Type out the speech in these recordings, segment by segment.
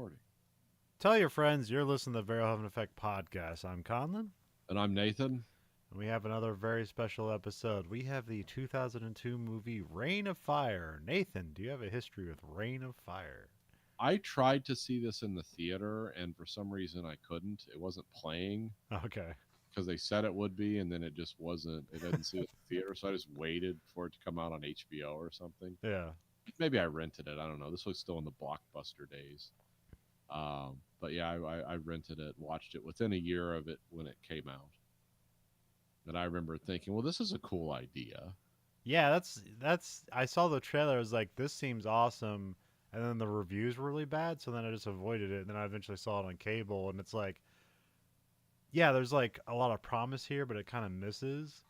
recording. Tell your friends you're listening to the Verhoeven Effect podcast. I'm Conlon, And I'm Nathan. and we have another very special episode. We have the 2002 movie Rain of Fire. Nathan, do you have a history with Rain of Fire? I tried to see this in the theater, and for some reason I couldn't. It wasn't playing Okay. because they said it would be, and then it just wasn't. It didn't see it in the theater, so I just waited for it to come out on HBO or something. Yeah. Maybe I rented it. I don't know. This was still in the Blockbuster days. But yeah, I rented it, watched it within a year of it when it came out. And I remember thinking, well, this is a cool idea. Yeah, that's I saw the trailer, I was like, this seems awesome. And then the reviews were really bad, so then I just avoided it. And then I eventually saw it on cable, and it's like, yeah, there's like a lot of promise here, but it kind of misses.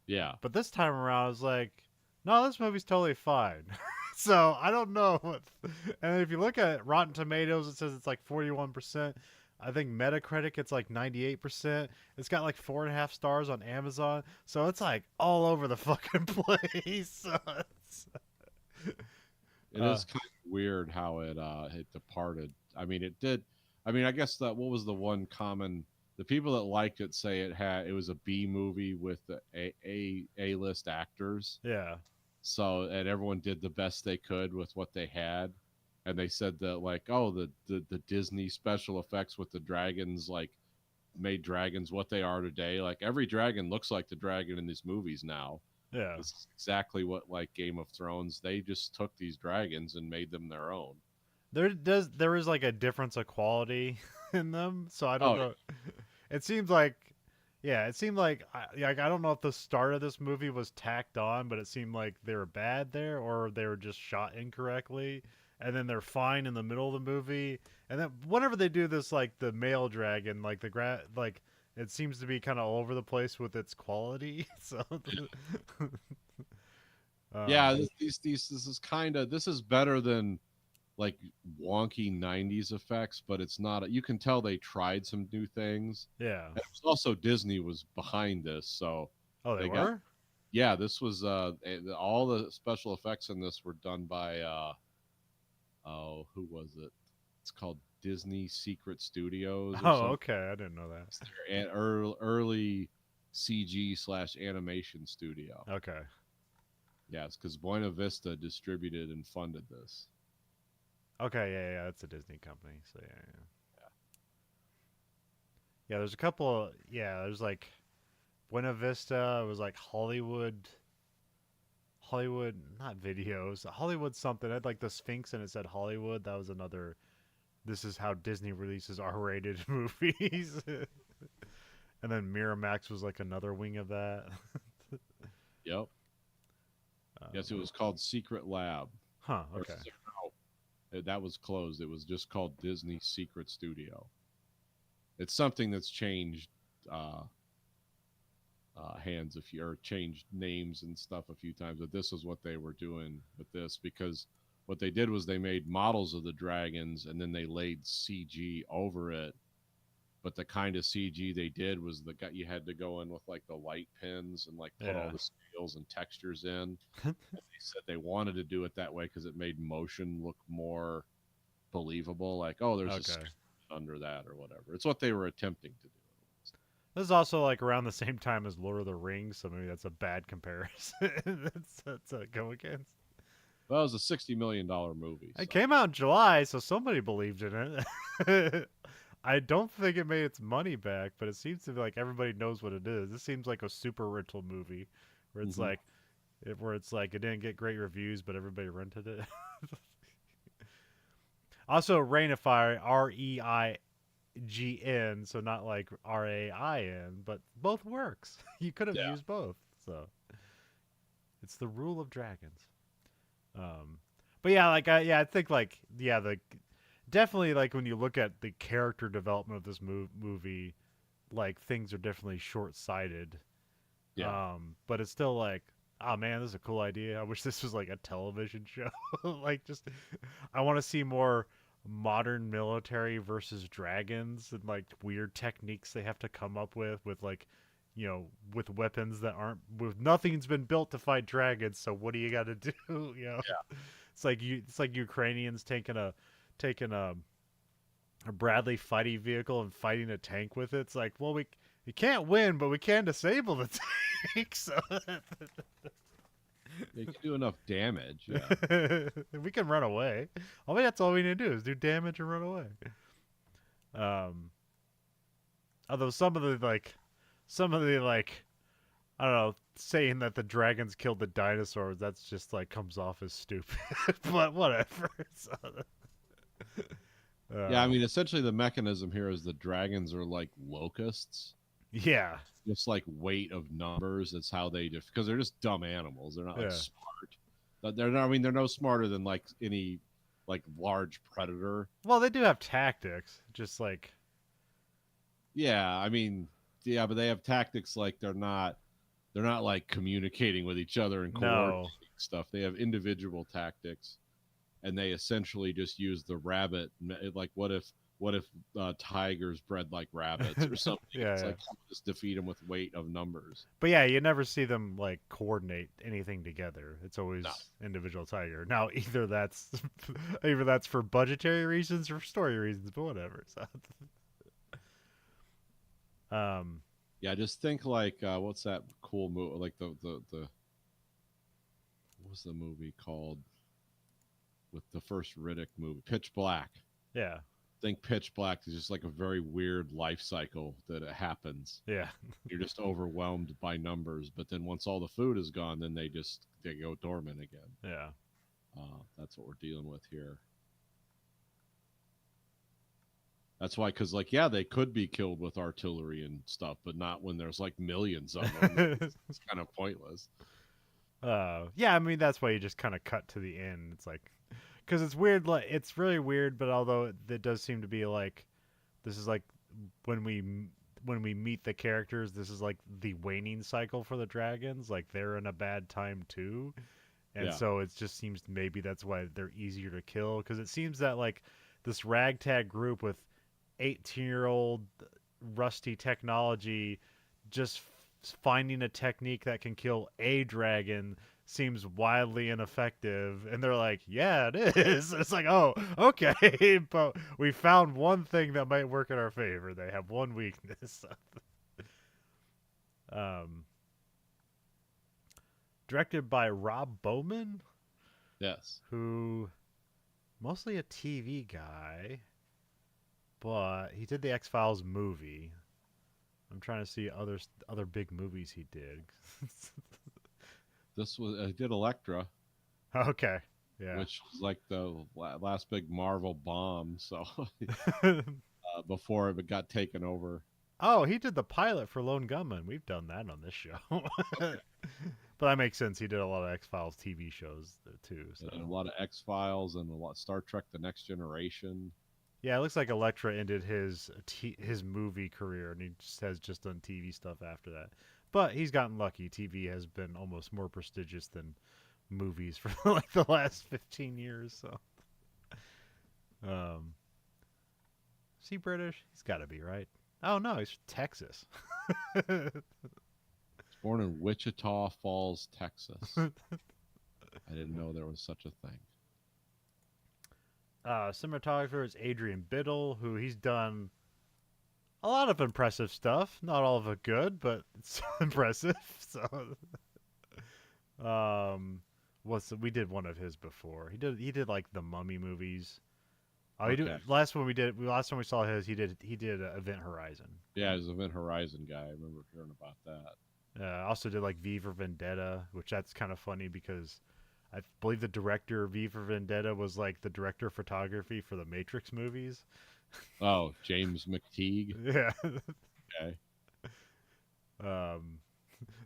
Yeah. But this time around, I was like, no, this movie's totally fine. So I don't know. And if you look at Rotten Tomatoes, it says it's like 41%. I think Metacritic, it's like 98%. It's got like 4.5 stars on Amazon. So it's like all over the fucking place. So It uh, is kind of weird how it departed. I mean, it did. I mean, I guess that what was the one common the people that liked it say it was a B movie with the A list actors. yeah. So and everyone did the best they could with what they had, and they said that like oh the Disney special effects with the dragons like made dragons what they are today. Like every dragon looks like the dragon in these movies now. Yeah. This is exactly what like Game of Thrones. They just took these dragons and made them their own. There is like a difference of quality in them. So I don't Oh know. It seems like, yeah, it seemed like I don't know if the start of this movie was tacked on, but it seemed like they were bad there, or they were just shot incorrectly, and then they're fine in the middle of the movie, and then whenever they do this, like the male dragon, like like it seems to be kind of all over the place with its quality. So, yeah, um, this is kind of this is better than like wonky 90s effects, but it's not you can tell they tried some new things. yeah. And it was also Disney was behind this, so Oh, they they got were. yeah, this was all the special effects in this were done by oh, who was it? It's called Disney Secret Studios or Oh, something. okay. I didn't know that. It's their early CG slash animation studio. Okay. Yes, because Buena Vista distributed and funded this. Okay. Yeah. Yeah. It's a Disney company. So yeah. Yeah. Yeah. There's a couple. Yeah. There's like Buena Vista. It was like Hollywood, not videos. Hollywood something. It had like the Sphinx and it said Hollywood. That was another. This is how Disney releases R-rated movies. And then Miramax was like another wing of that. Yep. Yes, it Um, was called Secret Lab. huh. Or Okay. that was closed. It was just called Disney Secret Studio. It's something that's changed uh, hands a few or changed names and stuff a few times, but this is what they were doing with this because what they did was they made models of the dragons and then they laid CG over it. But the kind of CG they did was the guy you had to go in with like the light pins and like put all Yeah. the scales and textures in. And they said they wanted to do it that way because it made motion look more believable. Like, oh, there's a Okay. scale under that or whatever. It's what they were attempting to do. This is also like around the same time as Lord of the Rings, so maybe that's a bad comparison. That's a go against. Well, it was a $60 million movie, It so came out in July, so somebody believed in it. I don't think it made its money back, but it seems to be like everybody knows what it is. This seems like a super rental movie, where it's hmm like, it didn't get great reviews, but everybody rented it. Also, Rain of Fire, REIGN, so not like RAIN, but both works. You could have yeah, used both, so it's the rule of dragons. Um, but yeah, I think like the definitely like when you look at the character development of this movie, like things are definitely short sighted. yeah. But it's still like, oh man, this is a cool idea. I wish this was like a television show. Like just, I want to see more modern military versus dragons and like weird techniques they have to come up with like, with weapons that aren't with nothing's been built to fight dragons. So what do you got to do? It's like Ukrainians taking a a Bradley fighting vehicle and fighting a tank with it. It's like, well, we can't win, but we can disable the tank. So They can do enough damage. Yeah. we can run away. That's all we need to do is do damage and run away. Um, although some of the like, I don't know, saying that the dragons killed the dinosaurs, that's just like comes off as stupid. But whatever. So, Yeah, I mean, essentially the mechanism here is the dragons are like locusts. yeah, Just like weight of numbers. That's how they because they're just dumb animals. They're not like yeah. smart. They're not. I mean, they're no smarter than like any like large predator. Well, they do have tactics, just like Yeah, I mean, yeah, but they have tactics like they're not like communicating with each other and no. coordinating stuff. They have individual tactics, and they essentially just use the rabbit. Like, what if tigers bred like rabbits or something? Yeah, It's yeah. like just defeat them with weight of numbers. But yeah, you never see them like coordinate anything together. It's always No. individual tiger. Now, either that's for budgetary reasons or story reasons, but whatever. So, um, Yeah, just think like what's that cool movie? Like the what was the movie called with the first Riddick movie, Pitch Black. yeah, Think Pitch Black is just like a very weird life cycle that it happens. yeah, You're just overwhelmed by numbers, but then once all the food is gone, then they go dormant again. yeah. That's what we're dealing with here. That's why, because like, yeah, they could be killed with artillery and stuff, but not when there's like millions of them. It's kind of pointless. Yeah. I mean, that's why you just kind of cut to the end. It's like, because it's weird. Like, it's really weird. But although it does seem to be like, this is like when we meet the characters, this is like the waning cycle for the dragons. Like they're in a bad time too, and Yeah, so it just seems maybe that's why they're easier to kill. Because it seems that like this ragtag group with 18-year-old rusty technology just finding a technique that can kill a dragon seems wildly ineffective, and they're like, yeah, it is. It's like, oh, okay. But we found one thing that might work in our favor. They have one weakness. um Directed by Rob Bowman, yes. who mostly a TV guy, but he did the X-Files movie. I'm trying to see other big movies he did. This was I did Elektra, Okay. Yeah. which was like the last big Marvel bomb. So before it got taken over. Oh, he did the pilot for Lone Gunman. We've done that on this show. But that makes sense. He did a lot of X-Files TV shows too. So And a lot of X Files and a lot Star Trek: The Next Generation. yeah, it looks like Elektra ended his movie career, and he has just done TV stuff after that. But he's gotten lucky. TV has been almost more prestigious than movies for like the last 15 years. So, um, is he British? He's got to be, right? Oh no, he's from Texas. Born in Wichita Falls, Texas. I didn't know there was such a thing. Cinematographer is Adrian Biddle, who he's done a lot of impressive stuff. Not all of it good, but it's impressive. So, we did one of his before. He did like the Mummy movies. Oh, he Okay. did last time we saw his. He did Event Horizon. Yeah, he's an Event Horizon guy. I remember hearing about that. Also did like V for Vendetta, which that's kind of funny because I believe the director of V for Vendetta was like the director of photography for the Matrix movies. Oh, James McTeague. Yeah. Okay. Um,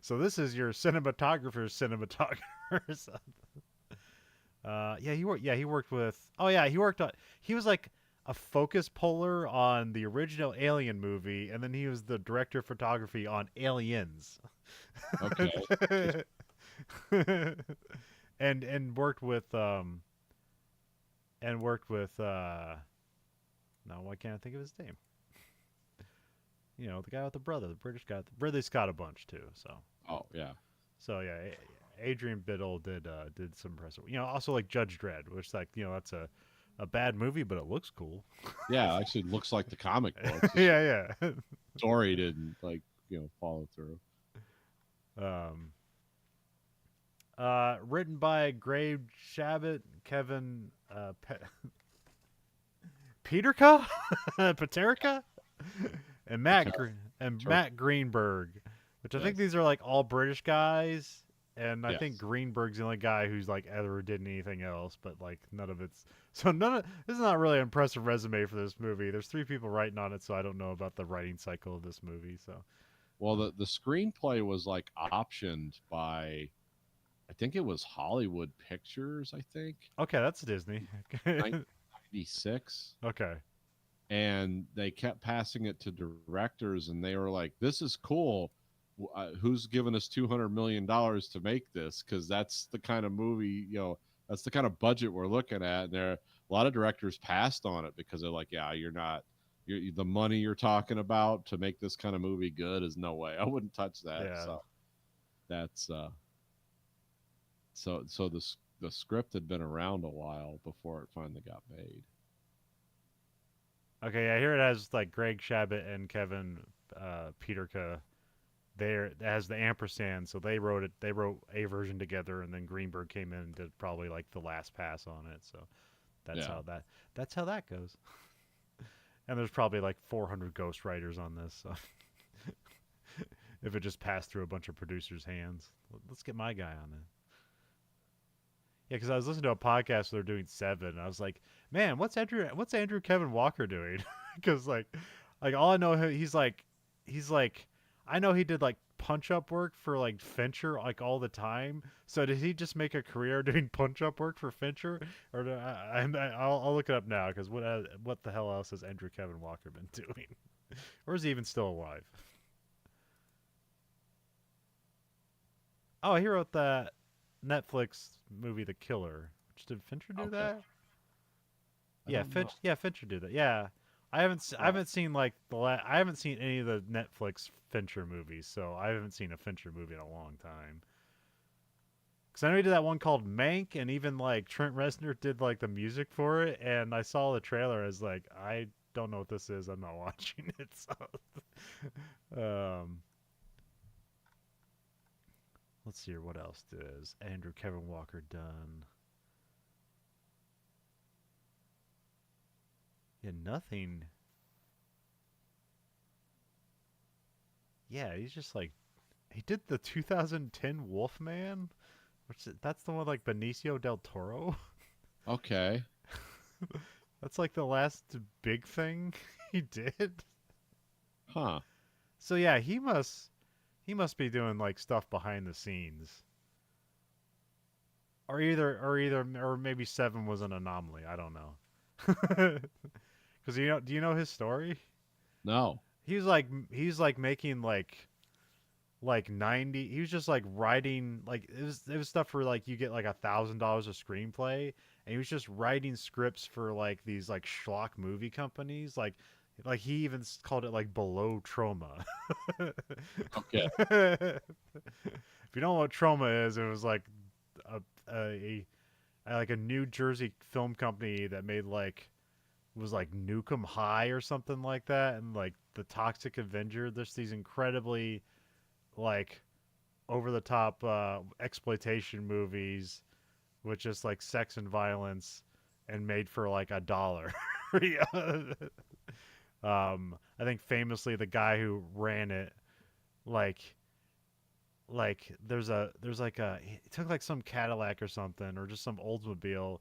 so this is your cinematographer's cinematographer. So, yeah, he worked. Yeah, he worked with. Oh yeah, he was like a focus puller on the original Alien movie, and then he was the director of photography on Aliens. Okay. and worked with no, why can't I think of his name? You know, the guy with the brother, the British guy, Ridley Scott a bunch too. Oh, yeah. So yeah, Adrian Biddle did some impressive. You know, also like Judge Dredd, which like that's a a bad movie, but it looks cool. Yeah, it actually looks like the comic books. It's just Yeah, yeah. story didn't follow through. um, written by Grave Shabbat, Kevin Peterka, Paterka, and Turk. Matt Greenberg, which I think Yes. these are like all British guys, and I think Yes. Greenberg's the only guy who's like ever did anything else, but like none of it's none of this is not really an impressive resume for this movie. There's three people writing on it, so I don't know about the writing cycle of this movie. So Well, the screenplay was like optioned by, I think it was Hollywood Pictures, I think, okay, that's Disney. 1996. Okay, And they kept passing it to directors, and they were like, "This is cool. Who's given us $200 million to make this? Because that's the kind of movie, that's the kind of budget we're looking at." And there, a lot of directors passed on it because they're like, "Yeah, you're not. The money you're talking about to make this kind of movie good is no way. I wouldn't touch that." yeah. So that's so the script had been around a while before it finally got made. Okay, yeah, here it has like Greg Shabbat and Kevin Peterka. There it has the ampersand, so they wrote it. They wrote a version together, and then Greenberg came in and did probably like the last pass on it. So that's Yeah. how that goes. And there's probably like 400 ghostwriters on this. So if it just passed through a bunch of producers' hands, let's get my guy on it. Yeah, because I was listening to a podcast where they're doing Seven, and I was like, man, what's Andrew Kevin Walker doing? Because like all I know he's like I know he did like punch up work for like Fincher like all the time. So did he just make a career doing punch up work for Fincher, or I'll look it up now because what the hell else has Andrew Kevin Walker been doing, or is he even still alive? Oh, he wrote that Netflix movie The Killer. Which, did Fincher do Okay. that? I don't know. Yeah, Fincher did that. Yeah, I Oh, haven't seen like I haven't seen any of the Netflix Fincher movies, so I haven't seen a Fincher movie in a long time. Because I know he did that one called Mank, and even like Trent Reznor did like the music for it, and I saw the trailer. I was like, I don't know what this is. I'm not watching it. So, let's see here. What else does Andrew Kevin Walker done? Yeah, nothing. Yeah, he's just like he did the 2010 Wolfman, that's the one like Benicio del Toro. okay. That's like the last big thing he did. Huh. So yeah, he must be doing like stuff behind the scenes, or maybe Seven was an anomaly. I don't know. Because do you know his story? No. He's like making like 90. He was just like writing like it was stuff for like you get like $1,000 a screenplay, and he was just writing scripts for like these like schlock movie companies, like he even called it like below trauma. Okay. If you don't know what trauma is, it was like a, like a New Jersey film company that made like was like Nukem High or something like that, and like the Toxic Avenger. There's these incredibly like over the top exploitation movies with just like sex and violence, and made for like $1. Yeah. I think famously the guy who ran it, like there's like a he took like some Cadillac or something, or just some Oldsmobile,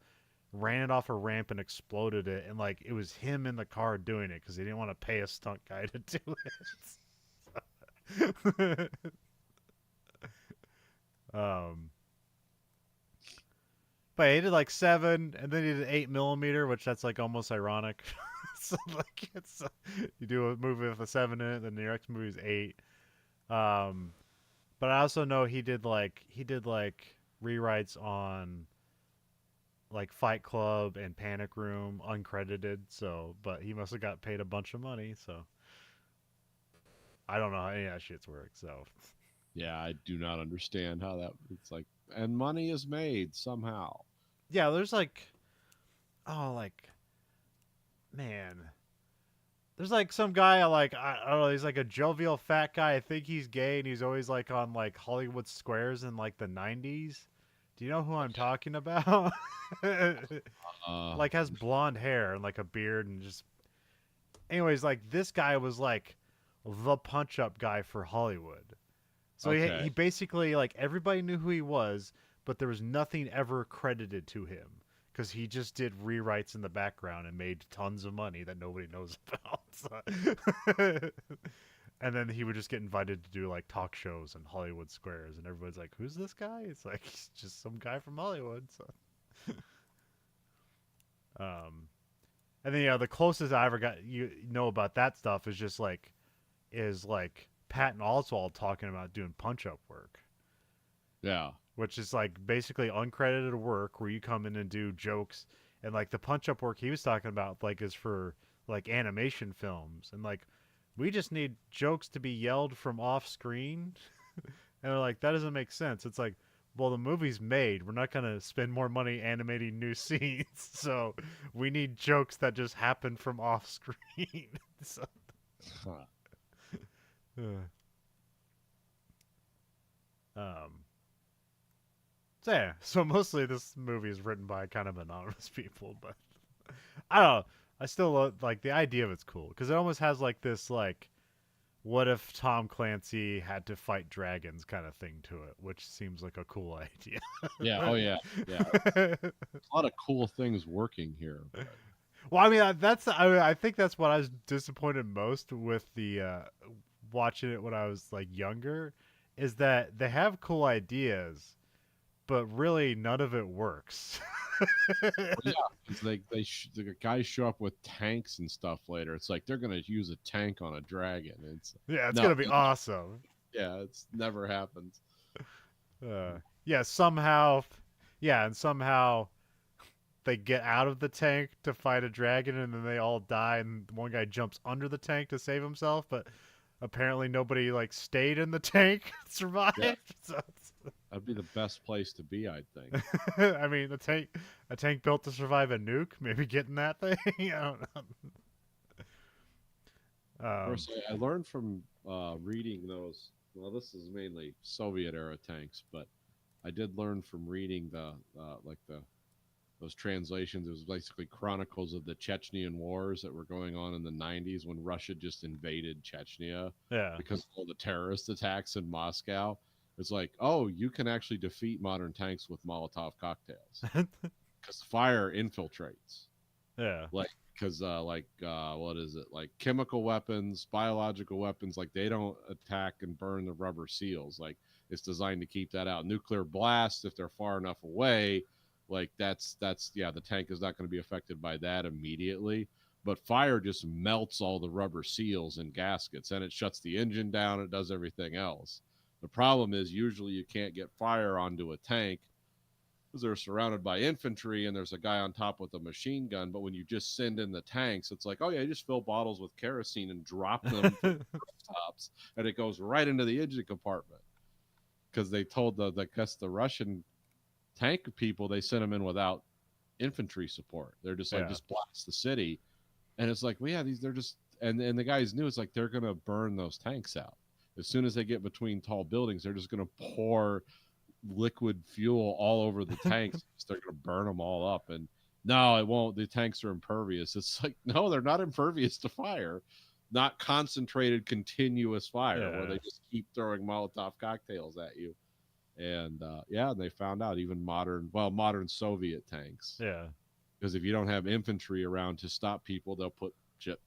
ran it off a ramp and exploded it, and like it was him in the car doing it because he didn't want to pay a stunt guy to do it. um, but he did like Seven, and then he did 8 millimeter, which that's like almost ironic. So like it's you do a movie with a seven in it, then the next movie is eight. Um, but I also know he did like rewrites on like Fight Club and Panic Room, uncredited. So, but he must have got paid a bunch of money. So I don't know how any of that shit's worked. So Yeah, I do not understand how that. It's like, and money is made somehow. yeah, there's like oh, like, man, there's like some guy I don't know, he's like a jovial fat guy. I think he's gay, and he's always like on like Hollywood squares in like the '90s. Do you know who I'm talking about? Uh, Like has blonde hair and like a beard and just anyways, like this guy was like the punch up guy for Hollywood. So okay. he basically like everybody knew who he was, but there was nothing ever credited to him because he just did rewrites in the background and made tons of money that nobody knows about. So- and then he would just get invited to do like talk shows in Hollywood squares, and everybody's like, "Who's this guy?" It's like he's just some guy from Hollywood. So, um, and then the closest I ever got you know about that stuff is like Patton Oswalt talking about doing punch up work, Yeah. which is like basically uncredited work where you come in and do jokes, and like the punch up work he was talking about like is for like animation films, and like we just need jokes to be yelled from off screen. And they're like, that doesn't make sense. It's like, well, the movie's made. We're not gonna spend more money animating new scenes, so we need jokes that just happen from off screen. So, Huh. uh, um, so yeah. So mostly this movie is written by kind of anonymous people, but I don't know. I still like the idea of it's cool because it almost has like this like what if Tom Clancy had to fight dragons kind of thing to it, which seems like a cool idea. Yeah. Oh yeah. Yeah. A lot of cool things working here. But Well, I mean, I think that's what I was disappointed most with the watching it when I was like younger, is that they have cool ideas, but really none of it works. well, yeah, because the guys show up with tanks and stuff later. It's like they're gonna use a tank on a dragon. It's Yeah, it's no. gonna be awesome. Yeah, it's never happens. Yeah, somehow, yeah, and somehow they get out of the tank to fight a dragon, and then they all die, and one guy jumps under the tank to save himself, but apparently nobody like stayed in the tank Yeah, survived. So that'd be the best place to be, I think. I mean, a tank built to survive a nuke, maybe getting that thing. I don't know. Of course, I learned from reading those. Well, this is mainly Soviet era tanks, but I did learn from reading the like the those translations. It was basically chronicles of the Chechnyan wars that were going on in the 90s when Russia just invaded Chechnya Yeah. because of all the terrorist attacks in Moscow. It's like, oh, you can actually defeat modern tanks with Molotov cocktails because fire infiltrates. Yeah. Like, because what is it? Like chemical weapons, biological weapons, like they don't attack and burn the rubber seals. Like it's designed to keep that out. Nuclear blast, if they're far enough away, like that's yeah, the tank is not going to be affected by that immediately. But fire just melts all the rubber seals and gaskets, and it shuts the engine down. It does everything else. The problem is usually you can't get fire onto a tank because they're surrounded by infantry and there's a guy on top with a machine gun. But when you just send in the tanks, it's like, oh yeah, you just fill bottles with kerosene and drop them from the rooftops, and it goes right into the engine compartment. Because they told the Russian tank people they sent them in without infantry support. They're just like Yeah. just blast the city, and it's like, well, yeah, they're just and the guys knew it's like they're gonna burn those tanks out as soon as they get between tall buildings. They're just gonna pour liquid fuel all over the tanks. They're going to burn them all up. And no, it won't. The tanks are impervious. It's like, no, they're not impervious to fire. Not concentrated, continuous fire where Yeah. they just keep throwing Molotov cocktails at you. And yeah, they found out even modern Soviet tanks. Yeah. Because if you don't have infantry around to stop people, they'll put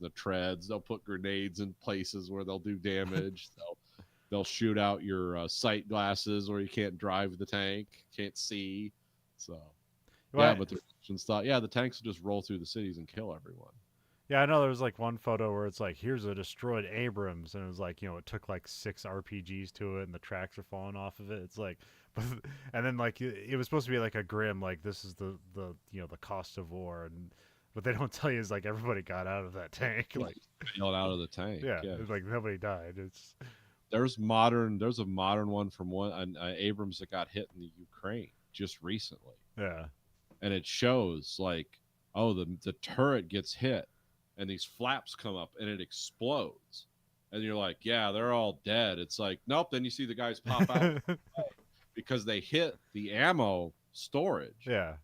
the treads, they'll put grenades in places where they'll do damage. They'll shoot out your sight glasses, or you can't drive the tank, can't see. So yeah, Well, but the Russians thought, yeah, the tanks will just roll through the cities and kill everyone. yeah, I know there was like one photo where it's like, here's a destroyed Abrams, and it was like, it took like 6 RPGs to it, and the tracks are falling off of it. It's like, and then like it was supposed to be like a grim, like this is the cost of war, and what they don't tell you is like everybody got out of that tank, like Yelled out of the tank. yeah, Yeah, it's like nobody died. It's there's a modern one from an Abrams that got hit in the Ukraine just recently, yeah, and it shows like oh, the turret gets hit, and these flaps come up, and it explodes, and you're like, yeah, they're all dead. It's like, nope. Then you see the guys pop out because they hit the ammo storage, Yeah,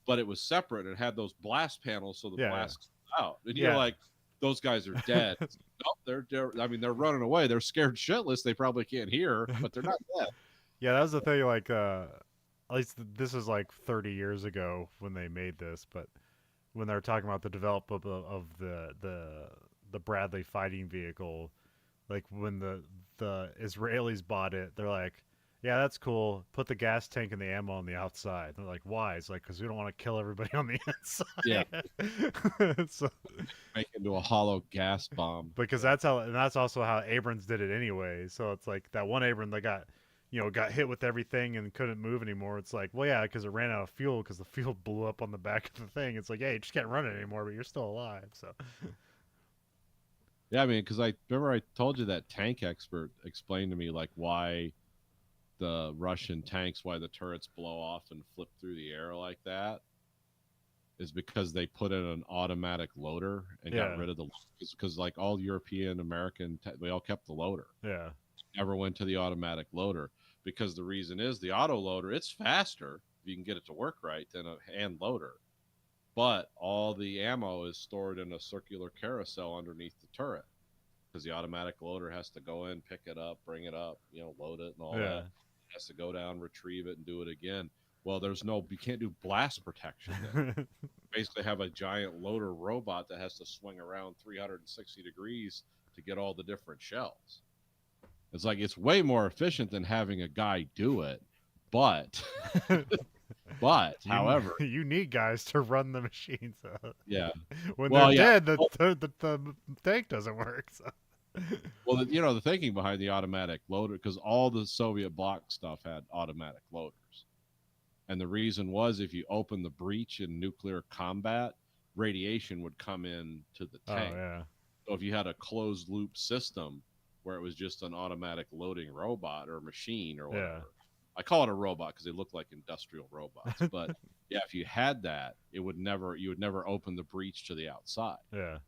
but it was separate. It had those blast panels, so the yeah, blast comes out, and you're yeah. like, those guys are dead. It's like, nope, they're. I mean, they're running away. They're scared shitless. They probably can't hear, but they're not dead. Yeah, that was the thing. Like, at least this is like 30 years ago when they made this, but when they were talking about the development of the Bradley fighting vehicle, like when the Israelis bought it, they're like, "Yeah, that's cool. Put the gas tank and the ammo on the outside." They're like, "Why?" It's like, "Because we don't want to kill everybody on the Yeah, inside." So, make into a hollow gas bomb. because and that's also how Abrams did it anyway. So it's like that one Abrams that got, got hit with everything and couldn't move anymore. It's like, well, yeah, because it ran out of fuel because the fuel blew up on the back of the thing. It's like, yeah, you just can't run it anymore, but you're still alive. So Yeah, I mean, because I remember I told you that tank expert explained to me like why the Russian tanks, why the turrets blow off and flip through the air like that, is because they put in an automatic loader and got yeah, rid of the because like all European American they all kept the loader, yeah, never went to the automatic loader because the reason is the auto loader it's faster if you can get it to work right than a hand loader, but all the ammo is stored in a circular carousel underneath the turret because the automatic loader has to go in, pick it up, bring it up, load it and all that. yeah. It has to go down, retrieve it, and do it again. Well, you can't do blast protection then. Basically, have a giant loader robot that has to swing around 360 degrees to get all the different shells. It's like it's way more efficient than having a guy do it, but however, You need guys to run the machines. yeah. When they're Well, yeah. dead, the tank doesn't work. So. Well, the thinking behind the automatic loader, because all the Soviet bloc stuff had automatic loaders. And the reason was if you open the breach in nuclear combat, radiation would come in to the Oh tank. yeah, So if you had a closed loop system where it was just an automatic loading robot or machine or whatever, yeah, I call it a robot because they look like industrial robots. But yeah, if you had that, you would never open the breach to the outside. yeah.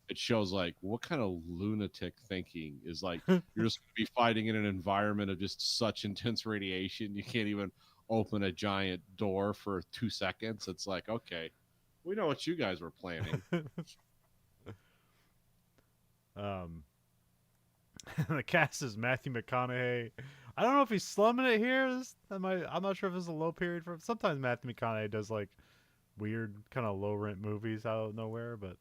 It shows like what kind of lunatic thinking is like you're just going to be fighting in an environment of just such intense radiation you can't even open a giant door for 2 seconds. It's like, okay, we know what you guys were planning. um, the cast is Matthew McConaughey. I don't know if he's slumming it here. I'm not sure if it's a low period for him. Sometimes Matthew McConaughey does like weird kind of low rent movies out of nowhere, but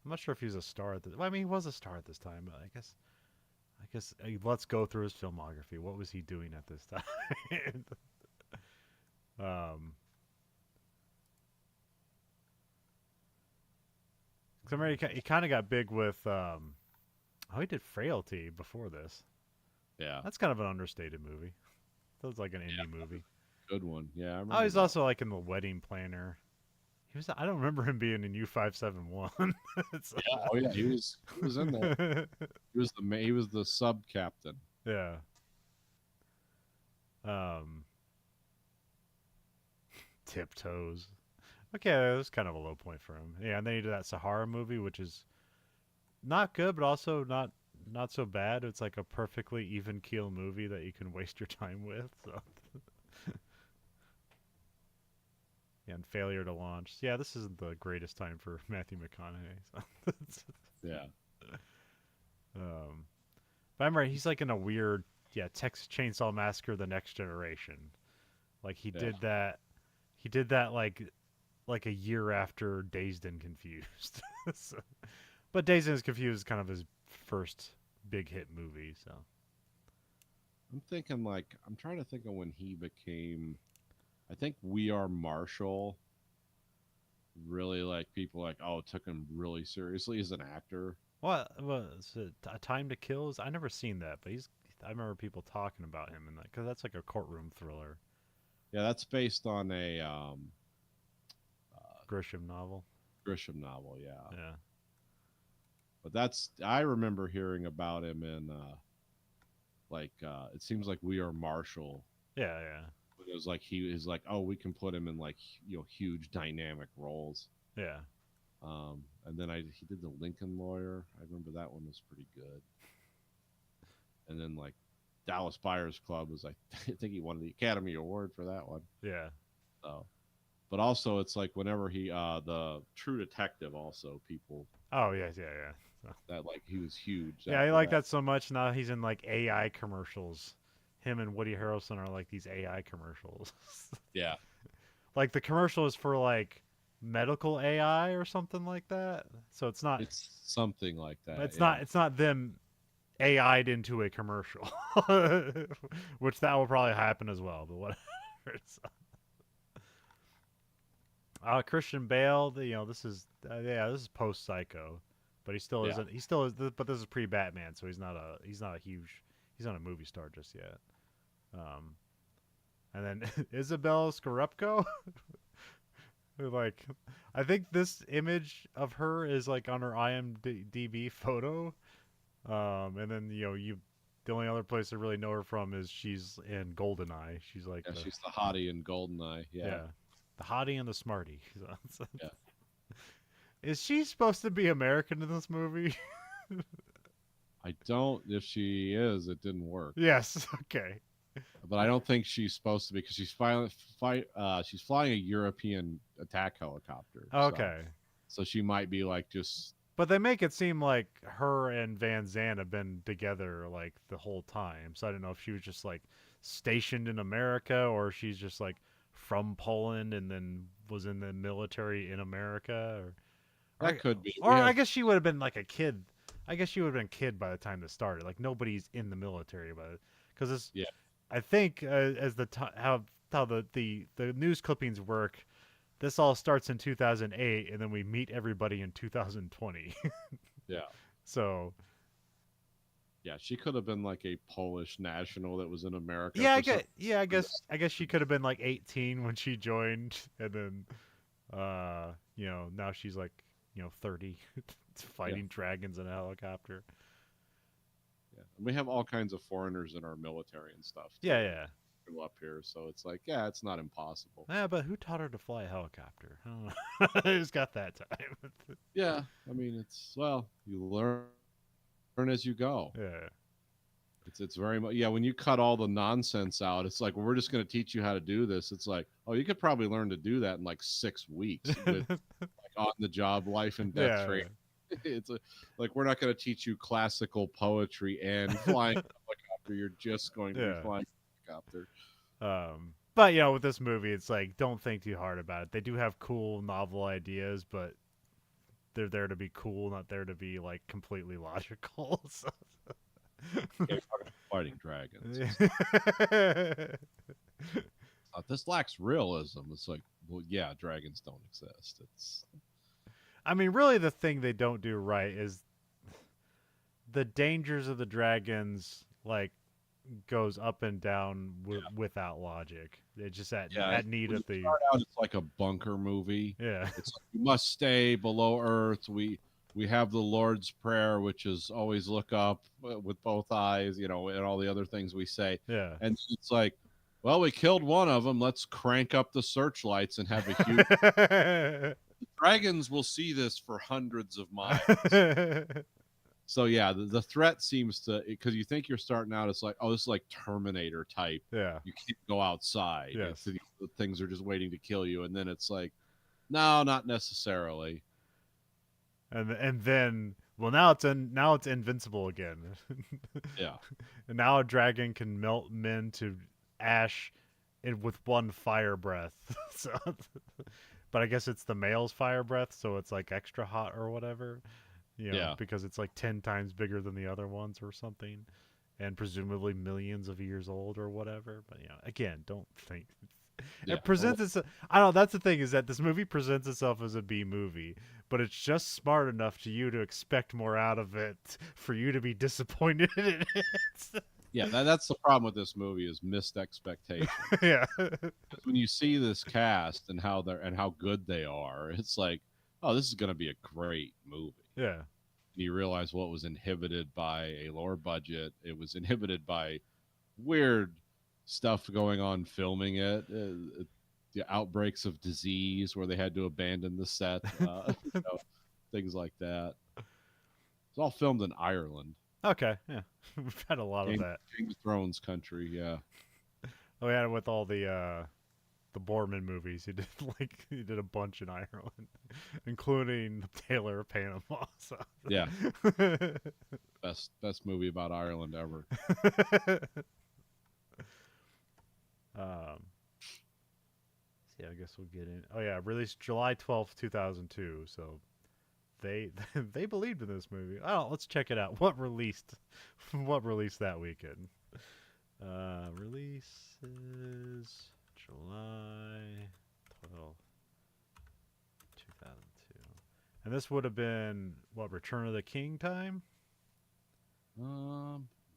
I'm not sure if he's a star at this. Well, I mean, he was a star at this time, but I guess let's go through his filmography. What was he doing at this time? um, cause I remember he kind of got big with he did Frailty before this. Yeah. That's kind of an understated movie. That was like an Yeah. indie movie. Good one. Yeah, I Oh, remember he's that. also like in The Wedding Planner. He was. I don't remember him being in U-571. Yeah, oh yeah, he was in there. He was the sub captain. Yeah. Um, Tiptoes. Okay, that was kind of a low point for him. Yeah, and then he did that Sahara movie, which is not good, but also not so bad. It's like a perfectly even keel movie that you can waste your time with. So, yeah, and Failure to Launch. Yeah, this isn't the greatest time for Matthew McConaughey. So. Yeah. um, but I'm right. He's like in a weird, Texas Chainsaw Massacre: The Next Generation. Like he Yeah. did that. He did that like a year after Dazed and Confused. So, but Dazed and Confused is kind of his first big hit movie. So I'm thinking like I'm trying to think of when he became I think We Are Marshall really like people like took him really seriously as an actor. what was it? A Time to Kill? I never seen that, but I remember people talking about him in that because that's like a courtroom thriller. Yeah, that's based on a Grisham novel. Grisham novel, yeah. Yeah. But I remember hearing about him in it seems like We Are Marshall. Yeah, yeah. It was like he is like, oh, we can put him in like huge dynamic roles. Yeah. And then he did the Lincoln Lawyer. I remember that one was pretty good. And then like Dallas Buyers Club was I think he won the Academy Award for that one. Yeah. So, but also it's like whenever he the True Detective also people Oh yes, yeah, yeah. So, that like he was huge yeah, I after like that. that so much. Now he's in like AI commercials. Him and Woody Harrelson are like these AI commercials. Yeah, Like the commercial is for like medical AI or something like that. So it's something like that. it's Yeah, not them AI'd into a commercial, which that will probably happen as well. But whatever. So, Christian Bale, this is this is post Psycho, but he still yeah. isn't. He still is, but this is pre Batman, so he's not a huge he's not a movie star just yet. Um, and then Isabel Scorupco, like I think this image of her is like on her IMDb photo. And then the only other place I really know her from is she's in Goldeneye. She's like Yeah, the she's the hottie in Goldeneye. Yeah, yeah, the hottie and the smarty. So, yeah. is she supposed to be American in this movie? I don't. If she is, it didn't work. Yes. Okay. But I don't think she's supposed to be because she's flying a European attack helicopter. Okay. So she might be like just But they make it seem like her and Van Zandt have been together like the whole time. So I don't know if she was just like stationed in America or she's just like from Poland and then was in the military in America or that could be. or We I have guess she would have been like a kid. I guess she would have been a kid by the time this started. Like nobody's in the military, but because this, yeah. I think as the how the news clippings work, this all starts in 2008, and then we meet everybody in 2020. Yeah. So Yeah, she could have been like a Polish national that was in America yeah, for some. I guess she could have been like 18 when she joined, and then now she's like 30, Yeah, fighting dragons in a helicopter. yeah. And we have all kinds of foreigners in our military and stuff too. Yeah, yeah. Grew up here, so it's like, yeah, it's not impossible. Yeah, but who taught her to fly a helicopter? I don't know. Who's got that time? Yeah, I mean, it's well, you learn as you go. Yeah. It's very much yeah. When you cut all the nonsense out, it's like well, we're just going to teach you how to do this. It's like oh, you could probably learn to do that in like 6 weeks with like on the job life and death Yeah. training. Like we're not going to teach you classical poetry and flying a helicopter. You're just going to be Yeah. flying a helicopter. But with this movie, it's like don't think too hard about it. They do have cool novel ideas, but they're there to be cool, not there to be like completely logical. So. Okay, we're talking about fighting dragons. This lacks realism. It's like, well, yeah, dragons don't exist. It's I mean, really, the thing they don't do right is the dangers of the dragons. Like goes up and down without logic. It's just that need when of you the start out, it's like a bunker movie. yeah It's like you must stay below earth. We have the Lord's Prayer, which is always look up with both eyes, and all the other things we say. yeah. And it's like, well, we killed one of them. Let's crank up the searchlights and have a huge. Dragons will see this for hundreds of miles. So yeah, the threat seems to because you think you're starting out. It's like, oh, this is like Terminator type. Yeah. You can't go outside. Yes. The things are just waiting to kill you, and then it's like, no, not necessarily. And then now it's invincible again. Yeah. And now a dragon can melt men to ash with one fire breath. So, but I guess it's the male's fire breath, so it's like extra hot or whatever. Yeah. Because it's like 10 times bigger than the other ones or something, and presumably millions of years old or whatever. But again, don't think Yeah. it presents itself. I don't know. That's the thing is that this movie presents itself as a B movie, but it's just smart enough to you to expect more out of it for you to be disappointed in it. Yeah, that's the problem with this movie is missed expectation. Yeah. When you see this cast and how good they are, it's like, oh, this is going to be a great movie. Yeah. You realize what was inhibited by a lower budget. It was inhibited by weird stuff going on filming it. the outbreaks of disease where they had to abandon the set, things like that. It's all filmed in Ireland. Okay, yeah, we've had a lot of that. Game of Thrones country, yeah. Oh yeah, with all the Boorman movies, he did a bunch in Ireland, including the Taylor of Panama. So. Yeah. Best movie about Ireland ever. um, yeah, I guess we'll get in. Oh yeah, released July 12th, 2002. So they they believed in this movie. Oh, let's check it out. What released? What released that weekend? Releases July 12th, 2002. And this would have been what, Return of the King time?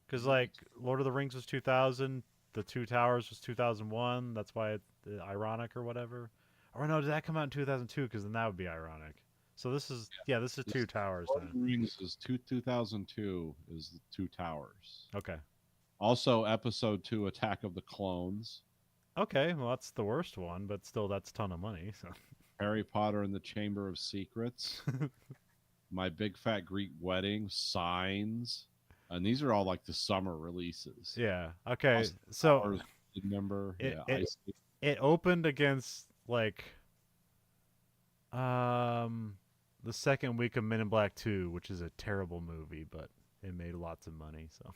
Because like Lord of the Rings was 2000, The Two Towers was 2001. That's why it's ironic or whatever. Or no, did that come out in 2002? Because then that would be ironic. So this is this is Two Towers. Lord of the Rings is 2002 is the Two Towers. Okay. Also, episode 2, Attack of the Clones. Okay, well that's the worst one, but still that's a ton of money. So Harry Potter and the Chamber of Secrets. My Big Fat Greek Wedding, Signs. And these are all like the summer releases. yeah. Okay. Austin So Powers, remember? it opened against like the second week of Men in Black 2, which is a terrible movie, but it made lots of money. So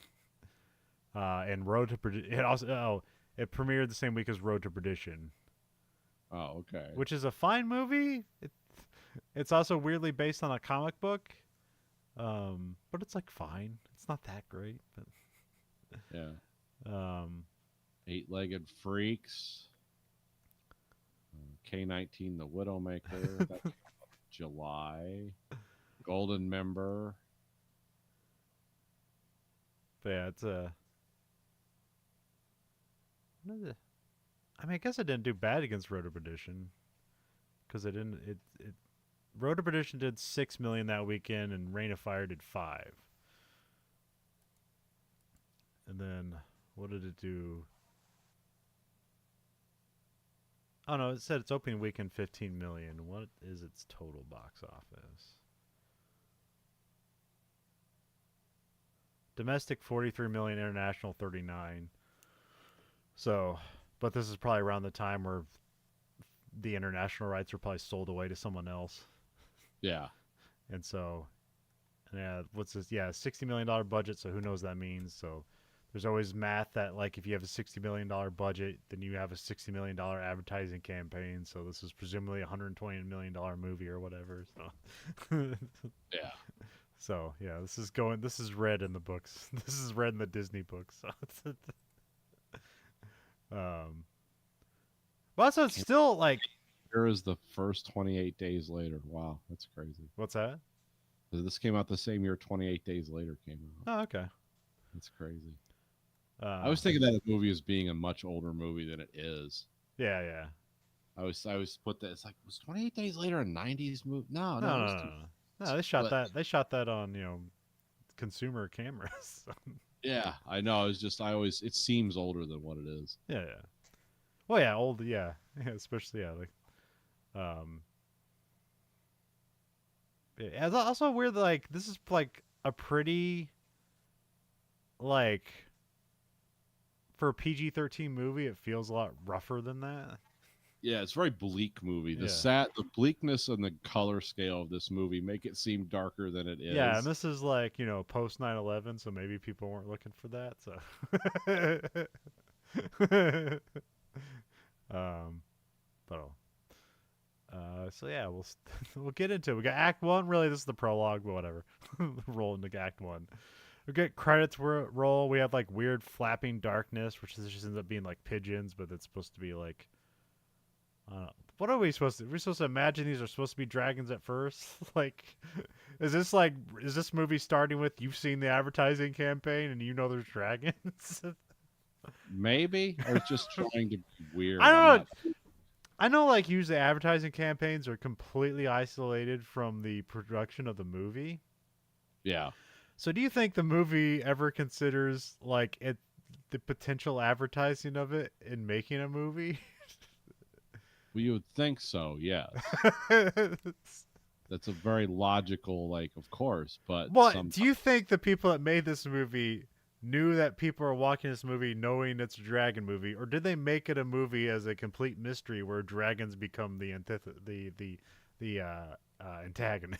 and Road to Perdition. It premiered the same week as Road to Perdition. Oh, okay. Which is a fine movie. It's also weirdly based on a comic book. But it's like fine. It's not that great, but yeah. Eight-Legged Freaks. K-19 The Widowmaker. That came out July. Golden Member. But yeah, it's a. I mean, I guess it didn't do bad against Road to Perdition, because it didn't. It Road to Perdition did $6 million that weekend, and Reign of Fire did $5 million. And then what did it do? Oh no, it said its opening weekend $15 million. What is its total box office? Domestic $43 million, international $39 million. So, but this is probably around the time where the international rights were probably sold away to someone else. Yeah. And so, yeah, what's this? Yeah, $60 million budget. So who knows what that means? So there's always math that like if you have a $60 million budget, then you have a $60 million advertising campaign. So this is presumably a $120 million movie or whatever. So Yeah. So yeah, this is read in the books. This is read in the Disney books. So but also it's still like. Here is the first 28 days later. Wow, that's crazy. What's that? This came out the same year 28 days later came out. Oh, okay. That's crazy. I was thinking that the movie as being a much older movie than it is. Yeah, yeah. I was put that, it's like, was 28 days later a 90s movie? No. No, they shot that. They shot that on consumer cameras. Yeah, I know. It's just it seems older than what it is. Yeah. Well, yeah, old. Yeah, especially like. It's also weird. Like this is like a pretty, like, for a PG-13 movie, it feels a lot rougher than that. Yeah, it's a very bleak movie. The bleakness and the color scale of this movie make it seem darker than it is. Yeah, and this is like post 9/11, so maybe people weren't looking for that. So, so yeah, we'll get into it. We got Act 1. Really, this is the prologue, but whatever. Roll into Act 1. We get credits roll. We have like weird flapping darkness, which just ends up being like pigeons, but it's supposed to be like. What are we supposed to? We're supposed to imagine these are supposed to be dragons at first. Like, is this movie starting with you've seen the advertising campaign and you know there's dragons? Maybe, or it's just trying to be weird. I don't know. I know, like, usually advertising campaigns are completely isolated from the production of the movie. Yeah. So, do you think the movie ever considers like the potential advertising of it in making a movie? Well, you would think so, yes. Well, That's a very logical, like, of course, but do you think the people that made this movie knew that people are watching this movie knowing it's a dragon movie, or did they make it a movie as a complete mystery where dragons become the antagonist?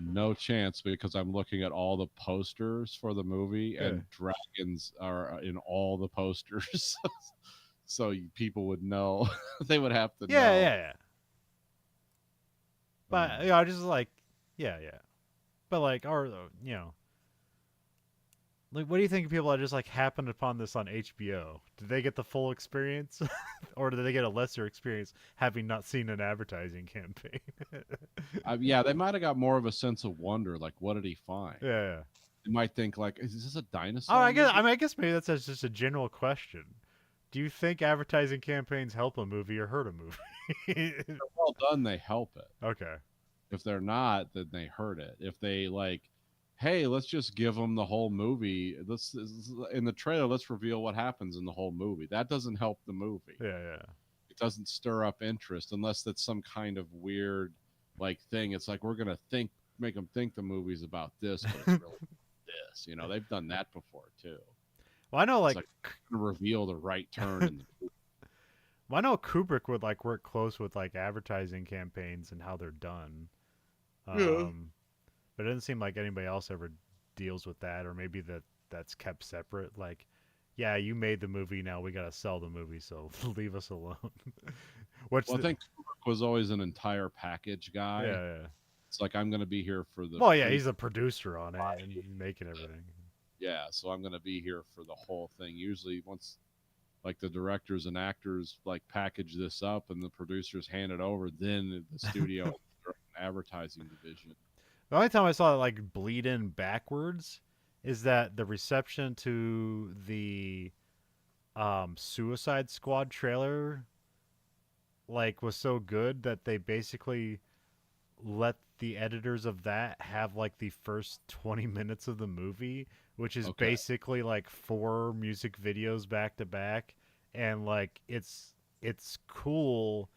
no chance, because I'm looking at all the posters for the movie, Yeah. and dragons are in all the posters. So people would know. They would have to Yeah, know. yeah, yeah. But Um, I just like, yeah, yeah. But like, or like, what do you think of people that just like happened upon this on HBO? Did they get the full experience, or did they get a lesser experience having not seen an advertising campaign? yeah, they might have got more of a sense of wonder. Like, what did he find? Yeah, yeah. They might think, like, is this a Oh, dinosaur I guess. movie? I mean, I guess maybe that's just a general question. Do you think advertising campaigns help a movie or hurt a movie? Well done, they help it. Okay. If they're not, then they hurt it. If they like, hey, let's just give them the whole movie. Let's in the trailer, let's reveal what happens in the whole movie. That doesn't help the movie. Yeah, yeah. It doesn't stir up interest unless that's some kind of weird like thing. It's like we're gonna make them think the movie's about this, but it's really this. You know, they've done that before too. Well, I know, It's like, like to reveal the right turn in the movie. well, I know Kubrick would like work close with like advertising campaigns and how they're done. Yeah. Um, but it doesn't seem like anybody else ever deals with that, or maybe that's kept separate. Like, yeah, you made the movie, now we gotta sell the movie, so leave us alone. What's Well, I the? think Kubrick was always an entire package Yeah, guy. yeah. It's like I'm gonna be here for the Well, yeah, pre he's a producer on it and making everything. yeah, so I'm gonna be here for the whole thing. Usually, once like the directors and actors like package this up and the producers hand it over, then the studio or advertising division. The only time I saw it like bleed in backwards is that the reception to the Suicide Squad trailer like was so good that they basically let the editors of that have like the first 20 minutes of the movie, which is Okay, basically like four music videos back to back, and like it's cool,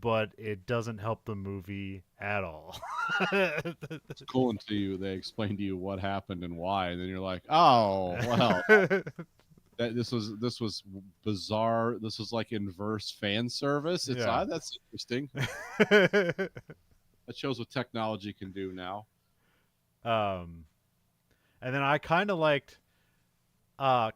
but it doesn't help the movie at all. it's cool until they explain to you what happened and why, and then you're like, oh well, this was bizarre. This was like inverse fan service. It's Yeah. that's interesting. That shows what technology can do now. um and then I kind of liked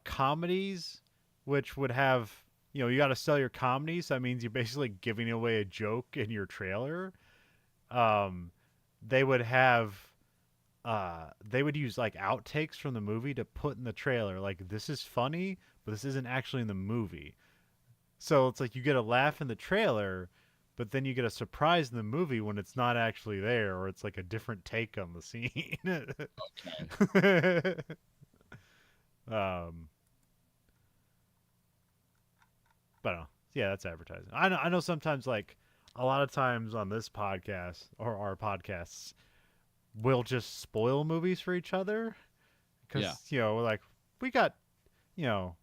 comedies which would have, you got to sell your comedies. That means you're basically giving away a joke in your trailer. um they would have they would use like outtakes from the movie to put in the trailer, like, this is funny but this isn't actually in the movie. So it's like you get a laugh in the trailer, but then you get a surprise in the movie when it's not actually there, or it's like a different take on the scene. Okay. um, but yeah, that's advertising. I know sometimes, like, a lot of times on this podcast or our podcasts, we'll just spoil movies for each other because Yeah. we're like, we got you know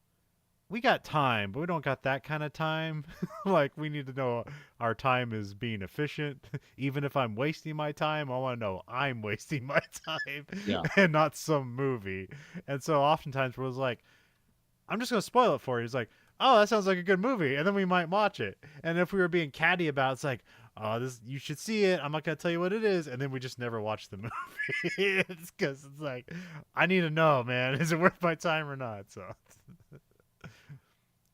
we got time, but we don't got that kind of time. Like, we need to know our time is being efficient. Even if I'm wasting my time, I want to know I'm wasting my time Yeah. and not some movie. And so oftentimes we're like, I'm just going to spoil it for you. It's like, oh, that sounds like a good movie. And then we might watch it. And if we were being catty about it, it's like, oh, this, you should see it. I'm not going to tell you what it is. And then we just never watch the movie. It's because it's like, I need to know, man. Is it worth my time or not? So,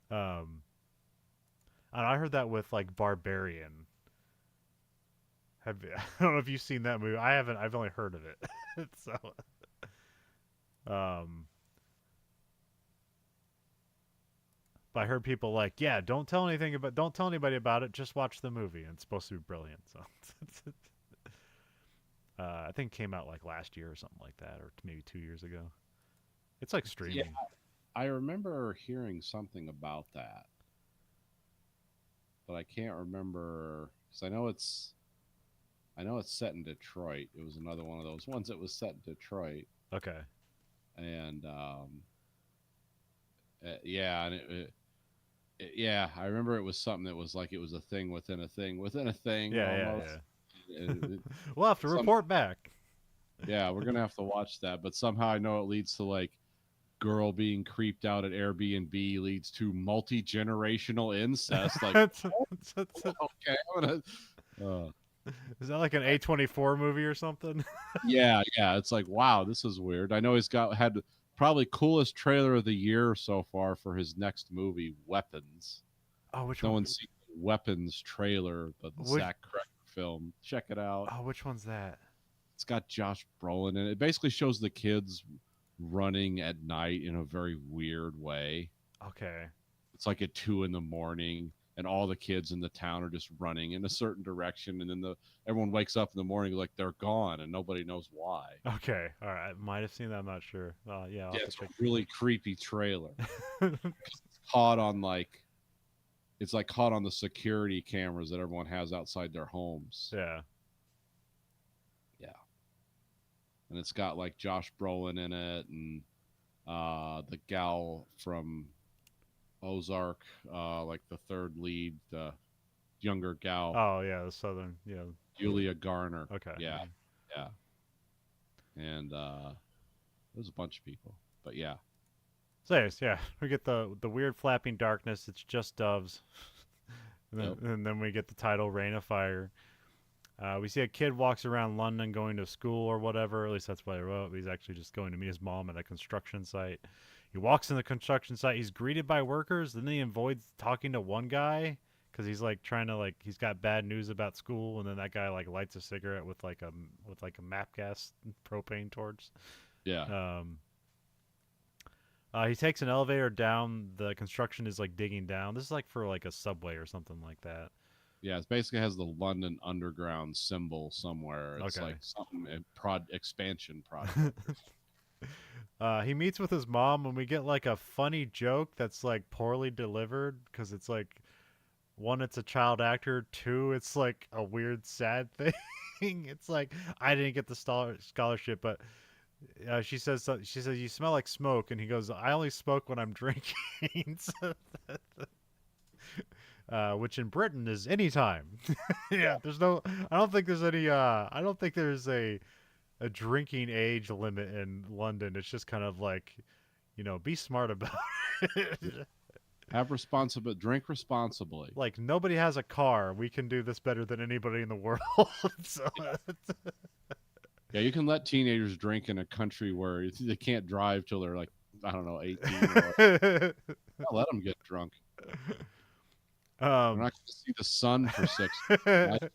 um, and I heard that with like Barbarian. I don't know if you've seen that movie. I haven't. I've only heard of it. So, um, but I heard people like, yeah, don't tell anybody about it. Just watch the movie. And it's supposed to be brilliant. So, I think it came out like last year or something like that, or maybe 2 years ago. It's like Yeah. streaming. I remember hearing something about that, but I can't remember because I know it's set in Detroit. It was another one of those ones that was set in Detroit, Okay. and yeah, and Yeah, I remember it was something that was like it was a thing within a thing within a thing Yeah, almost. yeah. It, We'll have to some report back. Yeah, we're gonna have to watch that. But somehow I know it leads to like girl being creeped out at Airbnb leads to multi generational incest. Like, okay, I'm gonna. Uh, Is that like an A24 movie or something? yeah, yeah. It's like, wow, this is weird. I know he's got had probably coolest trailer of the year so far for his next movie, Weapons. Oh, which No one? one's seen the Weapons trailer, the Which Zach Cregger film. Check it out. which one's that? It's got Josh Brolin in it. It basically shows the kids running at night in a very weird way. Okay. It's like at 2 in the morning, and all the kids in the town are just running in a certain direction, and then everyone wakes up in the morning like they're gone, and nobody knows why. Okay. All right. I might have seen that. I'm not sure. Yeah, I'll Yeah, have to it's a check. really creepy trailer. It's caught on like it's like caught on the security cameras that everyone has outside their homes. Yeah. Yeah, and it's got like Josh Brolin in it, and the gal from Ozark, like the third lead, the younger gal, Oh, yeah, the Southern. Yeah. Julia Garner. Okay. Yeah, yeah, and there's a bunch of people, but yeah, So, anyways, yeah, we get the weird flapping darkness. It's just doves, yep, and then we get the title "Rain of Fire." We see a kid walks around London going to school or whatever. At least that's what I wrote. He's actually just going to meet his mom at a construction site. He walks in the construction site. He's greeted by workers. Then he avoids talking to one guy because he's like trying to like he's got bad news about school. And then that guy like lights a cigarette with like a map gas propane torch. yeah, Um, he takes an elevator down. The construction is like digging down. This is like for like a subway or something like that. yeah. It basically has the London Underground symbol somewhere. It's Okay. like something prod expansion project. He meets with his mom, and we get like a funny joke that's like poorly delivered because it's like one, it's a child actor. Two, it's like a weird sad thing. It's like I didn't get the scholarship, but she says you smell like smoke, and he goes, I only smoke when I'm drinking. Which in Britain is anytime. Yeah, there's no. I don't think there's any. I don't think there's a drinking age limit in London. It's just kind of like, be smart about it. Have responsibility. Drink responsibly. Like nobody has a car. We can do this better than anybody in the world. So, Yeah, you can let teenagers drink in a country where they can't drive till they're like, I don't know, 18. Or let them get drunk. We're um, not going to see the sun for 6 months.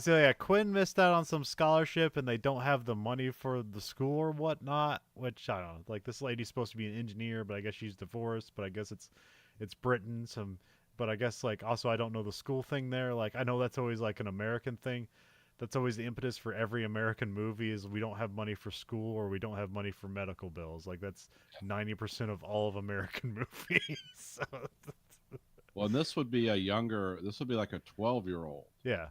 so yeah, Quinn missed out on some scholarship, and they don't have the money for the school or whatnot. Which I don't know. Like this lady's supposed to be an engineer, but I guess she's divorced. But I guess it's Britain. But I guess like also I don't know the school thing there. Like I know that's always like an American thing. That's always the impetus for every American movie is we don't have money for school or we don't have money for medical bills. Like that's 90% of all of American movies. So, Well, and this would be like a 12-year-old. yeah.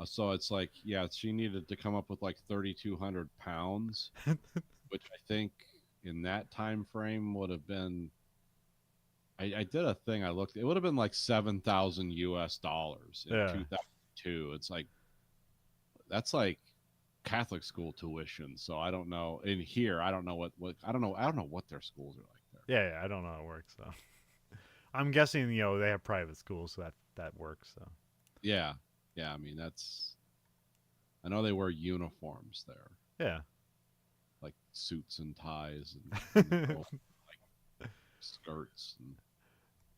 So it's like, yeah, she needed to come up with like 3,200 pounds, which I think in that time frame would have been. I did a thing. I looked. It would have been like 7,000 US dollars in Yeah. 2002. It's like that's like Catholic school tuition. So I don't know. In here, I don't know what I don't know. I don't know what their schools are like there. Yeah, I don't know how it works though. I'm guessing they have private schools, so that works. So Yeah, yeah. I mean, that's. I know they wear uniforms there, yeah, like suits and ties and girls, like skirts.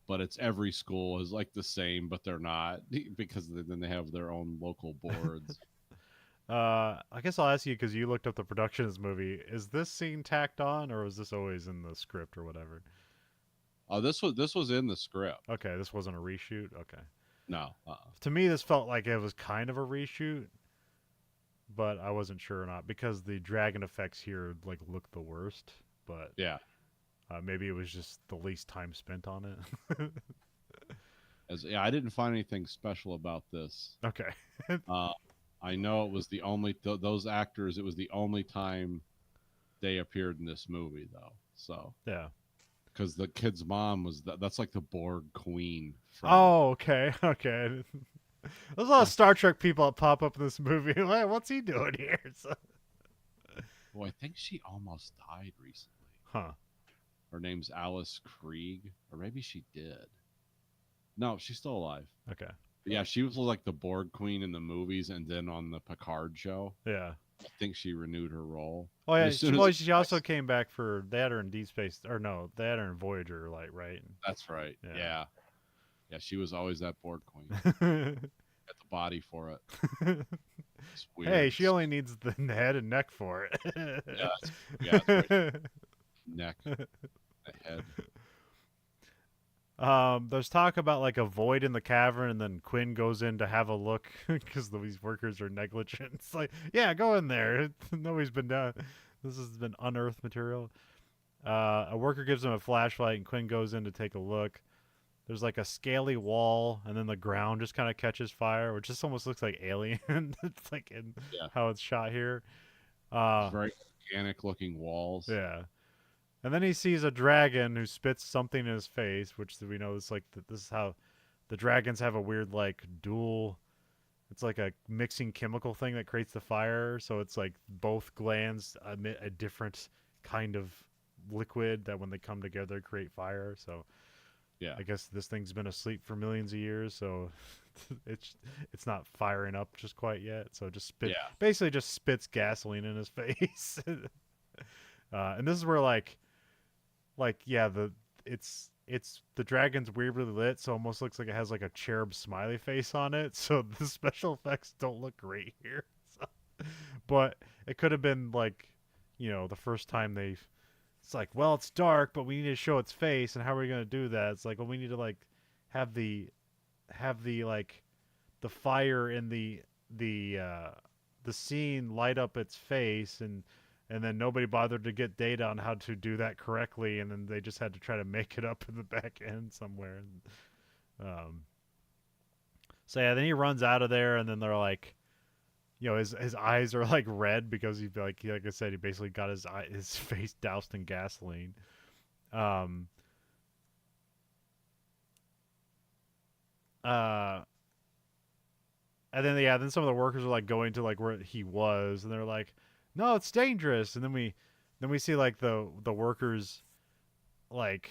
But it's every school is like the same, but they're not because then they have their own local boards. I guess I'll ask you because you looked up the production of this movie. Is this scene tacked on, or was this always in the script or whatever? Oh, this was in the script. Okay, this wasn't a reshoot. Okay, No, to me this felt like it was kind of a reshoot, but I wasn't sure or not because the dragon effects here like look the worst. But yeah. maybe it was just the least time spent on it. Yeah, I didn't find anything special about this. Okay. Uh, I know it was the only those actors. It was the only time they appeared in this movie, though. So Yeah. because the kid's mom was that's like the Borg queen from. Oh, okay, okay. There's a lot of Star Trek people that pop up in this movie. Like, what's he doing here? So, Well, I think she almost died recently. huh. Her name's Alice Krieg, or maybe she did. No, she's still alive. Okay. But yeah, she was like the Borg queen in the movies, and then on the Picard show, Yeah. I think she renewed her role. Oh But yeah. as soon as Well, she also came back for they had her in Deep Space, or no, they had her in Voyager, like right? that's right, Yeah. yeah, yeah, she was always that Borg queen. Got the body for it. It's Hey, weird. she only needs the head and neck for Yeah, that's right. it. Neck, the head. There's talk about like a void in the cavern, and then Quinn goes in to have a look because these workers are negligent. It's like, yeah, go in there. Nobody's been done. This has been unearthed material. A worker gives him a flashlight, and Quinn goes in to take a look. There's like a scaly wall, and then the ground just kind of catches fire, which just almost looks like Alien. It's like in Yeah, how it's shot here. it's Uh, very organic looking walls. yeah. And then he sees a dragon who spits something in his face, which we know is like this is how the dragons have a weird like dual. It's like a mixing chemical thing that creates the fire. So it's like both glands emit a different kind of liquid that when they come together create fire. So Yeah, I guess this thing's been asleep for millions of years, so it's it's not firing up just quite yet. So it just yeah, basically just spits gasoline in his face. And this is where like yeah it's the dragon's weirdly lit, so it almost looks like it has like a cherub smiley face on it. So the special effects don't look great here. So, but it could have been like, the first time they. It's like, well, it's dark, but we need to show its face, and how are we gonna do that? It's like, well, we need to like have the like the fire in the scene light up its face, and then nobody bothered to get data on how to do that correctly, and then they just had to try to make it up in the back end somewhere. Um, so yeah, then he runs out of there, and then they're like, his eyes are like red because like I said, he basically got his face doused in gasoline. Um, uh, and then some of the workers are like going to like where he was, and they're like, no, it's dangerous. And then we see like the workers like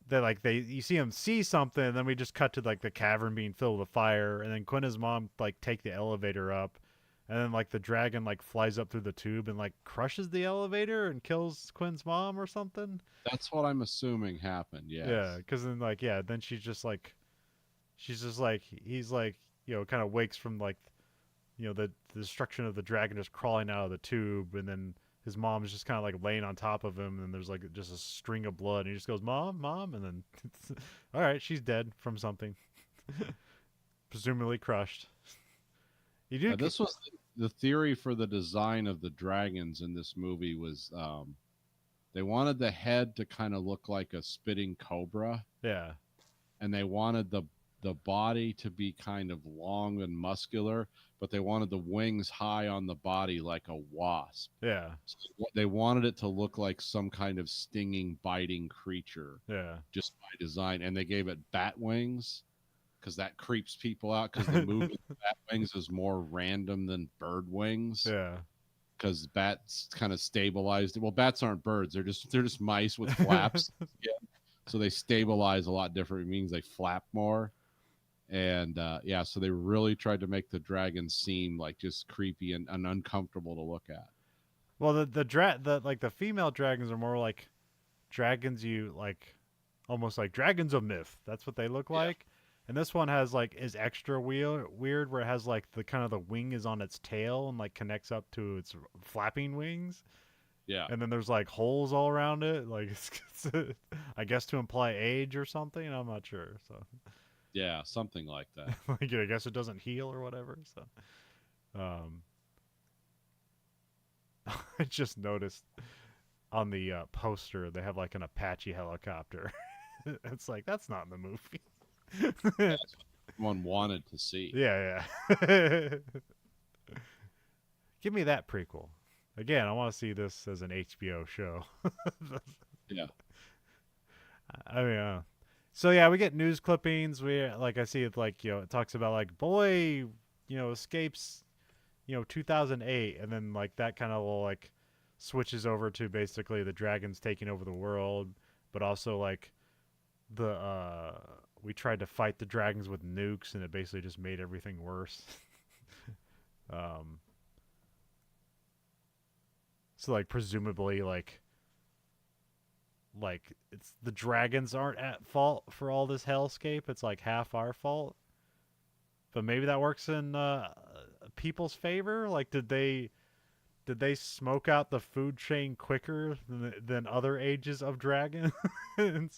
they you see him see something, and then we just cut to like the cavern being filled with fire, and then Quinn and his mom like take the elevator up, and then like the dragon like flies up through the tube and like crushes the elevator and kills Quinn's mom or something. that's what I'm assuming happened. Yeah, Yes. because then then she's just like he's like kind of wakes from like the destruction of the dragon just crawling out of the tube, and then his mom is just kind of like laying on top of him, and there's like just a string of blood, and he just goes, "Mom, mom," and then all right, she's dead from something, presumably crushed. You do. This was the theory for the design of the dragons in this movie was they wanted the head to kind of look like a spitting cobra, Yeah, and they wanted the body to be kind of long and muscular, but they wanted the wings high on the body like a wasp. yeah, So they wanted it to look like some kind of stinging, biting creature yeah. just by design, and they gave it bat wings because that creeps people out because the movement of bat wings is more random than bird wings Yeah. because bats kind of stabilized. Well, bats aren't birds; they're just mice with flaps. Yeah, so they stabilize a lot different. It means they flap more. And yeah, so they really tried to make the dragons seem like just creepy and uncomfortable to look at. Well, the female dragons are more like dragons you like, almost like dragons of myth. That's what they look Yeah, like. And this one has like is extra weird where it has like the kind of the wing is on its tail and like connects up to its flapping wings. yeah, And then there's like holes all around it, like I guess to imply age or something. I'm not sure. So yeah, something like that. like I guess it doesn't heal or whatever. So I just noticed on the poster they have like an Apache helicopter. It's like that's not in the movie. That's what everyone wanted to see. Yeah, yeah. Give me that prequel. Again, I want to see this as an HBO show. Yeah. I mean, so yeah, we get news clippings. We like I see it like it talks about like boy, escapes 2008, and then like that kind of like switches over to basically the dragons taking over the world, but also like the we tried to fight the dragons with nukes, and it basically just made everything worse. um, so like presumably like it's the dragons aren't at fault for all this hellscape. It's like half our fault. But maybe that works in people's favor. Like, did they smoke out the food chain quicker than other ages of dragons? Well,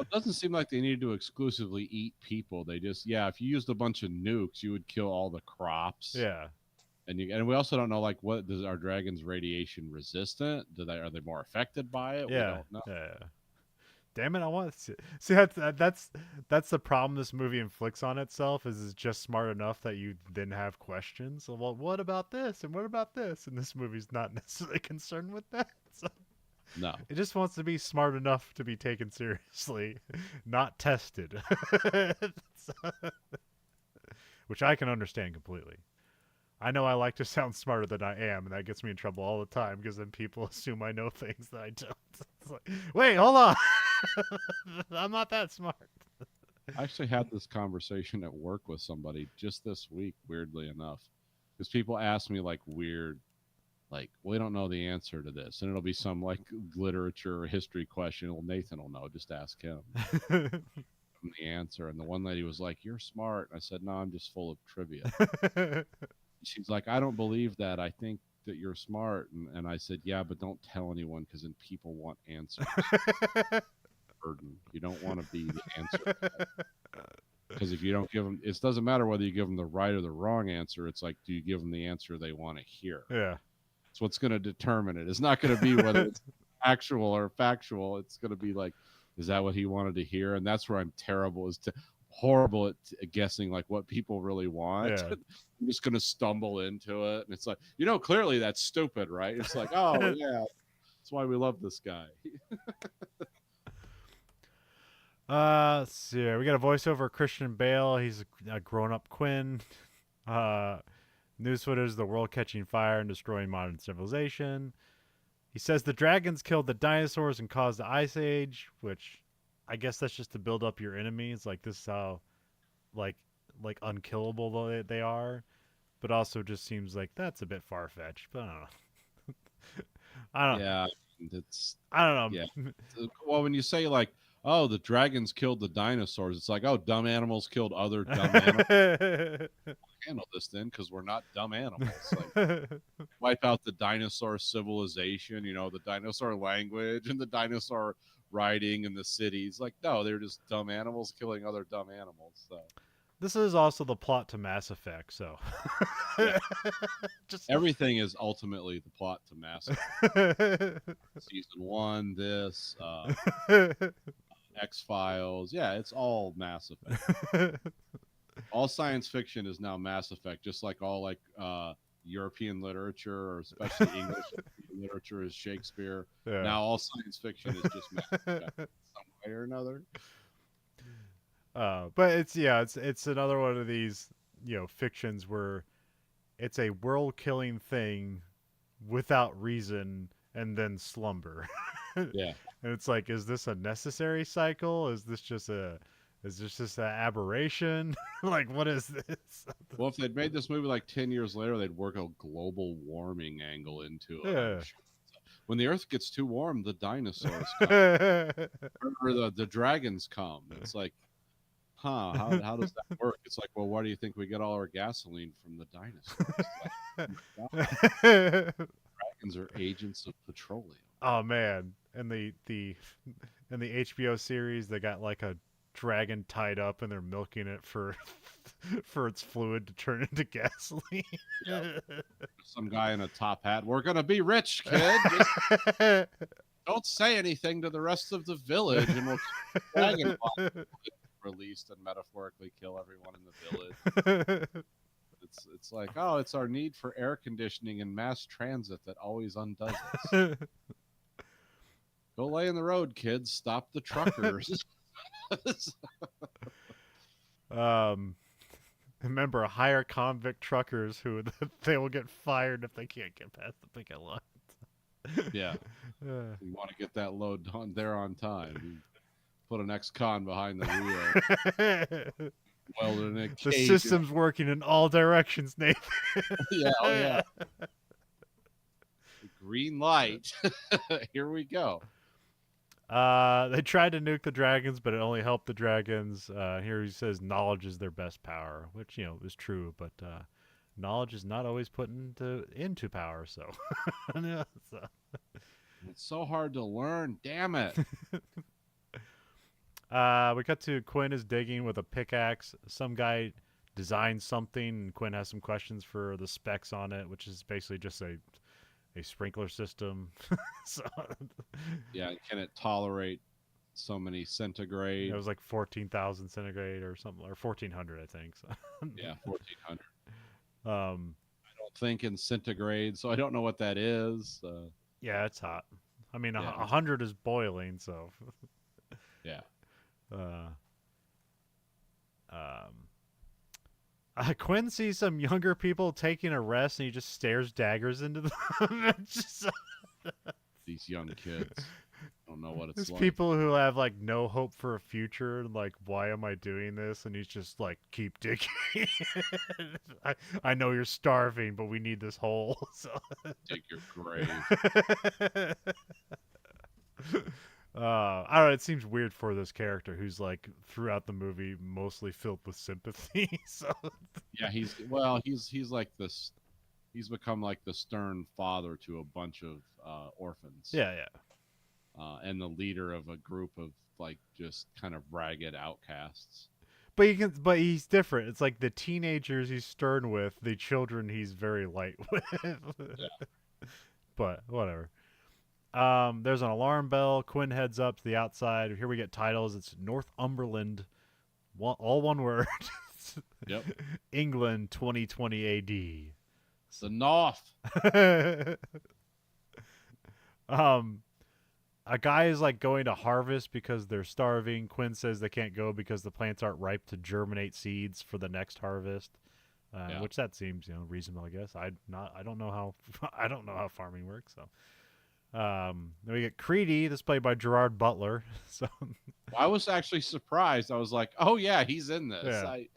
it doesn't seem like they needed to exclusively eat people. They just, yeah, if you used a bunch of nukes, you would kill all the crops. Yeah, And we also don't know like what does our dragons radiation resistant? Are they more affected by it? We yeah, don't know. yeah. Damn it! I want to see that's the problem this movie inflicts on itself is it's just smart enough that you then have questions. So, well, what about this and what about this? And this movie's not necessarily concerned with that. So No. it just wants to be smart enough to be taken seriously, not tested. Which I can understand completely. I know I like to sound smarter than I am, and that gets me in trouble all the time because then people assume I know things that I don't. It's like, wait, hold on. I'm not that smart. I actually had this conversation at work with somebody just this week, weirdly enough, because people ask me like weird, like, we don't know the answer to this. And it'll be some like literature or history question. Well, Nathan will know. Just ask him the answer. And the one lady was like, "You're smart." And I said, "No, I'm just full of trivia." She's like, "I don't believe that. I think that you're smart." And I said, "Yeah, but don't tell anyone because then people want answers. Burden. You don't want to be the answer. Because if you don't give them, it doesn't matter whether you give them the right or the wrong answer. It's like, do you give them the answer they want to hear? Yeah. It's what's going to determine it. It's not going to be whether it's actual or factual. It's going to be like, is that what he wanted to hear? And that's where I'm terrible, horrible at guessing like what people really want. Yeah. I'm just going to stumble into it. And it's like, clearly that's stupid, right? It's like, oh, yeah, that's why we love this guy. Let's see. We got a voiceover of Christian Bale. He's a grown-up Quinn. News footage of the world catching fire and destroying modern civilization. He says the dragons killed the dinosaurs and caused the ice age, which I guess that's just to build up your enemies. Like this is how, like unkillable they are. But also just seems like that's a bit far fetched. But I don't know. I don't. Yeah, it's I don't know. yeah. Well, when you say like, oh, the dragons killed the dinosaurs, it's like, oh, dumb animals killed other dumb animals. Handle this then, because we're not dumb animals. Like, wipe out the dinosaur civilization, the dinosaur language and the dinosaur writing and the cities. Like, no, they're just dumb animals killing other dumb animals. So this is also the plot to Mass Effect, so yeah. just everything is ultimately the plot to Mass Effect. Season 1, this X-Files. Yeah, it's all Mass Effect. All science fiction is now Mass Effect, just like all like European literature, or especially English literature, is Shakespeare. Yeah. Now all science fiction is just Mass Effect, some way or another. But it's another one of these fictions where it's a world-killing thing without reason and then slumber. Yeah, and it's like, is this a necessary cycle? Is this just an aberration? Like, what is this? well, if they'd made this movie like 10 years later, they'd work a global warming angle into it. Yeah. When the Earth gets too warm, the dinosaurs come, or the dragons come. It's like, how does that work? It's like, well, why do you think we get all our gasoline from the dinosaurs? Like, dragons are agents of petroleum. Oh man, in the HBO series, they got like a dragon tied up and they're milking it for for its fluid to turn into gasoline. Yep. Some guy in a top hat. We're gonna be rich, kid. Just don't say anything to the rest of the village, and we'll keep the dragon released and metaphorically kill everyone in the village. It's like, oh, it's our need for air conditioning and mass transit that always undoes us. Go lay in the road, kids. Stop the truckers. Um, remember, hire convict truckers who they will get fired if they can't get past the picket line. Yeah. You want to get that load on there on time. You put an ex-con behind the wheel, welded in a The cage. system's working in all directions, Nathan. Yeah, oh yeah. Green light. Here we go. They tried to nuke the dragons, but it only helped the dragons. Here he says knowledge is their best power, which is true, but knowledge is not always put into power. So, yeah, so. It's so hard to learn. Damn it. We cut to Quinn is digging with a pickaxe. Some guy designed something, and Quinn has some questions for the specs on it, which is basically just a sprinkler system. So Yeah, can it tolerate so many centigrade? it was like 14,000 centigrade or something, or 1,400, I think. So. Yeah, 1,400. Um, I don't think in centigrade, so I don't know what that is. yeah, it's hot. I mean, Yeah. 100 is boiling, so. Yeah. Quinn sees some younger people taking a rest, and he just stares daggers into them. These young kids. I don't know what it's There's like. people who have like no hope for a future. Like, why am I doing this? And he's just like, keep digging. I know you're starving, but we need this hole. So. Dig your grave. I don't know. It seems weird for this character who's like throughout the movie mostly filled with sympathy. So Yeah, he's like this. He's become like the stern father to a bunch of orphans. yeah. And the leader of a group of like just kind of ragged outcasts. But he's different. It's like the teenagers he's stern with, the children he's very light with. Yeah. But whatever. There's an alarm bell. Quinn heads up to the outside. Here we get titles. It's Northumberland, all one word. Yep. England, 2020 AD. The North. A guy is like going to harvest because they're starving. Quinn says they can't go because the plants aren't ripe to germinate seeds for the next harvest. Yeah. Which that seems reasonable, I guess. I don't know how I don't know how farming works. So then we get Creedy, this played by Gerard Butler. So I was actually surprised. I was like, oh yeah, he's in this. Yeah. I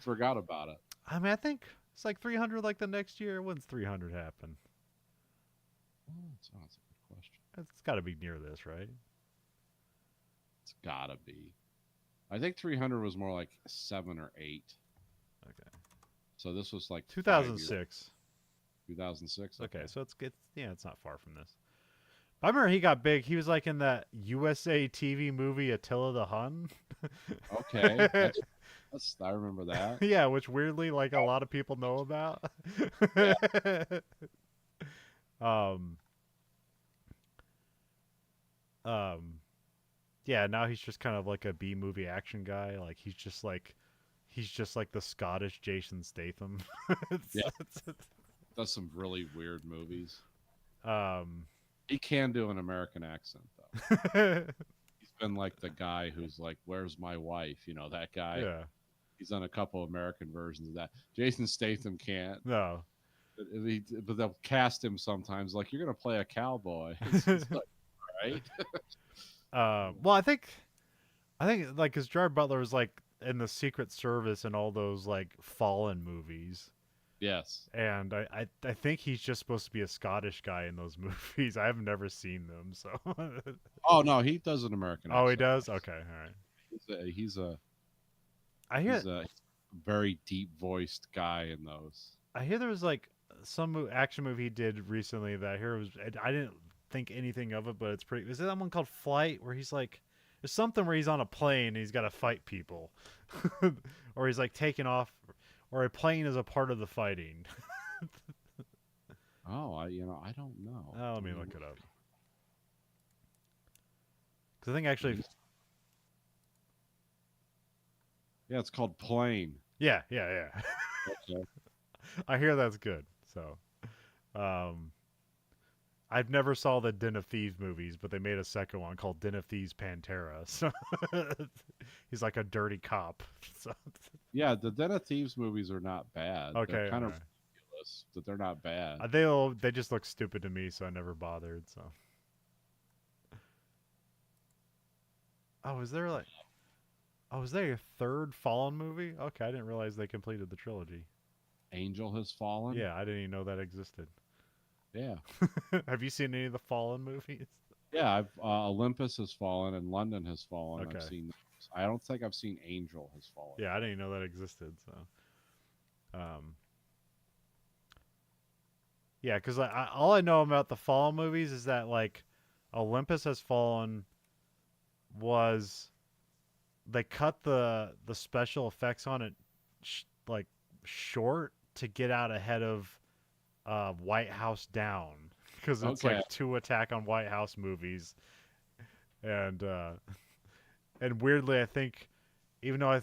forgot about it. I mean, I think it's like 300 like the next year. When's 300 happen? Oh, that's a good question. It's got to be near this, right? It's gotta be. I think 300 was more like 7 or 8. Okay. So this was like 2006. 2006. Okay, so it's not far from this. I remember he got big. He was like in that USA TV movie Attila the Hun. Okay. I remember that. Yeah, which weirdly like a lot of people know about. Yeah, now he's just kind of like a B movie action guy. Like he's just like the Scottish Jason Statham. Yeah. Does some really weird movies. Um He can do an American accent though. He's been like the guy who's like, "Where's my wife?" You know, that guy. yeah. He's done a couple American versions of that. Jason Statham can't. No. But they'll cast him sometimes. Like, you're gonna play a cowboy. It's like, right? Well, I think like because Gerard Butler was like in the Secret Service and all those like Fallen movies, Yes. and I think he's just supposed to be a Scottish guy in those movies. I've never seen them, so. Oh no, he does an American accent. Oh, he does. Okay, all right. He's a very deep voiced guy in those. I hear there was like some action movie he did recently that I hear was I didn't think anything of it, but it's pretty. Is it that one called Flight where he's like there's something where he's on a plane and he's got to fight people, or he's like taking off, or a plane is a part of the fighting. Oh, I don't know. Oh, let me look it up. Because I think actually, Yeah, it's called Plane. yeah. Okay. I hear that's good. So, um, I've never saw the Den of Thieves movies, but they made a second one called Den of Thieves Pantera. So he's like a dirty cop. So Yeah, the Den of Thieves movies are not bad. They're okay, kind of okay. ridiculous, but they're not bad. They just look stupid to me, so I never bothered. So oh, is there a third Fallen movie? Okay, I didn't realize they completed the trilogy. Angel Has Fallen. Yeah, I didn't even know that existed. Yeah, Have you seen any of the Fallen movies? yeah. I've Olympus Has Fallen and London Has Fallen. I've Okay. seen those. I don't think I've seen Angel Has Fallen. Yeah, I didn't even know that existed. So, um, yeah, because all I know about the Fallen movies is that like Olympus Has Fallen was they cut the special effects on it like short to get out ahead of White House Down because it's Okay. like two Attack on White House movies, and and weirdly, I think even though I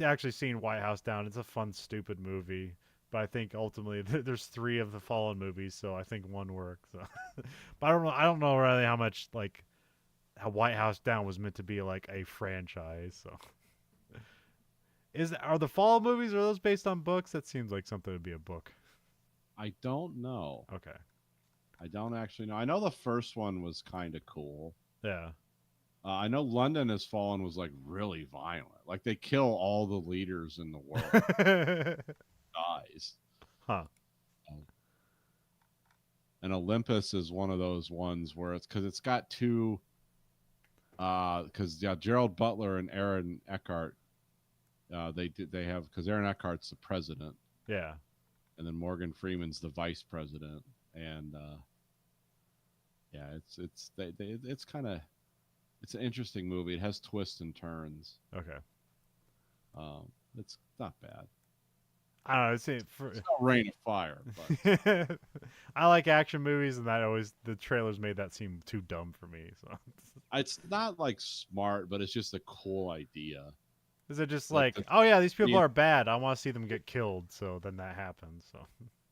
actually seen White House Down, it's a fun, stupid movie. But I think ultimately there's three of the Fallen movies, so I think one works. So. But I don't know. I don't know really how much like how White House Down was meant to be like a franchise. So are the Fallen movies are those based on books? That seems like something to be a book. I don't know. Okay. I don't actually know. I know the first one was kind of cool. Yeah. I know London Has Fallen was like really violent. Like they kill all the leaders in the world. Dies. Huh. Um, and Olympus is one of those ones where it's because it's got two. Because yeah, Gerald Butler and Aaron Eckhart, they have because Aaron Eckhart's the president, Yeah. and then Morgan Freeman's the vice president, and yeah, it's kind of it's an interesting movie. It has twists and turns. Okay. It's not bad. I don't know. It's no Rain of Fire, but I like action movies, and that always the trailers made that seem too dumb for me. So it's not like smart, but it's just a cool idea. is it just Like like, oh yeah, these people are bad. I want to see them get killed. So then that happens. So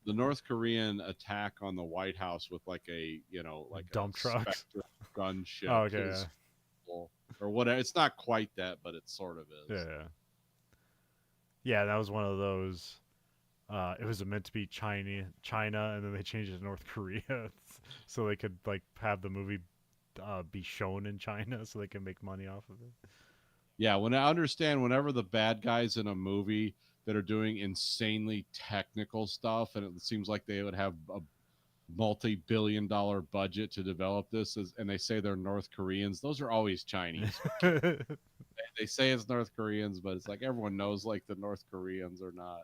the North Korean attack on the White House with like like dump a trucks. Spectre gunship Oh, okay. is cool. Or whatever. It's not quite that, but it sort of Yeah. is. Yeah. Yeah. That was one of those. It was meant to be China, and then they changed it to North Korea, so they could like have the movie be shown in China, so they can make money off of it. Yeah, when I understand whenever the bad guys in a movie that are doing insanely technical stuff, and it seems like they would have a multi-billion-dollar budget to develop this, and they say they're North Koreans, those are always Chinese. They say it's North Koreans, but it's like everyone knows like the North Koreans are not.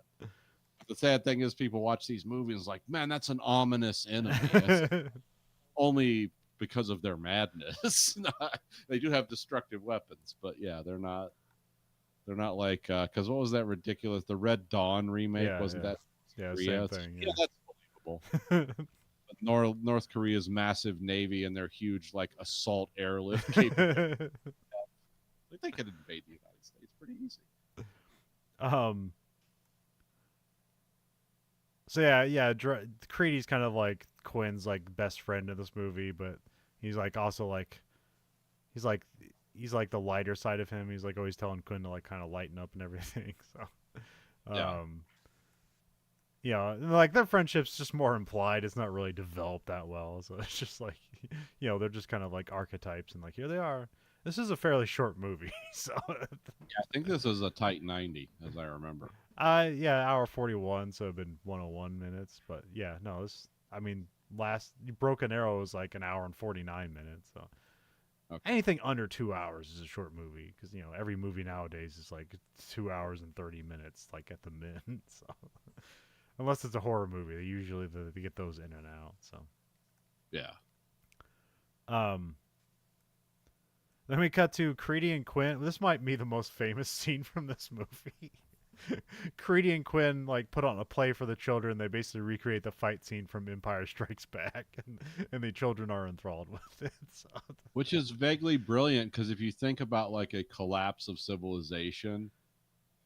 The sad thing is people watch these movies like, man, that's an ominous enemy. It's only because of their madness. They do have destructive weapons, but yeah, they're not like because what was that ridiculous? The Red Dawn remake wasn't that Korea? Same thing. Yeah, that's believable. But North Korea's massive navy and their huge like assault airlift capability, like, they could invade the United States pretty easy. um. So yeah. Creedy's kind of like Quinn's like best friend in this movie, but he's like also like he's like he's like the lighter side of him. He's like always telling Quinn to like kind of lighten up and everything. So, Yeah. like their friendship's just more implied. It's not really developed that well. So it's just like, they're just kind of like archetypes, and like here they are. This is a fairly short movie, so Yeah, I think this is a tight 90, as I remember. yeah, hour 41, so it'd been 101 minutes. But yeah, no, last Broken Arrow was like an hour and 49 minutes. So Okay. anything under 2 hours is a short movie because every movie nowadays is like 2 hours and 30 minutes, like at the min. So unless it's a horror movie, they get those in and out. So Yeah. then we cut to Creedy and Quinn. This might be the most famous scene from this movie. Creedy and Quinn like put on a play for the children. They basically recreate the fight scene from Empire Strikes Back, and the children are enthralled with it. So. Which is vaguely brilliant because if you think about like a collapse of civilization,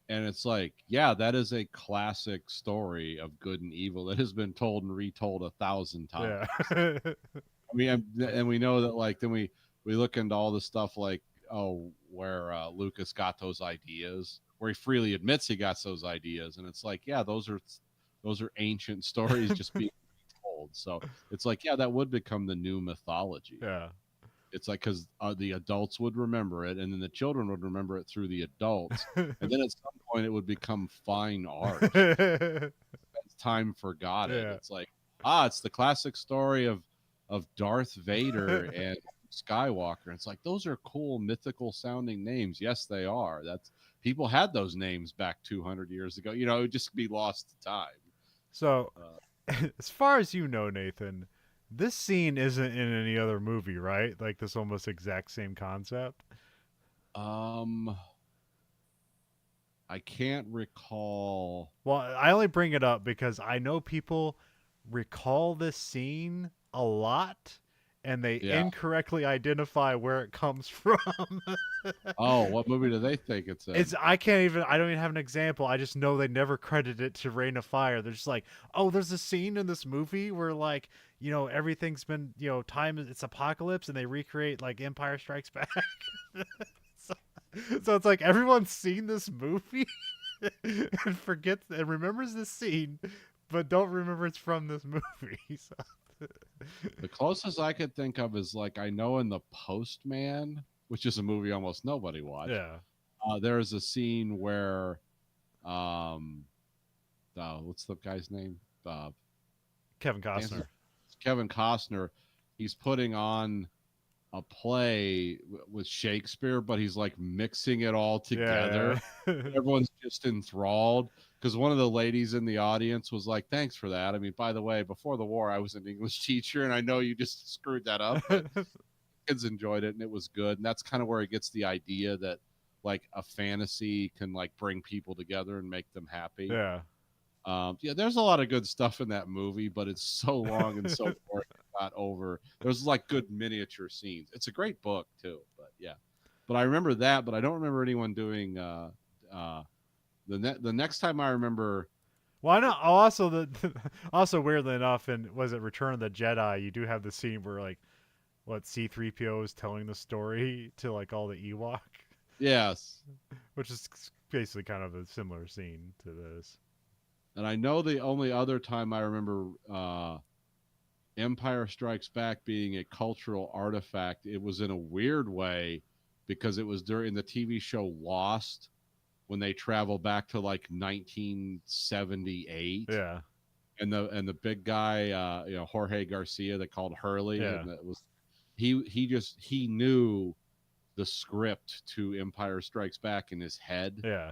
And it's like, yeah, that is a classic story of good and evil that has been told and retold 1,000 Yeah. times. I mean, and we know that, like, then we look into all the stuff like, oh, where Lucas got those ideas, where he freely admits he got those ideas, and it's like, yeah, those are ancient stories just being told. So it's like, yeah, that would become the new mythology. Yeah. It's like, because the adults would remember it, and then the children would remember it through the adults, and then at some point it would become fine art. As time forgot it. Yeah. It's like, it's the classic story of Darth Vader and Skywalker. It's like, those are cool mythical sounding names. Yes, they are. That's people had those names back 200 years ago. It would just be lost to time. So, Uh, as far as you know, Nathan, this scene isn't in any other movie, right? Like this almost exact same concept. um, I can't recall. Well, I only bring it up because I know people recall this scene a lot and they Yeah. incorrectly identify where it comes from. Oh, what movie do they think it's in? I don't even have an example. I just know they never credit it to Rain of Fire. They're just like, oh, there's a scene in this movie where like, everything's been, time it's apocalypse and they recreate like Empire Strikes Back. so, so it's like everyone's seen this movie and forgets and remembers this scene, but don't remember it's from this movie. So. The closest I could think of is, like, I know in The Postman, which is a movie almost nobody watched. Yeah. There is a scene where, um, what's the guy's name? Kevin Dances- Costner. Kevin Costner. He's putting on a play with Shakespeare, but he's like mixing it all together. Yeah. Everyone's just enthralled because one of the ladies in the audience was like, "Thanks for that. I mean, by the way, before the war, I was an English teacher, and I know you just screwed that up, but kids enjoyed it, and it was good." And that's kind of where it gets the idea that, like, a fantasy can, like, bring people together and make them happy. Yeah. Yeah, there's a lot of good stuff in that movie, but it's so long and so boring. Got over. There's like good miniature scenes. It's a great book too, but yeah. But I remember that, but I don't remember anyone doing the next time I remember. Well, I know. Also, also weirdly enough, and was it Return of the Jedi? You do have the scene where like, what C-3PO is telling the story to like all the Ewok, Yes, which is basically kind of a similar scene to this. and I know the only other time I remember Empire Strikes Back being a cultural artifact, it was in a weird way because it was during the TV show Lost when they travel back to like 1978. Yeah. And the big guy, Jorge Garcia, they called Hurley, Yeah. and that was he knew the script to Empire Strikes Back in his head. Yeah.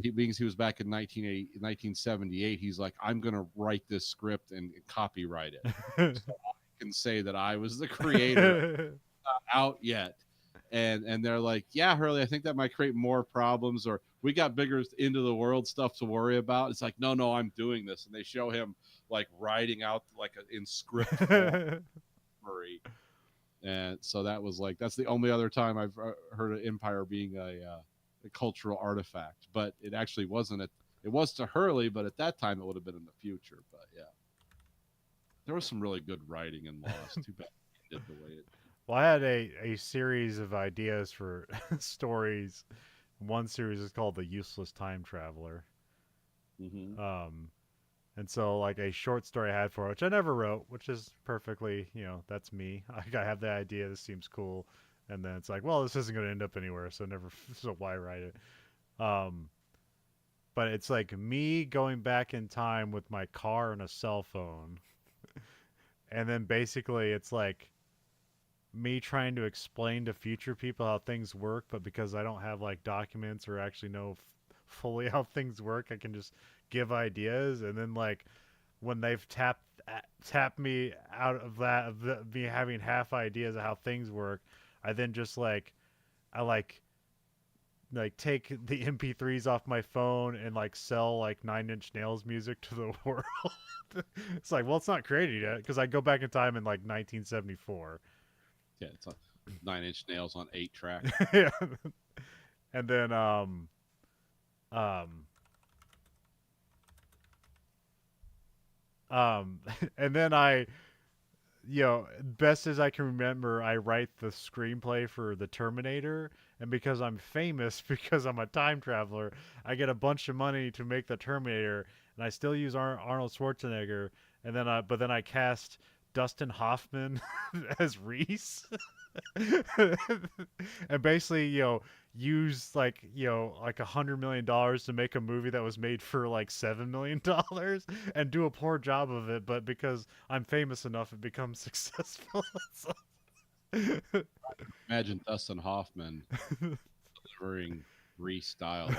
Because he was back in 1978, he's like, I'm going to write this script and copyright it. So I can say that I was the creator. Not out yet. And they're like, yeah, Hurley, I think that might create more problems, or we got bigger into the world stuff to worry about. It's like, no, I'm doing this. And they show him like writing out like in script form. And so that was like, that's the only other time I've heard of Empire being a cultural artifact, but it actually wasn't. It was to Hurley, but at that time it would have been in the future. But yeah, there was some really good writing in Lost. Too bad it ended the way it. Well, I had a series of ideas for stories. One series is called The Useless Time Traveler. Mm-hmm. And so like a short story I had for it, which I never wrote, which is perfectly, that's me. I have the idea. This seems cool. And then it's like, well, this isn't going to end up anywhere, so so why write it? But it's like me going back in time with my car and a cell phone, and then basically it's like me trying to explain to future people how things work, but because I don't have like documents or actually know fully how things work, I can just give ideas, and then like when they've tapped me out of that me having half ideas of how things work, I then just I take the MP3s off my phone and like sell like Nine Inch Nails music to the world. It's like, well, it's not created yet because I go back in time in like 1974. Yeah, it's like 9 Inch Nails on 8-track. Yeah. And then Um, and then best as I can remember, I write the screenplay for the Terminator, and because I'm famous, because I'm a time traveler, I get a bunch of money to make the Terminator, and I still use Arnold Schwarzenegger, and but then I cast Dustin Hoffman as Reese, and basically, use like $100 million to make a movie that was made for like $7 million, and do a poor job of it, but because I'm famous enough, it becomes successful. Imagine Dustin Hoffman delivering Reese dialogue.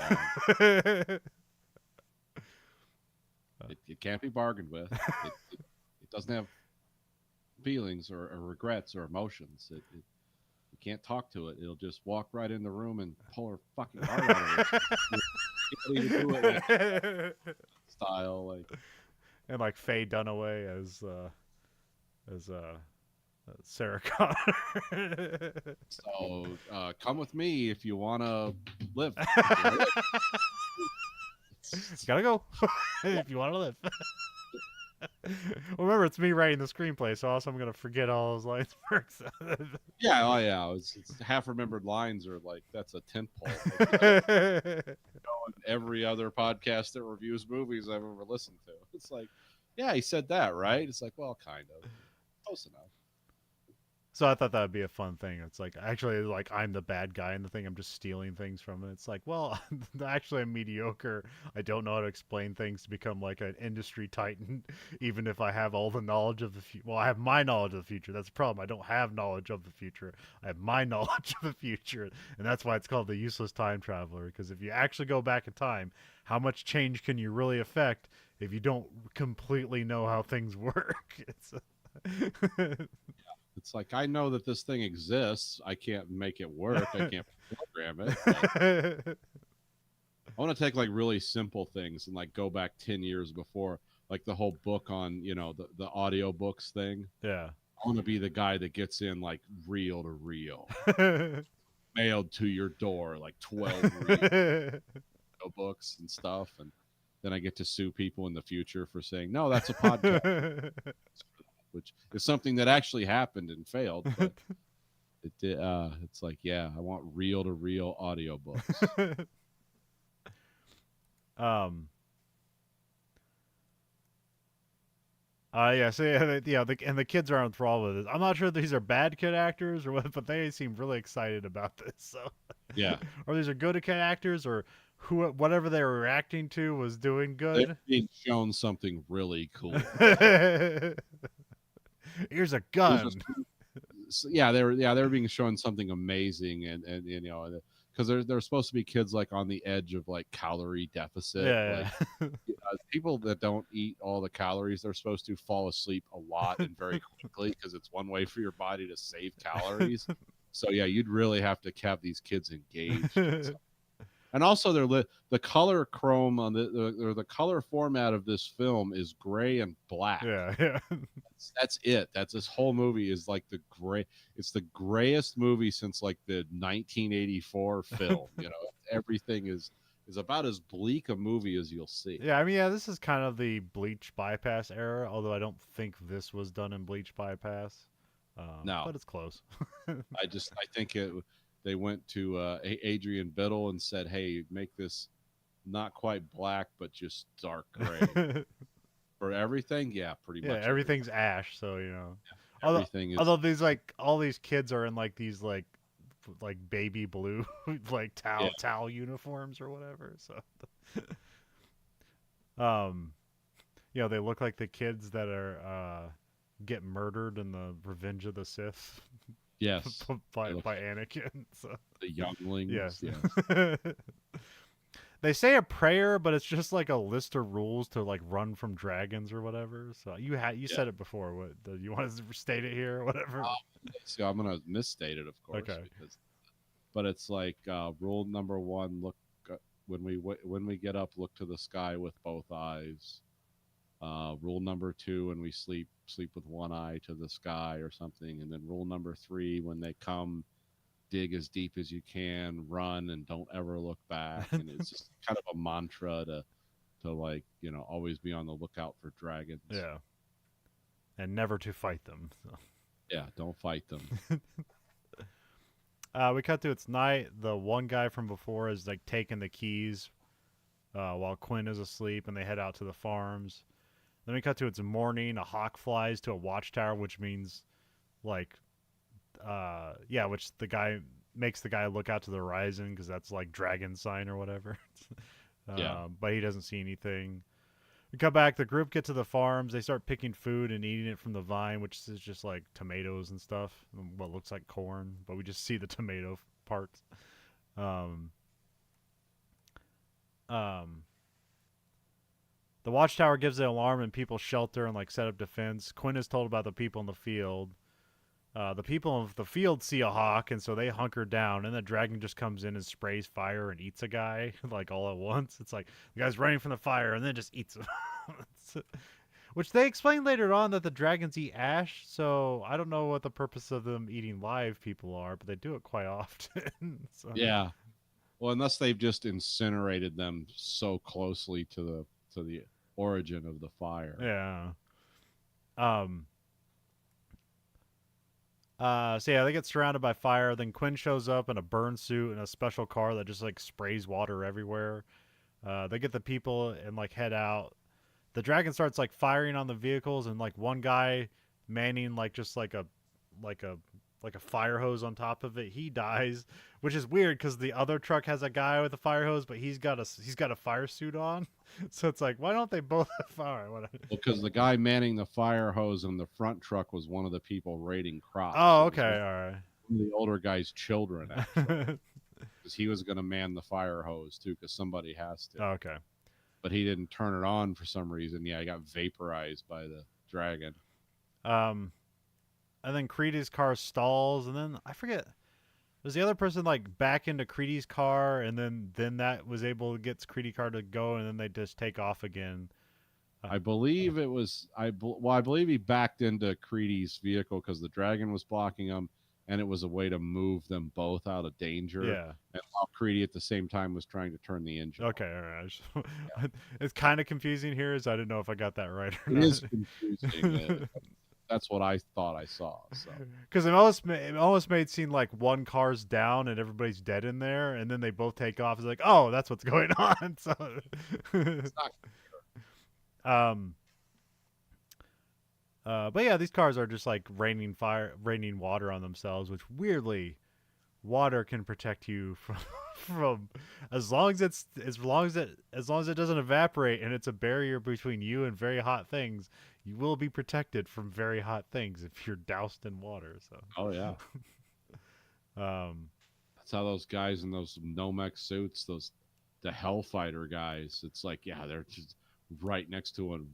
It can't be bargained with. It doesn't have feelings or regrets or emotions. You can't talk to it. It'll just walk right in the room and pull her fucking heart out of her. You can't even do it like style. Like, And like Faye Dunaway as Sarah Connor. so come with me if you want to live. Gotta go if you want to live. Well, remember, it's me writing the screenplay, so also I'm gonna forget all those lines. Yeah, oh yeah. It's half remembered lines are like that's a tent pole. Every other podcast that reviews movies I've ever listened to. It's like, yeah, he said that, right? It's like, well, kind of. Close enough. So I thought that would be a fun thing. It's like actually like I'm the bad guy in the thing. I'm just stealing things from it. It's like, well, actually I'm mediocre. I don't know how to explain things to become like an industry titan, even if I have all the knowledge of the future. Well, I have my knowledge of the future. That's the problem. I don't have knowledge of the future. I have my knowledge of the future, and that's why it's called the useless time traveler. Because if you actually go back in time, how much change can you really affect if you don't completely know how things work? It's It's like I know that this thing exists. I can't make it work. I can't program it. But I want to take like really simple things and like go back 10 years before, like the whole book on, the audio books thing. yeah. I want to be the guy that gets in like reel to reel, mailed to your door, like 12 reel books and stuff. And then I get to sue people in the future for saying, no, that's a podcast, which is something that actually happened and failed. But it did. It's like, yeah, I want reel to reel audiobooks. um. Yeah. So and the kids are enthralled with it. I'm not sure if these are bad kid actors or what, but they seem really excited about this. So, Yeah, or these are good kid actors, or whatever they were reacting to was doing they're good. being shown something really cool. Here's a There's just gun. they were being shown something amazing, and because they're supposed to be kids like on the edge of like calorie deficit, Yeah. like people that don't eat all the calories they're supposed to fall asleep a lot and very quickly because it's one way for your body to save calories. So yeah, you'd really have to have these kids engaged. And also, the color chrome on the color format of this film is gray and black. Yeah. Yeah. That's it. That's this whole movie is like the gray. It's the grayest movie since like the 1984 film. Everything is about as bleak a movie as you'll see. Yeah, I mean, yeah, this is kind of the Bleach Bypass era, although I don't think this was done in Bleach Bypass. No, But it's close. I think they went to Adrian Biddle and said, "Hey, make this not quite black, but just dark gray for everything." Yeah, pretty Yeah, much everything's ash, so Although, everything is. although these like all these kids are in like these like baby blue like Yeah, towel uniforms or whatever. So, um, they look like the kids that are get murdered in the Revenge of the Sith yes, by Anakin. So, the younglings. yes. Yes, They say a prayer, but it's just like a list of rules to like run from dragons or whatever. So you yeah. said it before. What you want to state it here or whatever? So I'm gonna misstate it, of course, Okay. but it's like rule number one: look when we get up, look to the sky with both eyes. Rule number two: when we sleep with one eye to the sky or something. And then rule number three: when they come, dig as deep as you can, run, and don't ever look back. And it's just kind of a mantra to like always be on the lookout for dragons. Yeah, and never to fight them. So. Yeah, don't fight them. We cut to it's night. The one guy from before is like taking the keys while Quinn is asleep, and they head out to the farms. Then we cut to it's morning. A hawk flies to a watchtower, which means like which the guy makes the guy look out to the horizon because that's like dragon sign or whatever. Yeah. But he doesn't see anything. We come back. The group get to the farms. They start picking food and eating it from the vine, which is just like tomatoes and stuff. And what looks like corn, but we just see the tomato parts. Um, um, the watchtower gives the alarm and people shelter and like set up defense. Quinn is told about the people in the field. The people of the field see a hawk, and so they hunker down. And the dragon just comes in and sprays fire and eats a guy like all at once. It's like the guy's running from the fire and then just eats him. Which they explain later on that the dragons eat ash. So I don't know what the purpose of them eating live people are, but they do it quite often. So. Yeah. Well, unless they've just incinerated them so closely to the origin of the fire. Yeah. So yeah, they get surrounded by fire. Then Quinn shows up in a burn suit and a special car that just like sprays water everywhere. They get the people and like head out. The dragon starts like firing on the vehicles, and like one guy manning like just like a like a fire hose on top of it. He dies, which is weird because the other truck has a guy with a fire hose, but he's got a fire suit on. So it's like, why don't they both have fire? Because the guy manning the fire hose in the front truck was one of the people raiding crops. Oh, It was okay, all right. one of the older guy's children, actually, because he was going to man the fire hose too, because somebody has to. Oh, okay. But he didn't turn it on for some reason. Yeah, he got vaporized by the dragon. And then Creedy's car stalls, and then I forget, was the other person like back into Creedy's car, and then that was able to get Creedy's car to go, and then they just take off again. I believe it was I believe he backed into Creedy's vehicle because the dragon was blocking him, and it was a way to move them both out of danger. Yeah. And while Creedy at the same time was trying to turn the engine. Okay, all right. It's kind of confusing here, as I didn't know if I got that right or It not. is confusing. That's what I thought I saw. So. Because it almost made it seem like one car's down and everybody's dead in there, and then they both take off. It's like, oh, that's what's going on. So, It's not. But yeah, these cars are just like raining water on themselves, which weirdly, water can protect you from as long as it doesn't evaporate and it's a barrier between you and very hot things. You will be protected from very hot things if you're doused in water. So. Oh yeah. That's how those guys in those Nomex suits, the Hellfighter guys. It's like, yeah, they're just right next to an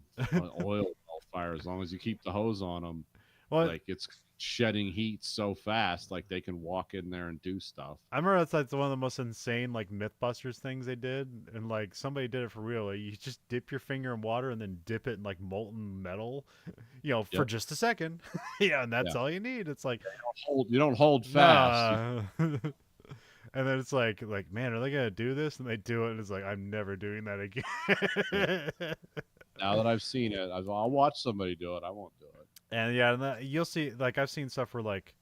oil fire. As long as you keep the hose on them, well, like it's shedding heat so fast, like they can walk in there and do stuff. I remember that's like one of the most insane like MythBusters things they did, and like somebody did it for real. Like, you just dip your finger in water and then dip it in like molten metal, for just a second. Yeah, and that's all you need. It's like you don't hold fast. Nah. And then it's like, man, are they gonna do this? And they do it, and it's like, I'm never doing that again. Now that I've seen it, I'll watch somebody do it. I won't do it. And yeah, and you'll see. Like I've seen stuff where like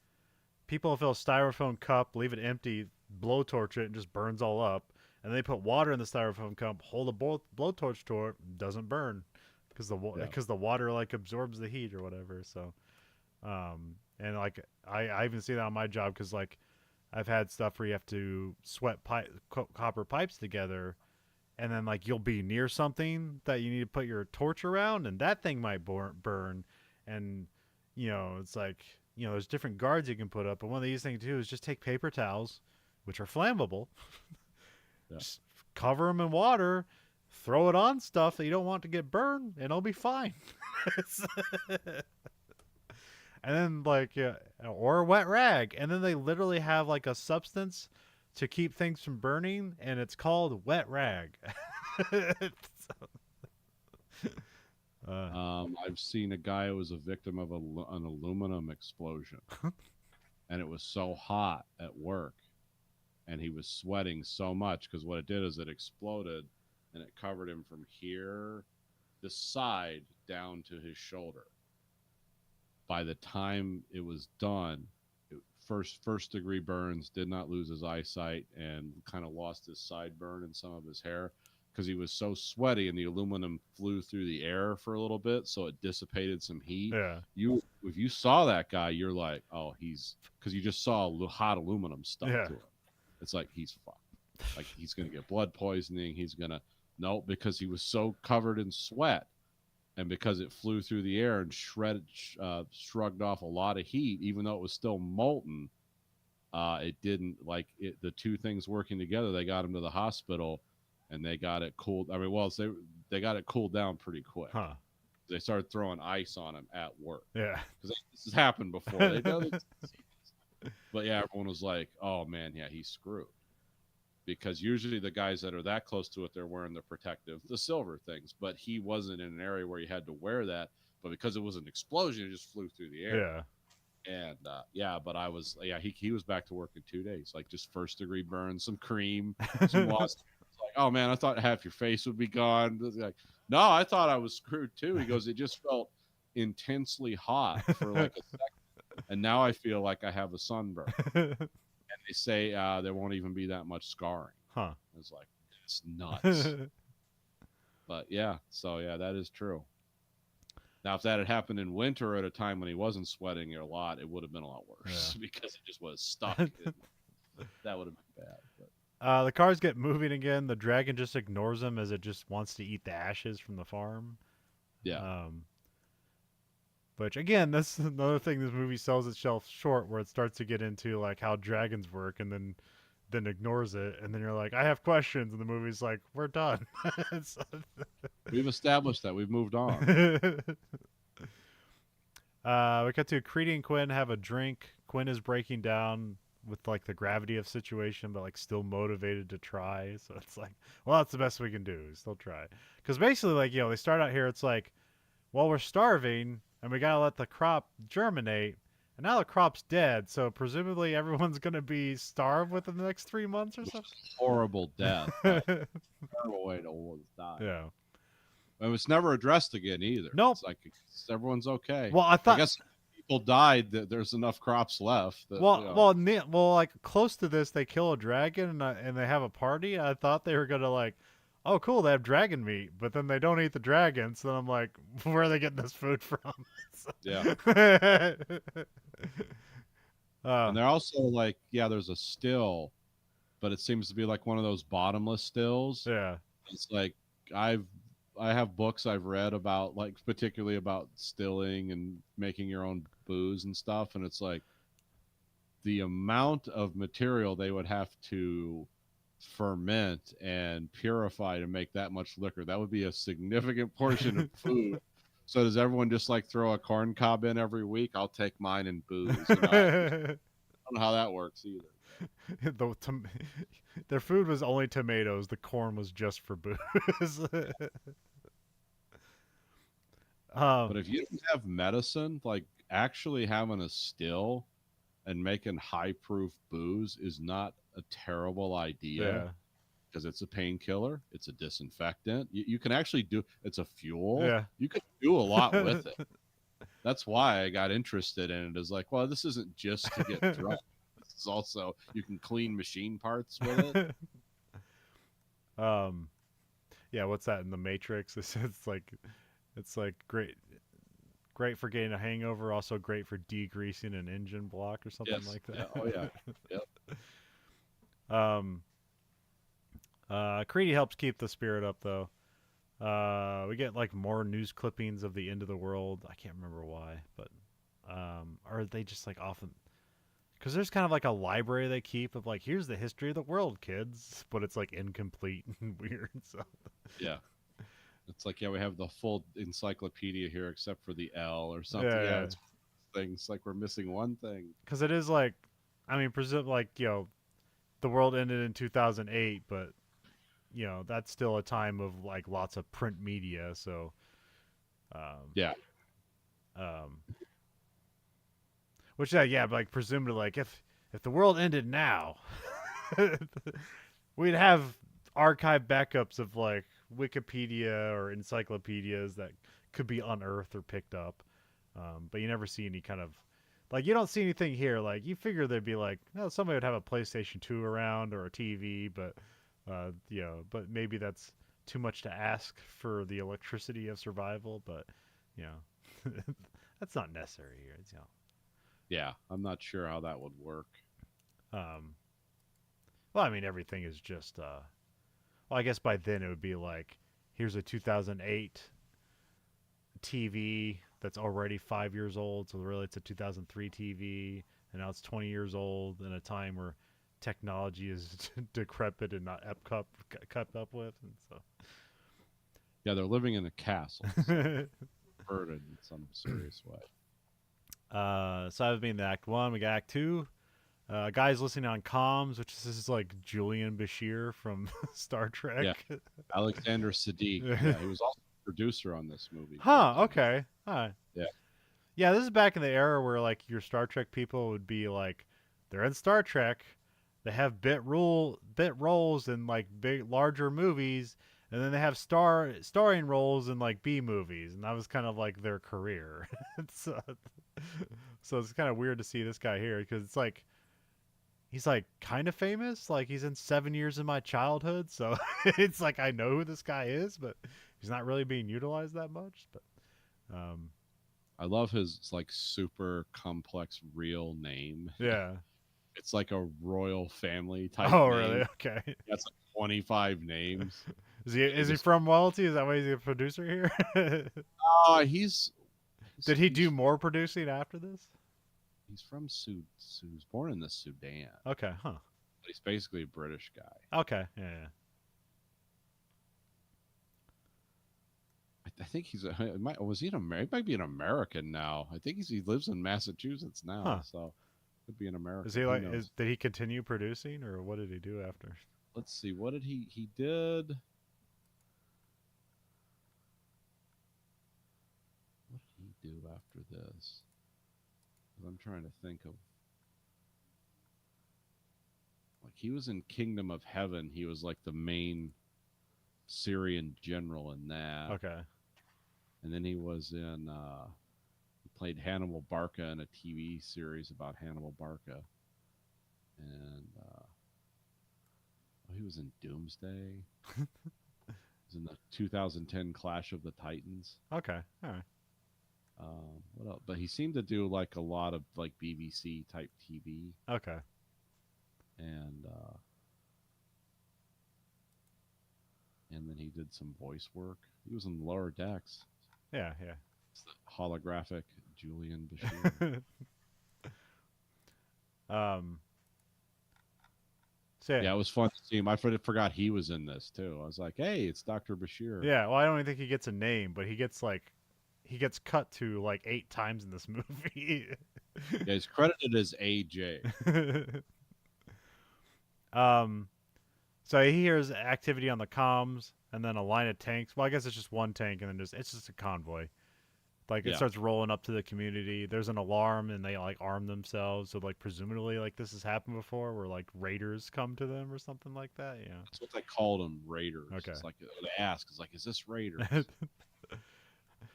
people fill a styrofoam cup, leave it empty, blowtorch it, and just burns all up. And they put water in the styrofoam cup, hold a blowtorch to it, doesn't burn because the water like absorbs the heat or whatever. So, and like I even see that on my job because like I've had stuff where you have to sweat copper pipes together, and then like you'll be near something that you need to put your torch around, and that thing might burn. And it's like there's different guards you can put up, but one of the easiest things to do is just take paper towels, which are flammable, just cover them in water, throw it on stuff that you don't want to get burned, and it'll be fine. And then or a wet rag, and then they literally have like a substance to keep things from burning, and it's called wet rag. I've seen a guy who was a victim of an aluminum explosion. and it was so hot at work, and he was sweating so much because what it did is it exploded, and it covered him from here, the side down to his shoulder. By the time it was done, first degree burns, did not lose his eyesight, and kind of lost his sideburn and some of his hair because he was so sweaty, and the aluminum flew through the air for a little bit, so it dissipated some heat. Yeah. You if you saw that guy, you're like, oh, he's because you just saw hot aluminum stuck Yeah. to him. It's like he's fucked. Like he's gonna get blood poisoning. He's gonna no because he was so covered in sweat, and because it flew through the air and shrugged off a lot of heat, even though it was still molten. It didn't like it. The two things working together, they got him to the hospital, and they got it cooled. I mean, well, they got it cooled down pretty quick. Huh. They started throwing ice on him at work. Yeah. Because this has happened before. They know but yeah, everyone was like, "Oh man, yeah, he's screwed." Because usually the guys that are that close to it, they're wearing the silver things. But he wasn't in an area where he had to wear that. But because it was an explosion, it just flew through the air. Yeah. And but I was he was back to work in 2 days, like just first degree burns, some cream, some lost. It's like, oh man, I thought half your face would be gone. Like, no, I thought I was screwed too. He goes, it just felt intensely hot for like a second, and now I feel like I have a sunburn. And they say there won't even be that much scarring. Huh. It's like it's nuts. But yeah, so yeah, that is true. Now, if that had happened in winter at a time when he wasn't sweating a lot, it would have been a lot worse because it just was stuck. That would have been bad. But. The cars get moving again. The dragon just ignores them as it just wants to eat the ashes from the farm. Yeah. Which again, that's another thing this movie sells itself short, where it starts to get into like how dragons work, and then ignores it, and then you're like, I have questions, and the movie's like, we're done. We've established that. We've moved on. We got to Creedy and Quinn have a drink. Quinn is breaking down with like the gravity of situation, but like still motivated to try. So it's like, well, that's the best we can do. Still try. Because basically, like, they start out here. It's like, well, we're starving and we got to let the crop germinate. And now the crop's dead. So presumably everyone's going to be starved within the next 3 months or something. Horrible death. Terrible way to die. Yeah. It was never addressed again either. Nope. It's like everyone's okay. Well, I guess people died. That there's enough crops left. That, well, like close to this, they kill a dragon and they have a party. I thought they were gonna like, oh, cool, they have dragon meat, but then they don't eat the dragon. So then I'm like, where are they getting this food from? Yeah. And they're also like, there's a still, but it seems to be like one of those bottomless stills. Yeah. It's like I have books I've read about, like particularly about stilling and making your own booze and stuff, and it's like the amount of material they would have to ferment and purify to make that much liquor. That would be a significant portion of food. So does everyone just like throw a corn cob in every week? I'll take mine and booze. I don't know how that works either. Their food was only tomatoes. The corn was just for booze. But if you don't have medicine, like actually having a still and making high proof booze is not a terrible idea. Because it's a painkiller, it's a disinfectant. You can actually it's a fuel. Yeah. You can do a lot with it. That's why I got interested in it. Is like, well, this isn't just to get drunk. This is also, you can clean machine parts with it. Yeah, what's that in the Matrix? It's like great for getting a hangover, also great for degreasing an engine block or something like that. Yeah. Oh yeah. Yep. Creedy helps keep the spirit up though. We get like more news clippings of the end of the world. I can't remember why, but are they just like often? Because there's kind of like a library they keep of like, here's the history of the world, kids, but it's like incomplete and weird. So yeah, it's like, we have the full encyclopedia here except for the L or something. Yeah. It's things like we're missing one thing. Because it is like, I mean, like the world ended in 2008, but that's still a time of like lots of print media. So, Which yeah, like presumably like if the world ended now, we'd have archive backups of like Wikipedia or encyclopedias that could be unearthed or picked up. But you never see any kind of like you don't see anything here. Like you figure there'd be like somebody would have a PlayStation 2 around or a TV, but but maybe that's too much to ask for the electricity of survival. But you know, that's not necessary here. It's, Yeah, I'm not sure how that would work. um, well, I mean everything is just well, I guess by then it would be like here's a 2008 TV that's already 5 years old, so really it's a 2003 TV, and now it's 20 years old in a time where technology is decrepit and not kept up with, and Yeah, they're living in a castle, so so. perverted in some serious way. So that was being the Act 1. We got Act 2. Guys listening on comms, which this is like Julian Bashir from Star Yeah, Trek. Alexander Siddiq. Yeah, he was also a producer on this movie. Huh, okay. Huh. Yeah. Yeah, this is back in the era where like your Star Trek people would be like they're in Star Trek, they have bit roles in like big larger movies, and then they have starring roles in like B movies, and that was kind of like their career. so, so it's kind of weird to see this guy here because it's like he's like kind of famous, like he's in 7 years of my childhood, so it's like I know who this guy is, but he's not really being utilized that much. But I love his like super complex real name. yeah. It's like a royal family type Oh, name. really? Okay. That's like 25 names. Is he from royalty? Is that why he's a producer here? Did he do more producing after this? He's from he was born in the Sudan. Okay, huh? But he's basically a British guy. Okay, yeah. I think he's he might be an American now. I think he lives in Massachusetts now, Huh. so could be an American. Is he Who like? knows? Did he continue producing, or what did he do after? Let's see. What did he did? What did he do after this? 'Cause I'm trying to think of. Like he was in Kingdom of Heaven. He was like the main Syrian general in that. Okay. And then he was in. He played Hannibal Barca in a TV series about Hannibal Barca. And he was in Doomsday. He was in the 2010 Clash of the Titans. Okay. All right. What else? But he seemed to do like a lot of like BBC type TV, Okay. and then he did some voice work. He was in Lower Decks. Yeah. Yeah. It's the holographic Julian Bashir. So Yeah, it was fun to see him. I forgot he was in this too. I was like, hey, it's Dr. Bashir. yeah. Well, I don't even think he gets a name, but he gets cut to like 8 times in this movie. Yeah, he's credited as AJ. So he hears activity on the comms, and then a line of tanks. Well, I guess it's just one tank, and then it's just a convoy. Like it Yeah. starts rolling up to the community. There's an alarm, and they like arm themselves. So like presumably like this has happened before, where like raiders come to them or something like that. Yeah. That's what they called them, Raiders. Okay. It's like they ask, it's like, is this Raiders?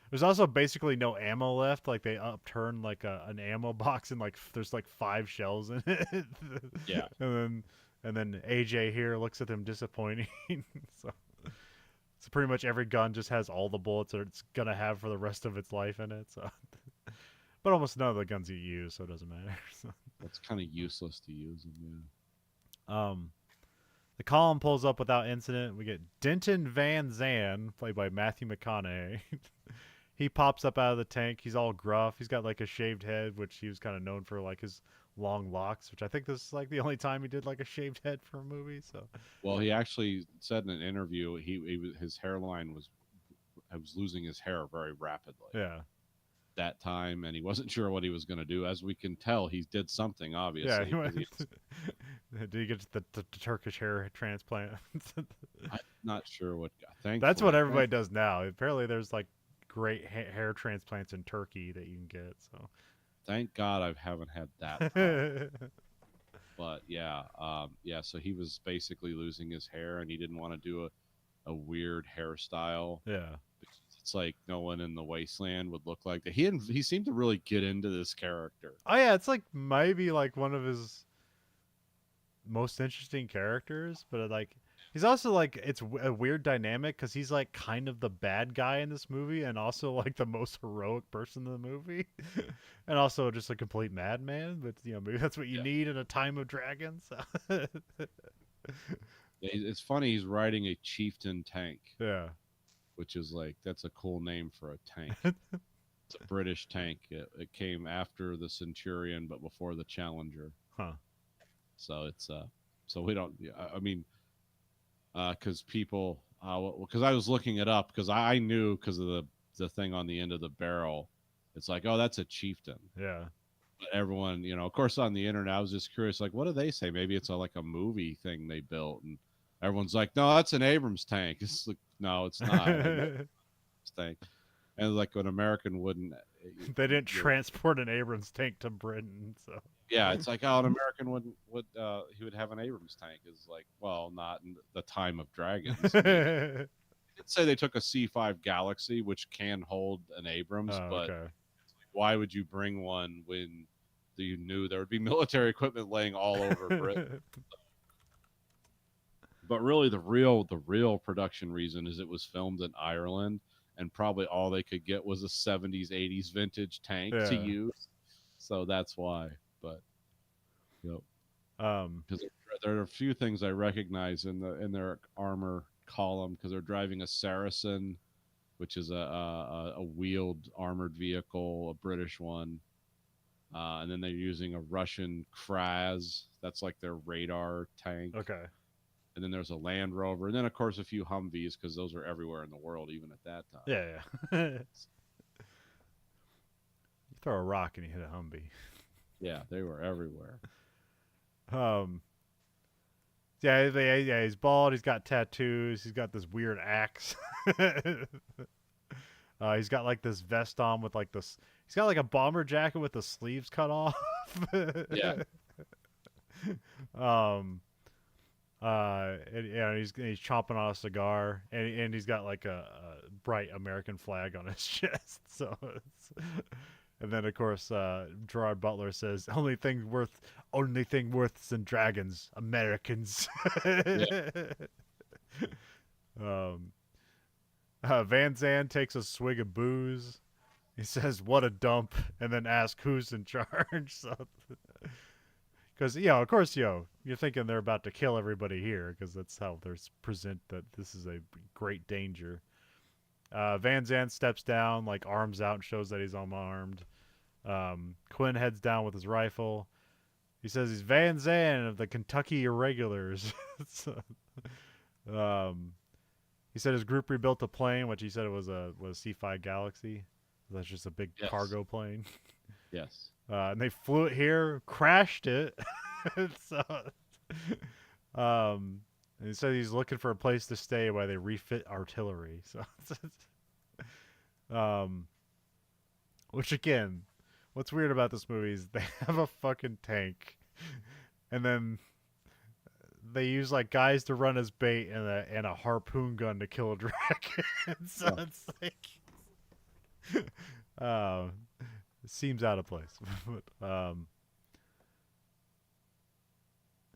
There's also basically no ammo left. Like they upturn like an ammo box, and like there's like 5 shells in it. Yeah. And then AJ here looks at them disappointing. so pretty much every gun just has all the bullets that it's gonna have for the rest of its life in it. So, but almost none of the guns you use, so it doesn't matter. So. It's kind of useless to use them. Yeah. The column pulls up without incident. We get Denton Van Zan, played by Matthew McConaughey. He pops up out of the tank. He's all gruff. He's got like a shaved head, which he was kind of known for, like his long locks, which I think this is like the only time he did like a shaved head for a movie. So, Well, he actually said in an interview his hairline was losing his hair very rapidly. yeah. That time, and he wasn't sure what he was going to do. As we can tell, he did something obviously. Yeah. 'cause Did he get the Turkish hair transplant? I'm not sure what. Thankfully, That's what everybody does now. Apparently, there's like great hair transplants in Turkey that you can get. So, Thank God I haven't had that problem. But yeah, yeah. So he was basically losing his hair, and he didn't want to do a weird hairstyle. Yeah. It's like no one in the wasteland would look like that. He seemed to really get into this character. Oh yeah, it's like maybe like one of his most interesting characters, but like he's also like it's a weird dynamic because he's like kind of the bad guy in this movie and also like the most heroic person in the movie, and also just a complete madman. But you know maybe that's what you Yeah, need in a time of dragons. yeah. It's funny. He's riding a chieftain tank, Yeah. which is like that's a cool name for a tank. It's a British tank. It came after the Centurion, but before the Challenger. Huh. So it's so we don't. Yeah, I mean, because people, because I was looking it up because I knew because of the thing on the end of the barrel. It's like, oh, that's a chieftain. Yeah. But everyone, of course, on the internet, I was just curious, like, what do they say? Maybe it's like a movie thing they built, and everyone's like, no, that's an Abrams tank. It's like, no, it's not an Abrams tank. And like an American wouldn't. They didn't transport an Abrams tank to Britain, so. Yeah, it's like, oh, an American would he would have an Abrams tank. Is like, well, not in the time of dragons. I mean, did say they took a C5 Galaxy, which can hold an Abrams, Oh, but okay. why would you bring one when you knew there would be military equipment laying all over Britain? But really, the real production reason is it was filmed in Ireland, and probably all they could get was a '70s, '80s vintage tank to Yeah. use. So that's why. But Um. because there are a few things I recognize in their armor column because they're driving a Saracen, which is a wheeled armored vehicle, a British one, and then they're using a Russian Kraz. That's like their radar tank. Okay. And then there's a Land Rover, and then of course a few Humvees because those are everywhere in the world, even at that time. Yeah. Yeah. You throw a rock and you hit a Humvee. Yeah, they were everywhere. Um. Yeah, he's bald. He's got tattoos. He's got this weird axe. He's got like this vest on with like this. He's got like a bomber jacket with the sleeves cut off. Yeah, um. He's chomping on a cigar, and he's got like a bright American flag on his chest. So, and then of course, Gerard Butler says, only thing worth than dragons, Americans." yeah, um, Van Zandt takes a swig of booze. He says, "What a dump," and then asks who's in charge. So, because of course, you're thinking they're about to kill everybody here because that's how they present that this is a great danger. Van Zandt steps down, like arms out, and shows that he's unarmed. Quinn heads down with his rifle. He says he's Van Zandt of the Kentucky Irregulars. So, he said his group rebuilt a plane, which he said it was a C5 Galaxy. That's just a big yes, cargo plane. yes. And they flew it here, crashed it. So, and he said he's looking for a place to stay while they refit artillery. So, which again, what's weird about this movie is they have a fucking tank, and then they use like guys to run as bait and a harpoon gun to kill a dragon. So it's like, it seems out of place. But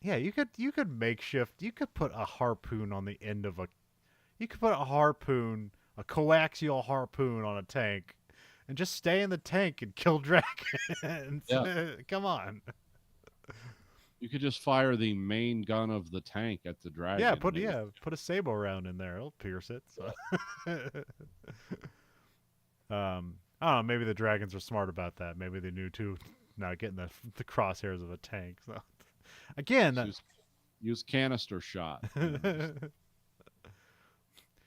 yeah, you could makeshift. You could put a harpoon on the end of a. You could put a coaxial harpoon on a tank, and just stay in the tank and kill dragons. Yeah. Come on. You could just fire the main gun of the tank at the dragon. Yeah, put a sable round in there. It'll pierce it. So. I don't know. Maybe the dragons are smart about that. Maybe they knew too. Not getting the crosshairs of a tank. So again, use canister shot.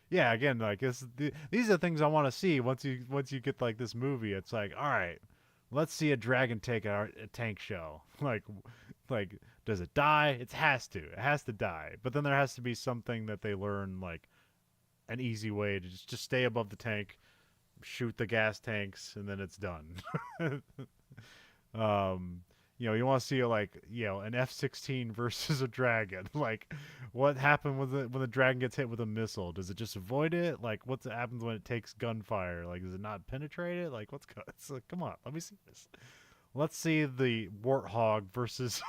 Yeah, again, like these are the things I want to see. Once you get like this movie, it's like, all right, let's see a dragon take a tank show. Like, does it die? It has to die. But then there has to be something that they learn, like an easy way to just stay above the tank, shoot the gas tanks, and then it's done. Um, you want to see like an F-16 versus a dragon. Like, what happened when the dragon gets hit with a missile? Does it just avoid it? Like, what happens when it takes gunfire? Like, does it not penetrate it? Like, it's like, come on, let me see this. Let's see the warthog versus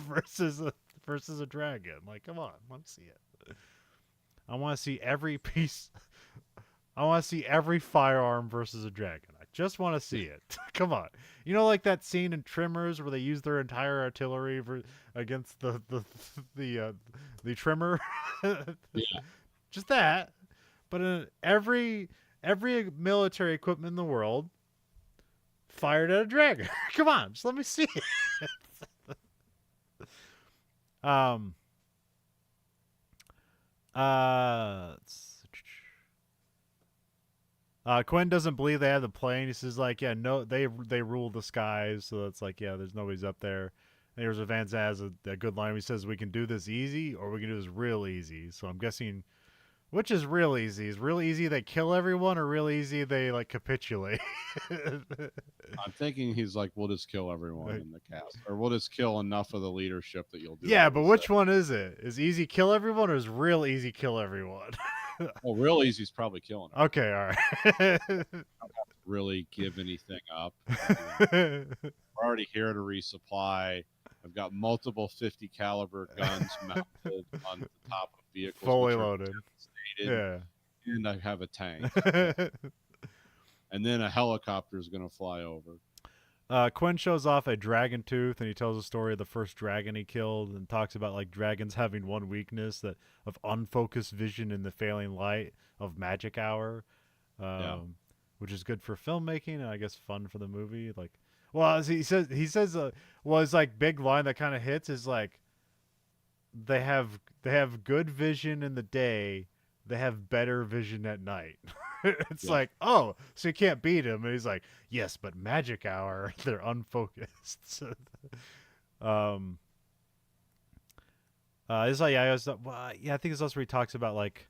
versus a dragon. Like, come on, let me see it. I want to see every piece. I want to see every firearm versus a dragon. I just want to see it. Come on. Like that scene in Trimmers where they use their entire artillery against the trimmer. Yeah. Just that, but in every military equipment in the world fired at a dragon. Come on, just let me see it. um. Uh. Quinn doesn't believe they have the plane. He says like, yeah, no, they rule the skies, so it's like, yeah, there's nobody's up there. And here's Van Zant has a good line. He says we can do this easy or we can do this real easy. So I'm guessing which is real easy. Is real easy they kill everyone or real easy they like capitulate? I'm thinking he's like, we'll just kill everyone in the cast, or we'll just kill enough of the leadership that you'll do. Yeah, but which one is it? Is easy kill everyone or is real easy kill everyone? Well, real easy's probably killing him. Okay, all right. I don't have to really give anything up. We're already here to resupply. I've got multiple 50 caliber guns mounted on the top of vehicles, fully loaded. Yeah, and I have a tank, and then a helicopter is going to fly over. Quinn shows off a dragon tooth, and he tells the story of the first dragon he killed, and talks about like dragons having one weakness that of unfocused vision in the failing light of magic hour, which is good for filmmaking and I guess fun for the movie. Like, well, as he says, well, his like big line that kind of hits is like, they have good vision in the day, they have better vision at night. It's like, oh, so you can't beat him. And he's like, yes, but magic hour, they're unfocused. It's like, I think it's also where he talks about like,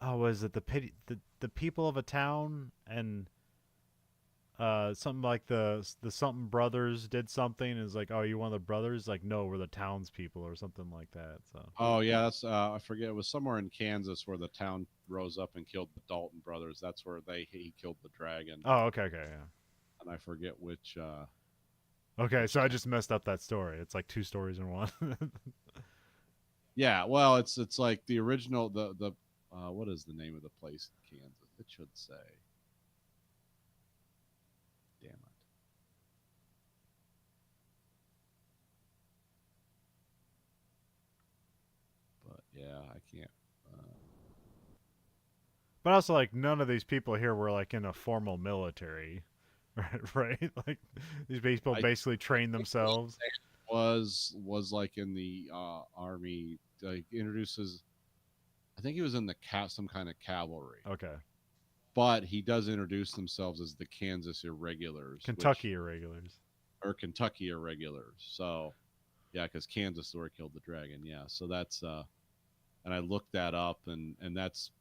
oh, was it the people of a town and something like the something brothers did something and it's like, oh, you one of the brothers? Like, no, we're the townspeople or something like that. So oh yeah, that's I forget, it was somewhere in Kansas where the town rose up and killed the Dalton brothers. That's where he killed the dragon. Oh, okay, yeah. And I forget which okay, so I just messed up that story. It's like two stories in one. Yeah, well, it's like the original, the what is the name of the place in Kansas? It should say. Damn it. But yeah, I can't. But also, like, none of these people here were like in a formal military, right? Like, these people basically trained themselves. Was like in the army. Like introduces. I think he was in the some kind of cavalry. Okay. But he does introduce themselves as the Kansas Irregulars, Kentucky Irregulars, or Kentucky Irregulars. So, yeah, because Kansas where killed the dragon. Yeah, so that's and I looked that up, and that's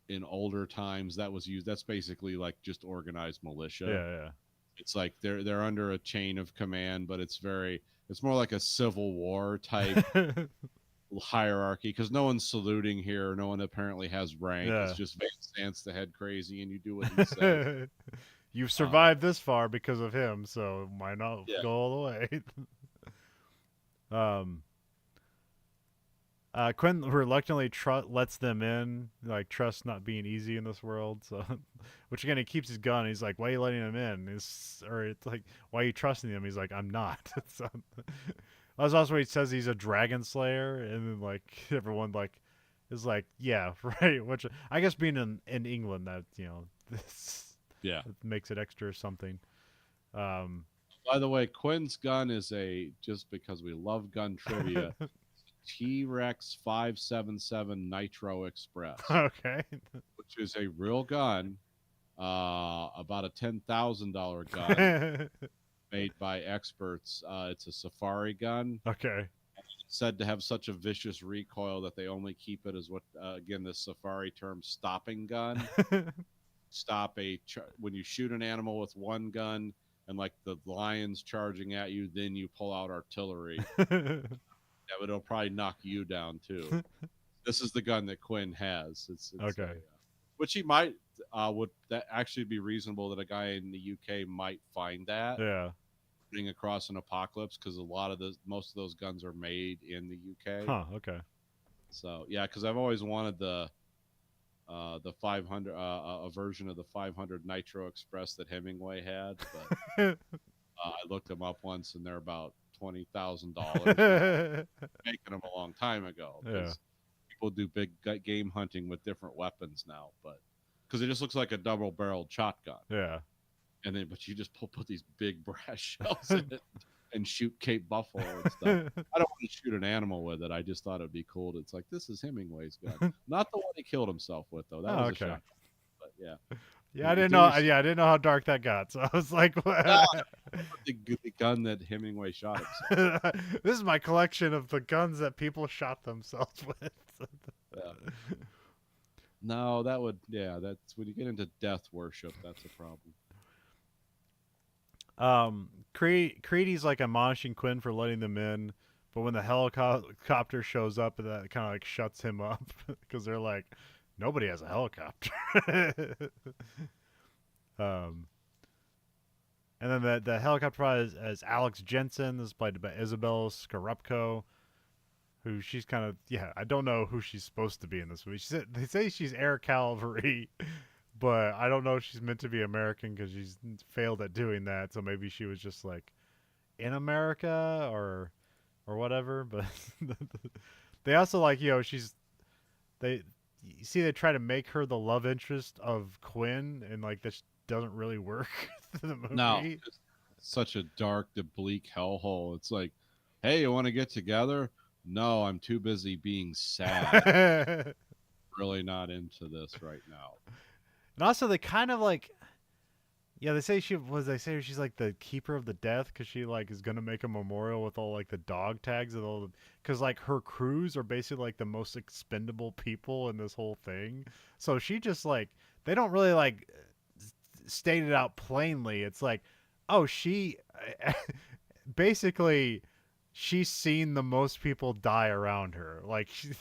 in older times that was used. That's basically like just organized militia. Yeah. It's like they're under a chain of command, but it's more like a Civil War type hierarchy because no one's saluting here. No one apparently has rank. Yeah. It's just Van Zant's the head crazy, and you do what he says. You've survived this far because of him, so why not go all the way? Quinn reluctantly lets them in, like trust not being easy in this world. So, which again, he keeps his gun. He's like, "Why are you letting him in?" It's like, "Why are you trusting him?" He's like, "I'm not." So, that's also where he says he's a dragon slayer, and then like everyone like is like, "Yeah, right." Which I guess being in England, that this makes it extra something. By the way, Quinn's gun is just because we love gun trivia. T-Rex 577 Nitro Express. Okay. Which is a real gun, about a $10,000 gun made by experts. It's a safari gun. Okay. It's said to have such a vicious recoil that they only keep it as what, again, the safari term, stopping gun. Stop when you shoot an animal with one gun, and like the lions charging at you, then you pull out artillery. Yeah, but it'll probably knock you down too. This is the gun that Quinn has. It's Okay. which he might would that actually be reasonable that a guy in the UK might find that Yeah. putting across an apocalypse because a lot of most of those guns are made in the UK. Huh. Okay. So yeah, because I've always wanted the 500 a version of the 500 Nitro Express that Hemingway had, but I looked them up once and they're about $20,000 now. Making them a long time ago Yeah. because people do big game hunting with different weapons now, but because it just looks like a double-barreled shotgun, Yeah. and then but you just put these big brass shells in it and shoot Cape Buffalo and stuff. I don't want to shoot an animal with it. I just thought it'd be cool. It's like this is Hemingway's gun, not the one he killed himself with though. That Oh, was a okay. shotgun, but yeah. Yeah, I didn't know. Yeah, I didn't know how dark that got. So I was like, No, the gun that Hemingway shot himself. "This is my collection of the guns that people shot themselves with." Yeah. No, that would that's when you get into death worship, that's a problem. Creedy's like admonishing Quinn for letting them in, but when the helicopter shows up, that kind of like shuts him up because they're like, nobody has a helicopter. And then the helicopter pilot is Alex Jensen. This is played by Isabel Scorupco, who she's kind of I don't know who she's supposed to be in this movie. They say she's Air Cavalry, but I don't know if she's meant to be American because she's failed at doing that. So maybe she was just like in America or whatever. But they also like they you see they try to make her the love interest of Quinn, and like this doesn't really work in the movie. No, it's such a dark, bleak hellhole. It's like, hey, you want to get together? No, I'm too busy being sad. Really not into this right now. And also, they kind of like, they say she's like the keeper of the death because she like is gonna make a memorial with all like the dog tags and all, because like her crews are basically like the most expendable people in this whole thing. So she just like they don't really like state it out plainly. It's like, oh, she basically she's seen the most people die around her. Like she's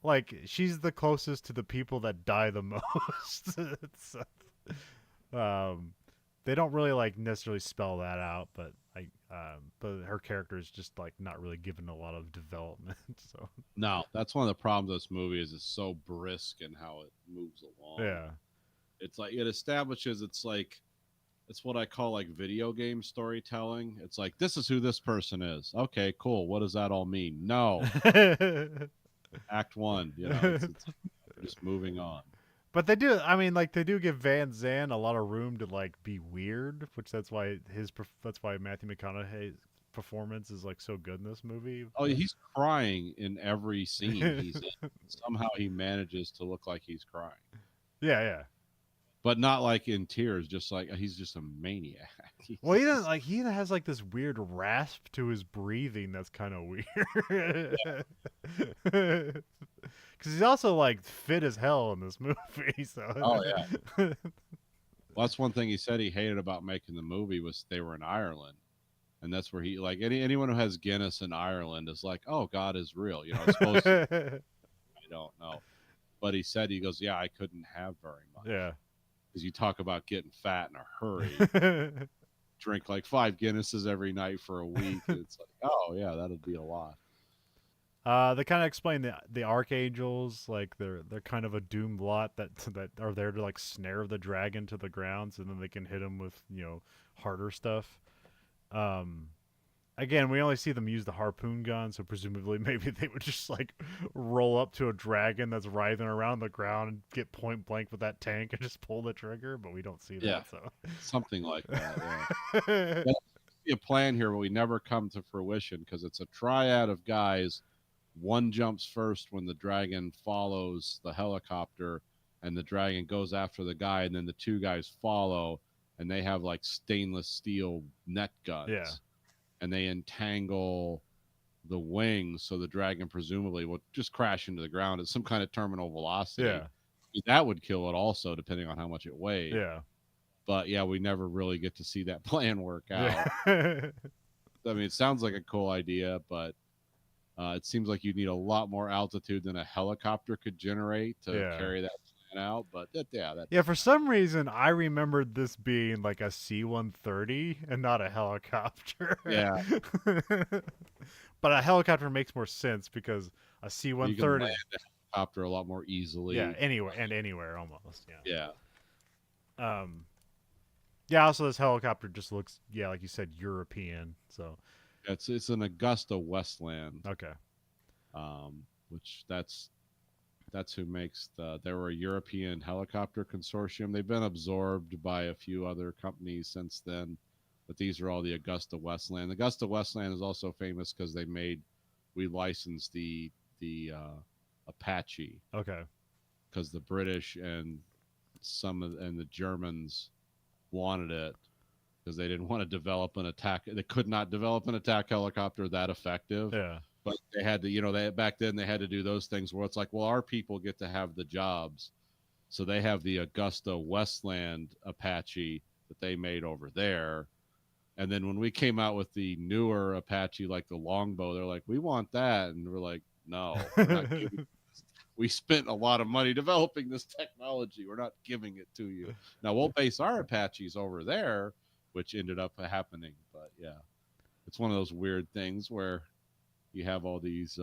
like she's the closest to the people that die the most. They don't really like necessarily spell that out, but but her character is just like not really given a lot of development. So no, that's one of the problems with this movie is it's so brisk in how it moves along. Yeah. It's like it establishes it's what I call like video game storytelling. It's like this is who this person is. Okay, cool. What does that all mean? No. Act 1, it's just moving on. But they do. I mean, like they do give Van Zandt a lot of room to like be weird, which that's why Matthew McConaughey's performance is like so good in this movie. Oh, he's crying in every scene he's in. Somehow he manages to look like he's crying. Yeah. But not like in tears, just like he's just a maniac. Well, he doesn't like he has like this weird rasp to his breathing that's kind of weird. Because he's also like fit as hell in this movie. So. Oh yeah. Well, that's one thing he said he hated about making the movie was they were in Ireland, and that's where he like anyone who has Guinness in Ireland is like, oh, God is real. It's supposed to. I don't know, but he said he goes, yeah, I couldn't have very much. Yeah. Because you talk about getting fat in a hurry. Drink like 5 Guinnesses every night for a week. It's like, oh yeah, that'd be a lot. They kind of explain the archangels, like they're kind of a doomed lot that are there to like snare the dragon to the ground, so then they can hit him with harder stuff. Again, we only see them use the harpoon gun, so presumably maybe they would just like roll up to a dragon that's writhing around the ground and get point blank with that tank and just pull the trigger, but we don't see that. Yeah, so something like that. Yeah. There'll be a plan here, but we never come to fruition because it's a triad of guys. One jumps first when the dragon follows the helicopter, and the dragon goes after the guy, and then the 2 guys follow, and they have like stainless steel net guns. Yeah. And they entangle the wings, so the dragon presumably will just crash into the ground at some kind of terminal velocity. Yeah. That would kill it also, depending on how much it weighed. Yeah. But yeah, we never really get to see that plan work out. Yeah. I mean, it sounds like a cool idea, but it seems like you need a lot more altitude than a helicopter could generate to Yeah. carry that plan out. But that Yeah, for some reason I remembered this being like a C-130 and not a helicopter. yeah, But a helicopter makes more sense because a you can land C-130, the helicopter a lot more yeah, easily. anywhere almost, yeah. Yeah, Um yeah, also this helicopter just looks, yeah, like you said, European. So, it's an Augusta Westland, okay. which that's who makes the. They were a European helicopter consortium. They've been absorbed by a few other companies since then, but these are all the Augusta Westland. Augusta Westland is also famous because we licensed the Apache Okay. because the British and and the Germans wanted it because they didn't want to develop an attack. They could not develop an attack helicopter that effective. Yeah. But they had to, they back then they had to do those things where it's like, well, our people get to have the jobs, so they have the Augusta Westland Apache that they made over there. And then when we came out with the newer Apache, like the longbow, they're like, we want that, and we're like, no, we're not giving. We spent a lot of money developing this technology. We're not giving it to you. Now we'll base our Apaches over there, which ended up happening. But yeah, it's one of those weird things where you have all these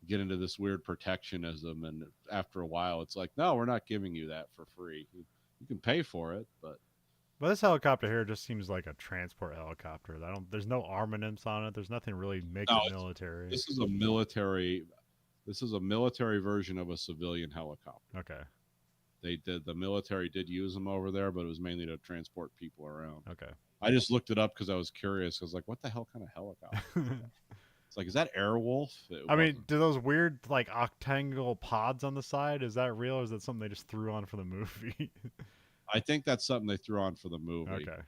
get into this weird protectionism, and after a while it's like, no, we're not giving you that for free. You can pay for it, but But this helicopter here just seems like a transport helicopter. I don't. There's no armaments on it. There's nothing really makes no, it military. this is a military version of a civilian helicopter. Okay. The military did use them over there, but it was mainly to transport people around. Okay. I just looked it up because I was curious. I was like, what the hell kind of helicopter is that? It's like, is that Airwolf? It I mean, wasn't. do those weird like octangle pods on the side? Is that real, or is that something they just threw on for the movie? I think that's something they threw on for the movie. Okay.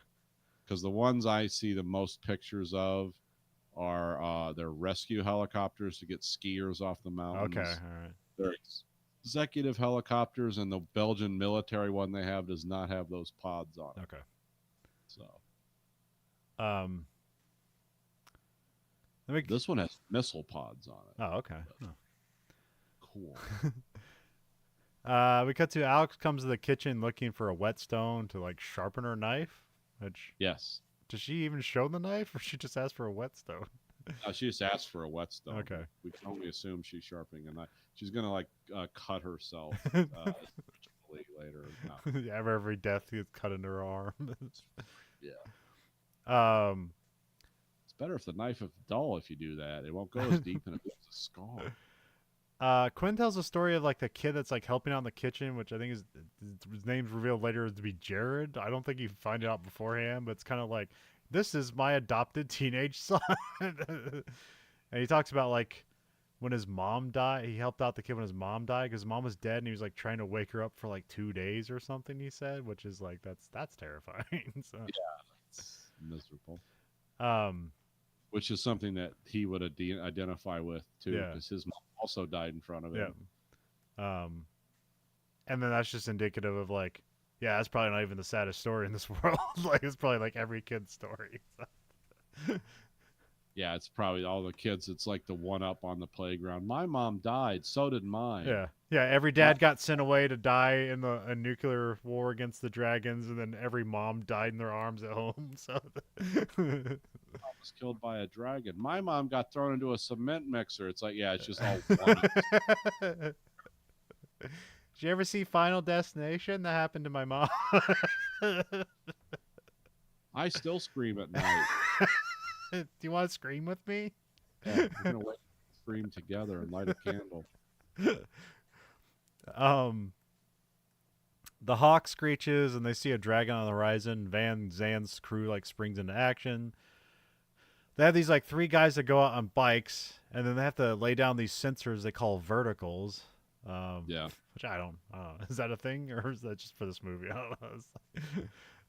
Because the ones I see the most pictures of are their rescue helicopters to get skiers off the mountains. Okay. All right. They're executive helicopters, and the Belgian military one they have does not have those pods on it. Okay. So Um. Let me. this one has missile pods on it. Oh, okay. Oh. Cool. We cut to Alex comes to the kitchen looking for a whetstone to like sharpen her knife. Which Yes. does she even show the knife, or she just asked for a whetstone? She just asked for a whetstone. Okay. We can only assume she's sharpening a knife. She's gonna like cut herself later. No. Yeah, every death gets cut into her arm. Yeah. um. It's better if the knife is dull if you do that. It won't go as deep and it leaves a scar. Quinn tells a story of like the kid that's like helping out in the kitchen, which I think is his name's revealed later to be Jared. I don't think you find it out beforehand, but it's kind of like, this is my adopted teenage son. And he talks about like when his mom died, he helped out the kid when his mom died because his mom was dead, and he was like trying to wake her up for like 2 days or something. He said, which is like that's terrifying. So Yeah, it's miserable. um, Which is something that he would identify with too, Yeah. because his mom also died in front of him. yeah. And then that's just indicative of like, yeah, that's probably not even the saddest story in this world. Like it's probably like every kid's story. Yeah, it's probably all the kids. It's like the one up on the playground. My mom died, so did mine. Yeah, yeah. Every dad got sent away to die in a nuclear war against the dragons, and then every mom died in their arms at home. So, I was killed by a dragon. My mom got thrown into a cement mixer. It's like, yeah, it's just all one. did you ever see Final Destination? That happened to my mom. I still scream at night. Do you want to scream with me? Yeah, we're gonna wait, scream together and light a candle. The hawk screeches and they see a dragon on the horizon. Van Zan's crew like springs into action. They have these like 3 guys that go out on bikes, and then they have to lay down these sensors they call verticals. Yeah. Which I don't know. Is that a thing, or is that just for this movie? I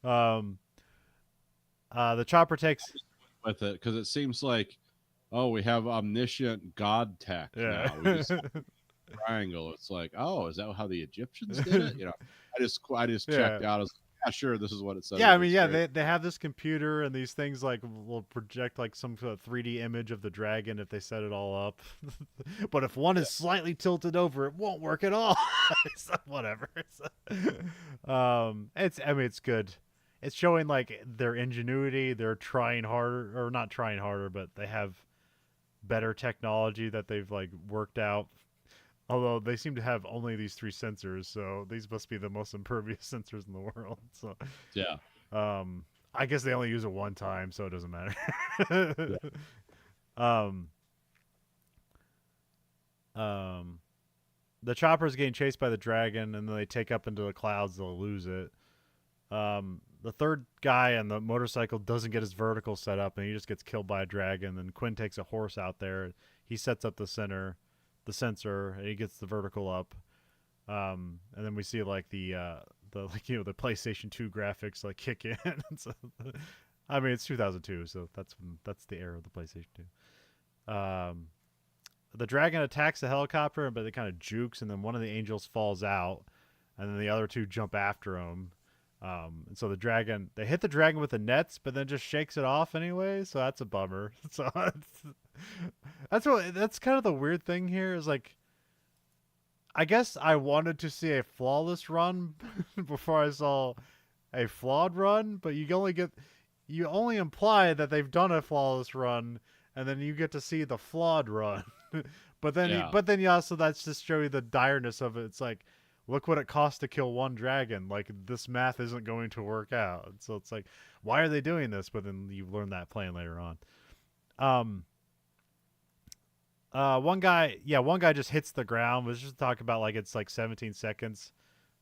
don't know. The chopper takes. With it, because it seems like, oh, we have omniscient god tech Yeah. now. We just triangle. It's like, oh, is that how the Egyptians did it? I just Yeah. checked out. I was like, yeah, sure, this is what it says Yeah, I it mean, is. yeah, Great. they have this computer and these things like will project like some sort of 3D image of the dragon if they set it all up. But if one Yeah. is slightly tilted over, it won't work at all. So, whatever. It's I mean, it's good. It's showing like their ingenuity. They're trying harder, or not trying harder, but they have better technology that they've like worked out. Although they seem to have only these three sensors, so these must be the most impervious sensors in the world. So Yeah. um, I guess they only use it one time, so it doesn't matter. Yeah. um, um, the chopper's getting chased by the dragon, and then they take up into the clouds. They'll lose it. The third guy on the motorcycle doesn't get his vertical set up, and he just gets killed by a dragon. Then Quinn takes a horse out there. He sets up the sensor, and he gets the vertical up. And then we see like the like the PlayStation 2 graphics like kick in. So, I mean, it's 2002, so that's the era of the PlayStation 2. The dragon attacks the helicopter, but it kind of jukes, and then one of the angels falls out, and then the other two jump after him. And so they hit the dragon with the nets, but then just shakes it off anyway. So that's a bummer. So that's kind of the weird thing here is like, I guess I wanted to see a flawless run before I saw a flawed run, but you only imply that they've done a flawless run, and then you get to see the flawed run. Yeah. But then you also that's just show you the direness of it. It's like, look what it costs to kill one dragon. Like this math isn't going to work out. So it's like, why are they doing this? But then you learn that playing later on. Um, one guy just hits the ground. Was just talking about like it's like 17 seconds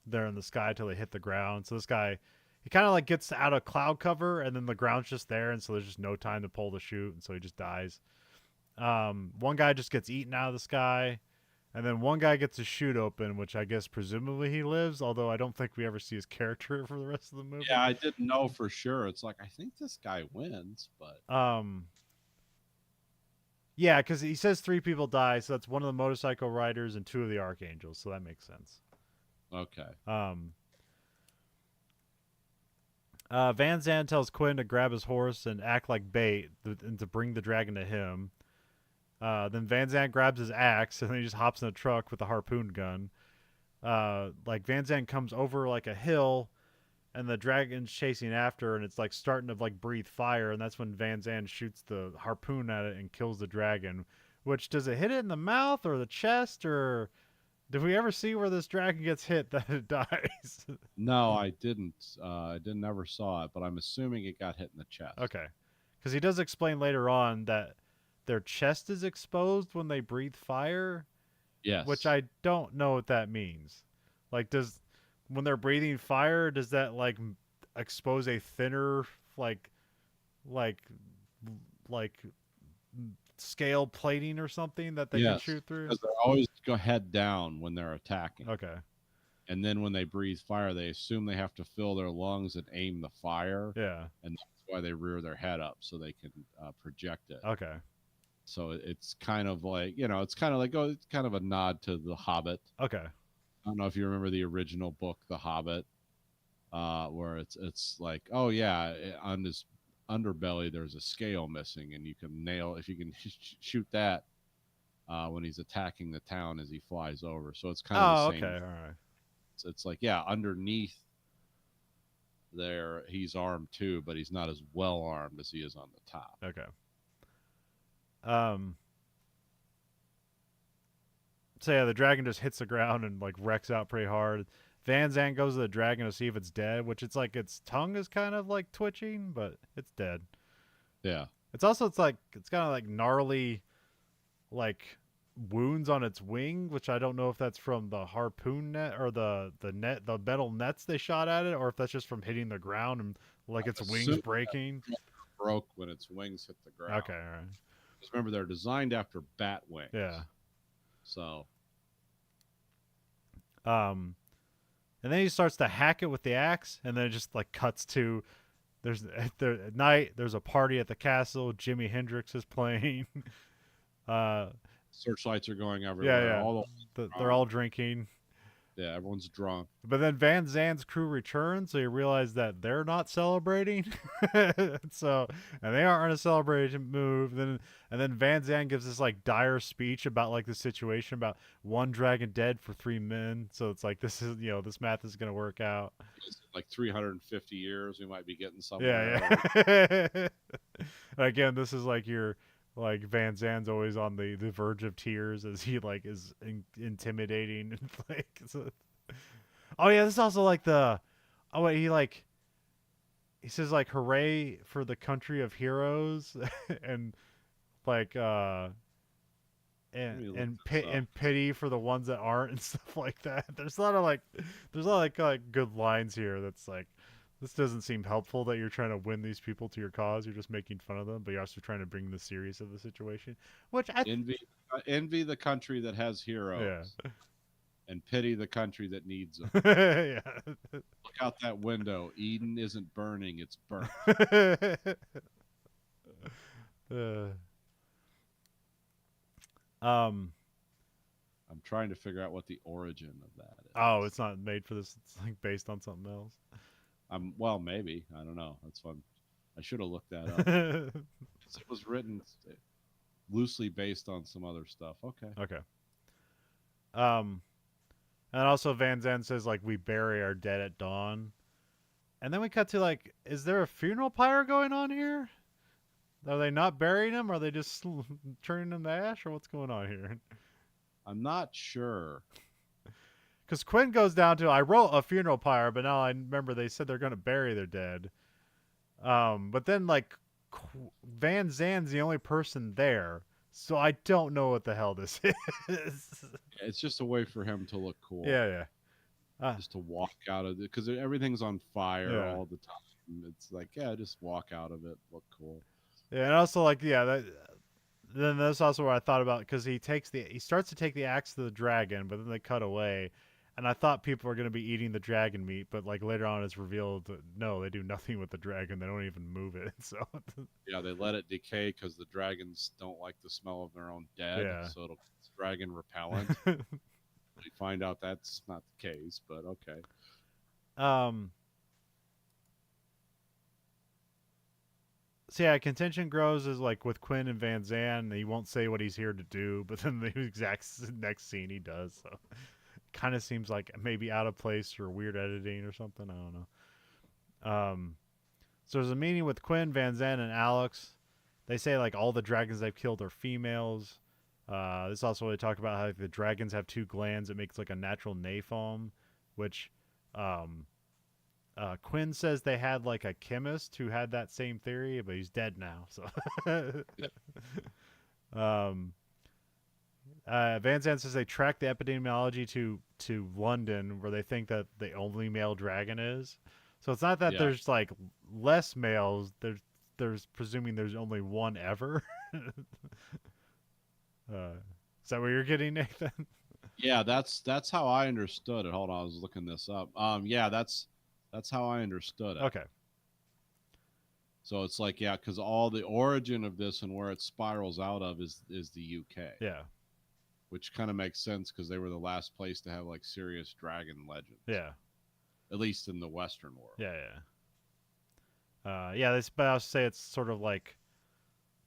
there in the sky till they hit the ground. So this guy, he kind of like gets out of cloud cover, and then the ground's just there, and so there's just no time to pull the chute, and so he just dies. One guy just gets eaten out of the sky, and then one guy gets a chute open, which I guess presumably he lives. Although I don't think we ever see his character for the rest of the movie. Yeah, I didn't know for sure. It's like I think this guy wins, but Um, yeah, because he says three people die, so that's one of the motorcycle riders and two of the archangels, so that makes sense. okay. Um, Van Zandt tells Quinn to grab his horse and act like bait and to bring the dragon to him. Then Van Zandt grabs his axe and then he just hops in a truck with a harpoon gun. Like Van Zandt comes over like a hill, and the dragon's chasing after, and it's like starting to like breathe fire, and that's when Van Zandt shoots the harpoon at it and kills the dragon. Which, does it hit it in the mouth or the chest, or did we ever see where this dragon gets hit that it dies? No, I didn't. I didn't never saw it, but I'm assuming it got hit in the chest. Okay, because he does explain later on that their chest is exposed when they breathe fire, which Yes. I don't know what that means. Like, does when they're breathing fire, does that like expose a thinner like like like scale plating or something that they can Yes. shoot through? Because they always go head down when they're attacking. Okay, And then when they breathe fire, they assume they have to fill their lungs and aim the fire. yeah, And that's why they rear their head up so they can project it. okay, So it's kind of like, it's kind of like, it's kind of a nod to The Hobbit. okay. I don't know if you remember the original book, The Hobbit, where it's like, oh yeah, on this underbelly there's a scale missing, and you can if you can shoot that when he's attacking the town as he flies over. So it's kind of the Oh, same. okay, all right. It's like, yeah, underneath there he's armed too, but he's not as well armed as he is on the top. Okay. Um. So yeah, the dragon just hits the ground and like wrecks out pretty hard. Van Zandt goes to the dragon to see if it's dead, which it's like its tongue is kind of like twitching, but it's dead. Yeah. It's like it's kind of like gnarly, like wounds on its wing, which I don't know if that's from the harpoon net or the metal nets they shot at it, or if that's just from hitting the ground and like its wings breaking. Broke when its wings hit the ground. Okay, all right. Just remember, they're designed after bat wings. Yeah. So. And then he starts to hack it with the axe, and then it just like cuts to at night. There's a party at the castle. Jimi Hendrix is playing. Searchlights are going everywhere. Yeah. They're all drinking. Yeah, everyone's drunk. But then Van Zandt's crew returns, so you realize that they're not celebrating. So, and they aren't in a celebration move. And then Van Zandt gives this like dire speech about like the situation about one dragon dead for 3 men. So it's like this is this math is gonna work out. It's like 350 years, we might be getting somewhere. Yeah, yeah. Again, this is like your like Van Zandt's always on the verge of tears as he like is intimidating like so. Oh yeah, this is also like the oh wait he says like hooray for the country of heroes and like Let me look this up. and pity for the ones that aren't and stuff like that. There's a lot of good lines here that's like this doesn't seem helpful that you're trying to win these people to your cause. You're just making fun of them, but you're also trying to bring the serious of the situation. Which I Envy the country that has yeah. heroes, and pity the country that needs them. Yeah. Look out that window. Eden isn't burning; it's burnt. uh, um. I'm trying to figure out what the origin of that Oh, is. it's not made for this. It's like based on something else. Well, maybe I don't know. That's fun. I should have looked that up. It was written loosely based on some other stuff. Okay. Okay. Um. And also Van Zandt says like we bury our dead at dawn. And then we cut to like, is there a funeral pyre going on here? Are they not burying him? Are they just turning him to ash, or what's going on here? I'm not sure. Because Quinn goes down to I wrote a funeral pyre, but now I remember they said they're going to bury their dead. But then like Van Zandt's the only person there, so I don't know what the hell this is. It's just a way for him to look cool. Yeah, yeah. Just to walk out of it because everything's on fire Yeah. all the time. It's like, yeah, just walk out of it, look cool. Yeah, and also like then that's also what I thought about because he starts to take the axe to the dragon, but then they cut away, and I thought people were going to be eating the dragon meat, but like later on it's revealed that no, they do nothing with the dragon. They don't even move it. So Yeah, they let it decay because the dragons don't like the smell of their own dead, Yeah. so it's dragon repellent. We find out that's not the case, but okay. um. So yeah, contention grows is like with Quinn and Van Zandt. He won't say what he's here to do, but then the exact next scene he does. So kind of seems like maybe out of place or weird editing or something. I don't know. So there's a meeting with Quinn, Van Zandt, and Alex. They say like all the dragons they've killed are females. This is also where they talk about how like, the dragons have two glands. It makes like a natural napalm, which um, Quinn says they had like a chemist who had that same theory, but he's dead now. So, um, Van Zandt says they track the epidemiology to London, where they think that the only male dragon is. So it's not that Yeah. there's like less males. There's presuming there's only one ever. Is that what you're getting, Nathan? Yeah, that's how I understood it. Hold on, I was looking this up. Yeah, that's how I understood it. Okay. So it's like, yeah, because all the origin of this and where it spirals out of is the UK. Yeah. Which kind of makes sense because they were the last place to have like serious dragon legends. Yeah. At least in the Western world. Yeah. Yeah. But I'll say it's sort of like,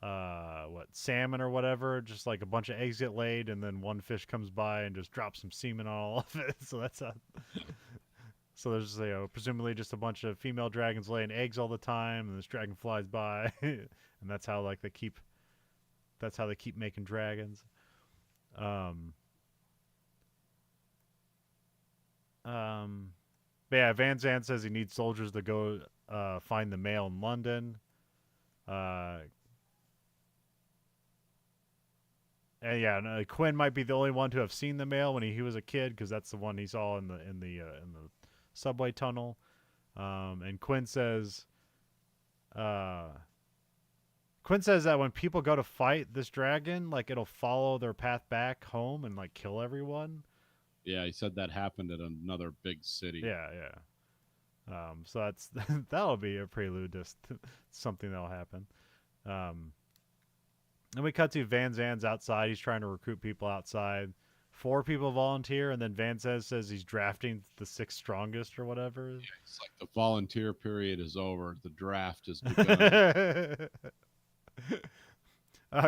what salmon or whatever. Just like a bunch of eggs get laid, and then one fish comes by and just drops some semen on all of it. So that's a. So there's presumably just a bunch of female dragons laying eggs all the time, and this dragon flies by, and that's how like they keep. That's how they keep making dragons. But yeah, Van Zandt says he needs soldiers to go find the male in London. And yeah, no, Quinn might be the only one to have seen the male when he was a kid because that's the one he saw in the subway tunnel. And Quinn says that when people go to fight this dragon, like it'll follow their path back home and like kill everyone. Yeah, he said that happened at another big city. Yeah. So that's that'll be a prelude to something that'll happen. Then we cut to Van Zandt's outside. He's trying to recruit people outside 4 people volunteer, and then Van says he's drafting the 6 strongest or whatever. It's like the volunteer period is over. The draft has begun.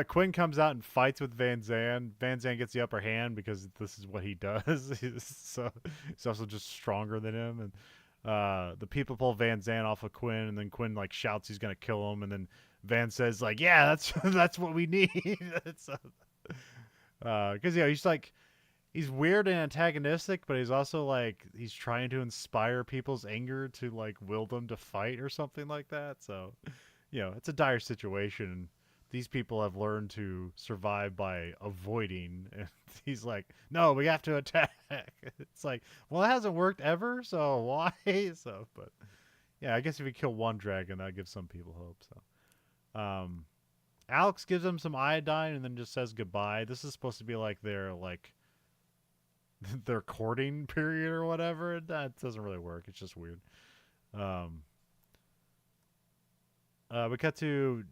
Quinn comes out and fights with Van Zandt. Van Zandt gets the upper hand because this is what he does. He's also just stronger than him. And the people pull Van Zandt off of Quinn, and then Quinn like shouts he's gonna kill him, and then Van says like, "Yeah, that's what we need." Because he's weird and antagonistic, but he's also like he's trying to inspire people's anger to like will them to fight or something like that. So, it's a dire situation. These people have learned to survive by avoiding, and he's like, "No, we have to attack." It's like, well, it hasn't worked ever, so why? But yeah, I guess if you kill one dragon, that gives some people hope. Alex gives him some iodine and then just says goodbye. This is supposed to be like their courting period or whatever. That doesn't really work. It's just weird. We cut to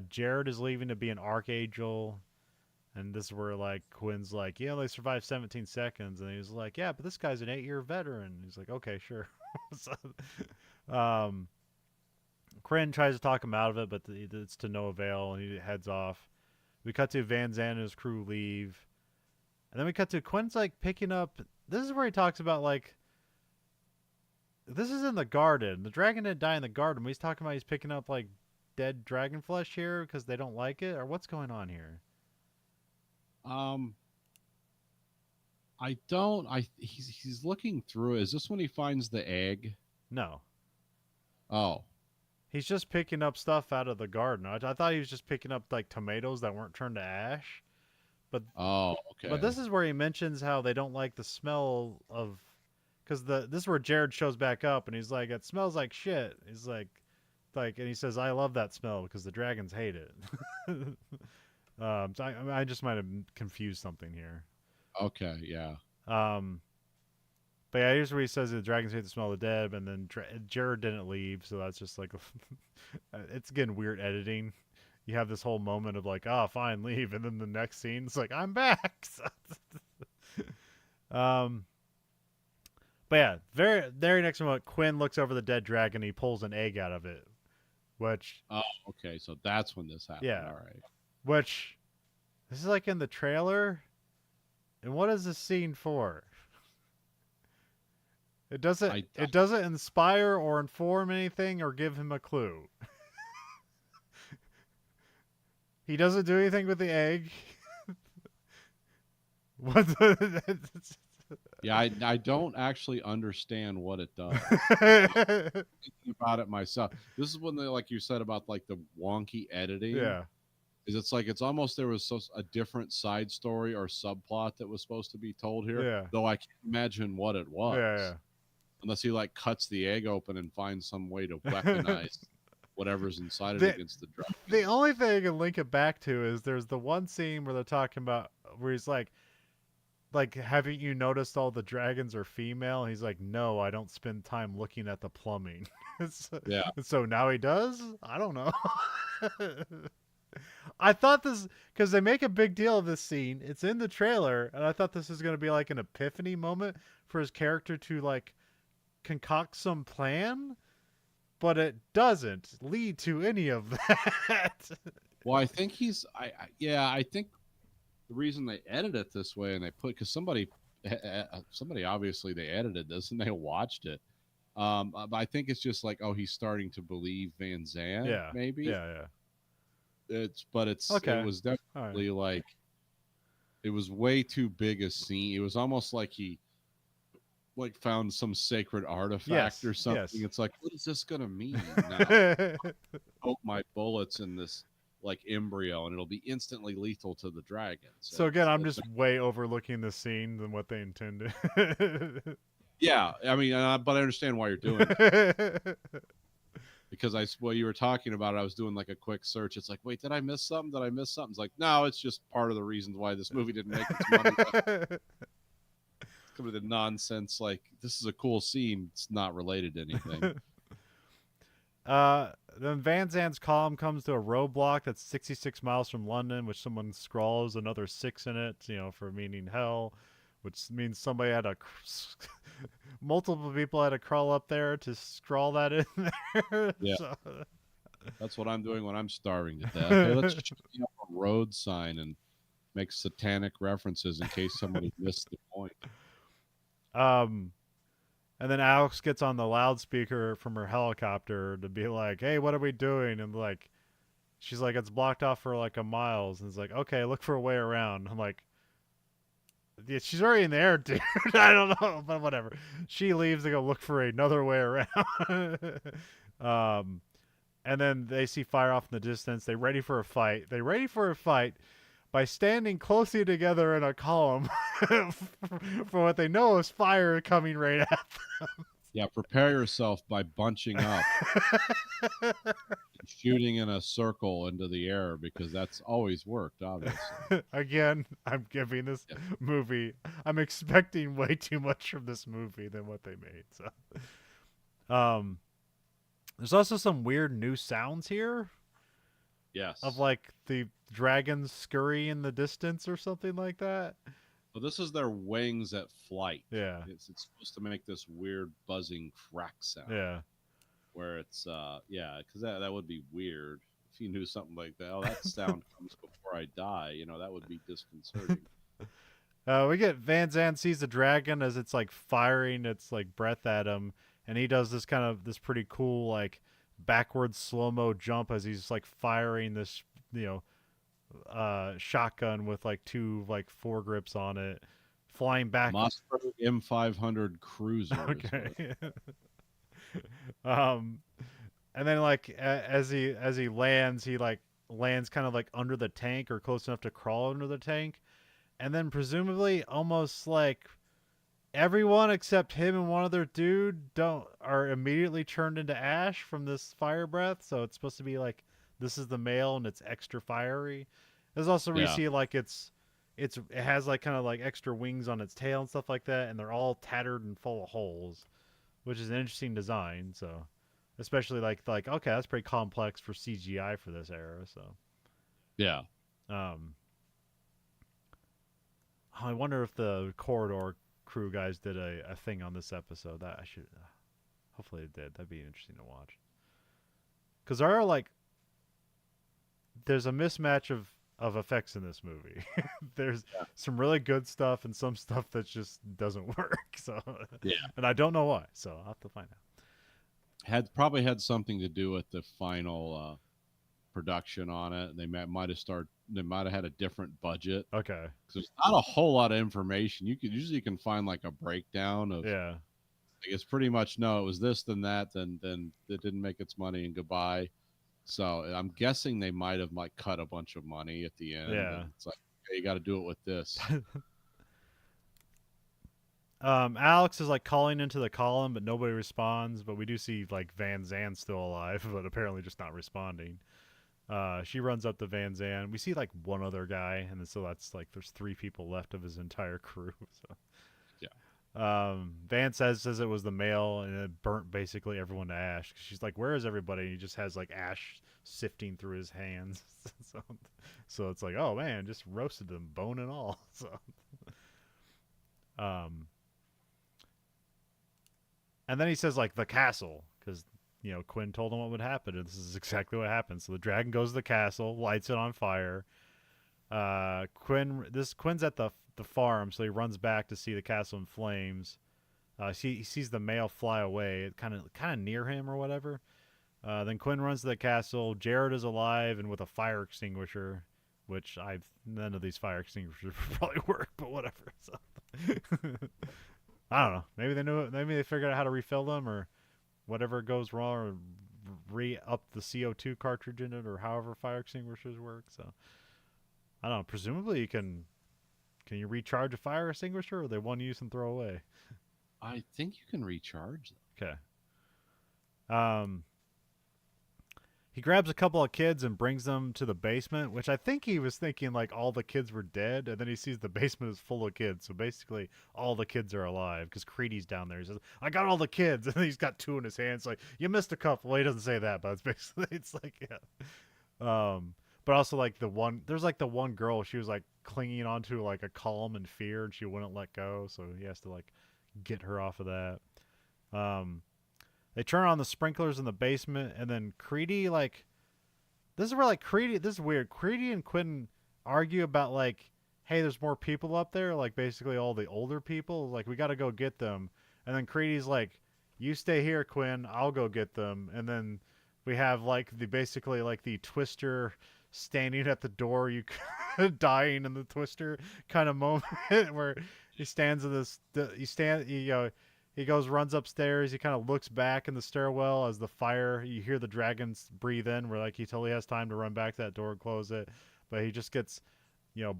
Jared is leaving to be an archangel, and this is where like Quinn's like, they survived 17 seconds, and he's like, yeah, but this guy's an 8-year veteran. He's like, okay, sure. Quinn tries to talk him out of it, but it's to no avail, and he heads off. We cut to Van Zandt and his crew leave, and then we cut to Quinn's like picking up. This is where he talks about like. This is in the garden. The dragon didn't die in the garden. But he's talking about he's picking up like dead dragon flesh here because they don't like it, or what's going on here? I don't. He's looking through. Is this when he finds the egg? No. Oh. He's just picking up stuff out of the garden. I thought he was just picking up like tomatoes that weren't turned to ash. But okay. But this is where he mentions how they don't like the smell of, because this is where Jared shows back up and he's like, it smells like shit. He's like, and he says, I love that smell because the dragons hate it. So I just might have confused something here. Okay, yeah. But yeah, here's where he says the dragons hate the smell of the dead, and then Jared didn't leave, so that's just like it's getting weird editing. You have this whole moment of like, fine, leave, and then the next scene it's like, I'm back. But yeah, very next moment, Quinn looks over the dead dragon. He pulls an egg out of it, which okay, so that's when this happened. Yeah, all right. Which this is like in the trailer, and what is this scene for? It doesn't inspire or inform anything or give him a clue. He doesn't do anything with the egg. Yeah, I don't actually understand what it does. Thinking about it myself. This is when they, like you said about like the wonky editing. Yeah. Is it's almost there was a different side story or subplot that was supposed to be told here. Yeah. Though I can't imagine what it was. Yeah. Unless he like cuts the egg open and finds some way to weaponize whatever's inside it against the dragon. The only thing I can link it back to is there's the one scene where they're talking about where he's like, haven't you noticed all the dragons are female? And he's like, no, I don't spend time looking at the plumbing. Yeah. So now he does? I don't know. I thought this, because they make a big deal of this scene. It's in the trailer, and I thought this was going to be like an epiphany moment for his character to like concoct some plan, but it doesn't lead to any of that. Well, I think I think the reason they edit it this way and they put, because somebody obviously they edited this and they watched it. But I think it's just like, he's starting to believe Van Zandt. Yeah, maybe. Yeah. It was definitely like, it was way too big a scene. It was almost like he like found some sacred artifact or something. Yes. It's like, what is this gonna mean now? Poke my bullets in this like embryo and it'll be instantly lethal to the dragon. So again, I'm just way overlooking the scene than what they intended. Yeah, I mean, but I understand why you're doing it. Because while you were talking about it, I was doing like a quick search. It's like, wait, did I miss something? It's like, no, it's just part of the reasons why this movie didn't make its money. Some of the nonsense, like, this is a cool scene. It's not related to anything. Then Van Zandt's column comes to a roadblock that's 66 miles from London, which someone scrawls another 6 in it, for meaning hell. which means somebody had to multiple people had to crawl up there to scrawl that in there. Yeah, So, that's what I'm doing when I'm starving to death. Hey, let's shoot me up a road sign and make satanic references in case somebody missed the point. um, and then Alex gets on the loudspeaker from her helicopter to be like, "Hey, what are we doing?" And like, she's like, "It's blocked off for like a miles." And it's like, "Okay, look for a way around." I'm like, yeah, she's already in the air, dude. I don't know, but whatever. She leaves to go look for another way around. um, and then they see fire off in the distance. They ready for a fight. They ready for a fight by standing closely together in a column for what they know is fire coming right at Yeah, prepare yourself by bunching up them. and shooting in a circle into the air because that's always worked, obviously. Again, I'm giving this Yeah. movie. I'm expecting way too much from this movie than what they made. So, there's also some weird new sounds here of Yes. like the dragons scurry in the distance or something like that. So this is their wings at flight. Yeah, It's supposed to make this weird buzzing crack sound yeah. where it's yeah, because that would be weird if you knew something like that. Oh, that sound comes before I die. That would be disconcerting. We get Van Zandt sees the dragon as it's like firing its like breath at him, and he does this pretty cool like backwards slow mo jump as he's like firing this you know shotgun with like two like foregrips on it, flying back. Mossberg M500 Cruiser. Is what Okay. um, and then like as he lands, he like lands kind of like under the tank or close enough to crawl under the tank, and then presumably almost like everyone except him and one other dude don't are immediately turned into ash from this fire breath. So it's supposed to be like this is the male and it's extra fiery. There's also where you yeah. see like it has like kind of like extra wings on its tail and stuff like that, and they're all tattered and full of holes, which is an interesting design. So especially like okay, that's pretty complex for CGI for this era. So Yeah. um, I wonder if the corridor crew guys did a thing on this episode. That I should hopefully it did. That'd be interesting to watch. Because there are like there's a mismatch of effects in this movie. There's Yeah. some really good stuff and some stuff that just doesn't work. So Yeah. and I don't know why. So I'll have to find out. Had probably had something to do with the final production on it. They might have had a different budget. Okay. 'Cause there's not a whole lot of information. You can find like a breakdown of Yeah. like it's pretty much no, it was this, then that, then it didn't make its money and goodbye. So I'm guessing they might have like cut a bunch of money at the end. Yeah. And it's like, okay, you got to do it with this. Alex is like calling into the column, but nobody responds. But we do see like Van Zandt still alive, but apparently just not responding. She runs up to Van Zandt. We see like one other guy, and so that's like there's three people left of his entire crew. So Yeah. Van says it was the male, and it burnt basically everyone to ash. She's like, "Where is everybody?" And he just has like ash sifting through his hands. so it's like, oh man, just roasted them, bone and all. So um, and then he says like the castle because Quinn told him what would happen, and this is exactly what happened. So the dragon goes to the castle, lights it on fire. Quinn's at the farm, so he runs back to see the castle in flames. He sees the male fly away, kind of near him or whatever. Then Quinn runs to the castle. Jared is alive and with a fire extinguisher, which none of these fire extinguishers probably work, but whatever. So I don't know. Maybe they knew it. Maybe they figured out how to refill them or whatever goes wrong, or re-up the CO2 cartridge in it, or however fire extinguishers work. So I don't know. Presumably you can you recharge a fire extinguisher, or are they one use and throw away? I think you can recharge them. Okay. He grabs a couple of kids and brings them to the basement, which I think he was thinking like all the kids were dead, and then he sees the basement is full of kids. So basically, all the kids are alive because Creedy's down there. He says, "I got all the kids," and he's got two in his hands. Like, you missed a couple. Well, he doesn't say that, but it's basically it's like yeah. but also like there's like the one girl, she was like clinging onto like a column in fear, and she wouldn't let go, so he has to like get her off of that. Um, they turn on the sprinklers in the basement, and then Creedy like this is where like Creedy this is weird. Creedy and Quentin argue about like, hey, there's more people up there, like basically all the older people. Like we got to go get them, and then Creedy's like, you stay here, Quinn. I'll go get them, and then we have like the basically like the Twister standing at the door, you dying in the Twister kind of moment where he stands in this. He goes, runs upstairs. He kind of looks back in the stairwell as the fire. You hear the dragons breathe in. Where like he totally has time to run back to that door and close it, but he just gets,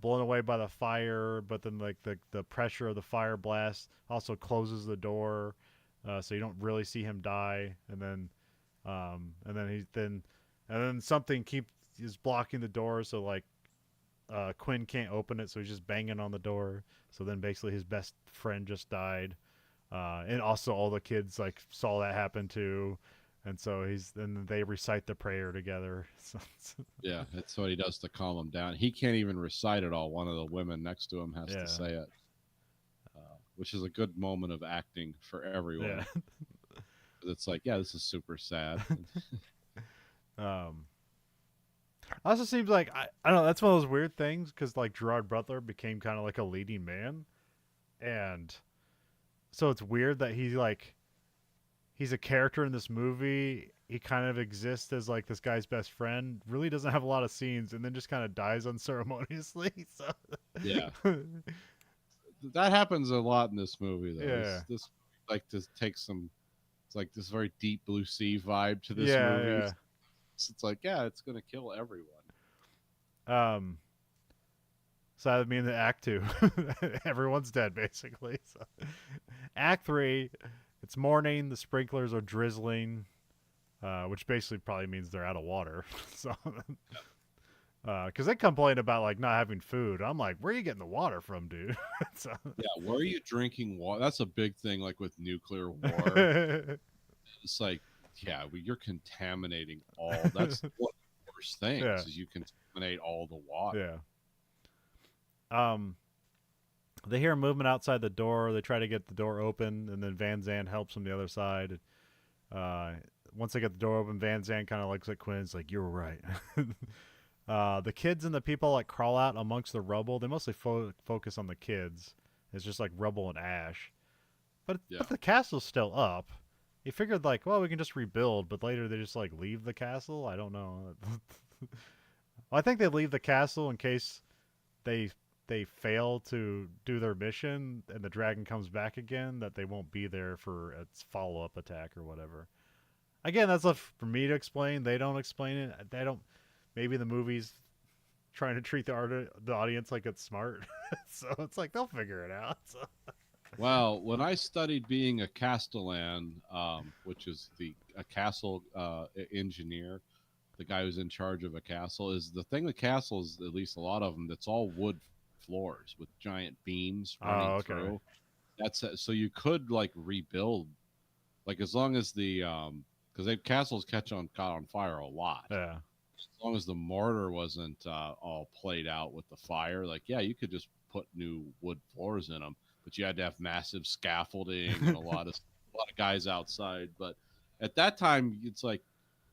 blown away by the fire. But then like the pressure of the fire blast also closes the door, so you don't really see him die. And then something is blocking the door. So like Quinn can't open it, so he's just banging on the door. So then basically his best friend just died. And also all the kids like saw that happen too, and so then they recite the prayer together. Yeah, that's what he does to calm him down. He can't even recite it all. One of the women next to him has to say it, which is a good moment of acting for everyone. Yeah. It's like, yeah, this is super sad. Also seems like I don't know. That's one of those weird things because like Gerard Butler became kind of like a leading man, and so it's weird that he's a character in this movie. He kind of exists as like this guy's best friend. Really doesn't have a lot of scenes, and then just kind of dies unceremoniously. So yeah, that happens a lot in this movie, though. Yeah, this like to take some. It's like this very deep blue sea vibe to this yeah, movie. yeah. It's like, yeah, it's gonna kill everyone. So I mean, the act two, everyone's dead basically. So, act three, it's morning. The sprinklers are drizzling, which basically probably means they're out of water. So, because they complain about like not having food. I'm like, where are you getting the water from, dude? So, Yeah, where are you drinking water? That's a big thing, like with nuclear war. It's like, yeah, you're contaminating all. That's one of the worst things is you contaminate all the water. Yeah. They hear movement outside the door. They try to get the door open, and then Van Zandt helps them the other side. Once they get the door open, Van Zandt kind of looks at Quinn's like, "You were right." The kids and the people like crawl out amongst the rubble. They mostly focus on the kids. It's just like rubble and ash, but the castle's still up. You figured like, well, we can just rebuild, but later they just like leave the castle. I don't know. I think they leave the castle in case they fail to do their mission and the dragon comes back again, that they won't be there for its follow-up attack or whatever. Again, that's left for me to explain. They don't explain it. They don't. Maybe the movie's trying to treat the audience like it's smart, so it's like they'll figure it out. So. Well, when I studied being a castellan, which is a castle engineer, the guy who's in charge of a castle, is the thing with castles, at least a lot of them, that's all wood floors with giant beams running through. That's so you could like rebuild, like as long as the because castles caught on fire a lot. Yeah. As long as the mortar wasn't all played out with the fire, like yeah, you could just put new wood floors in them. But you had to have massive scaffolding and a lot of guys outside. But at that time, it's like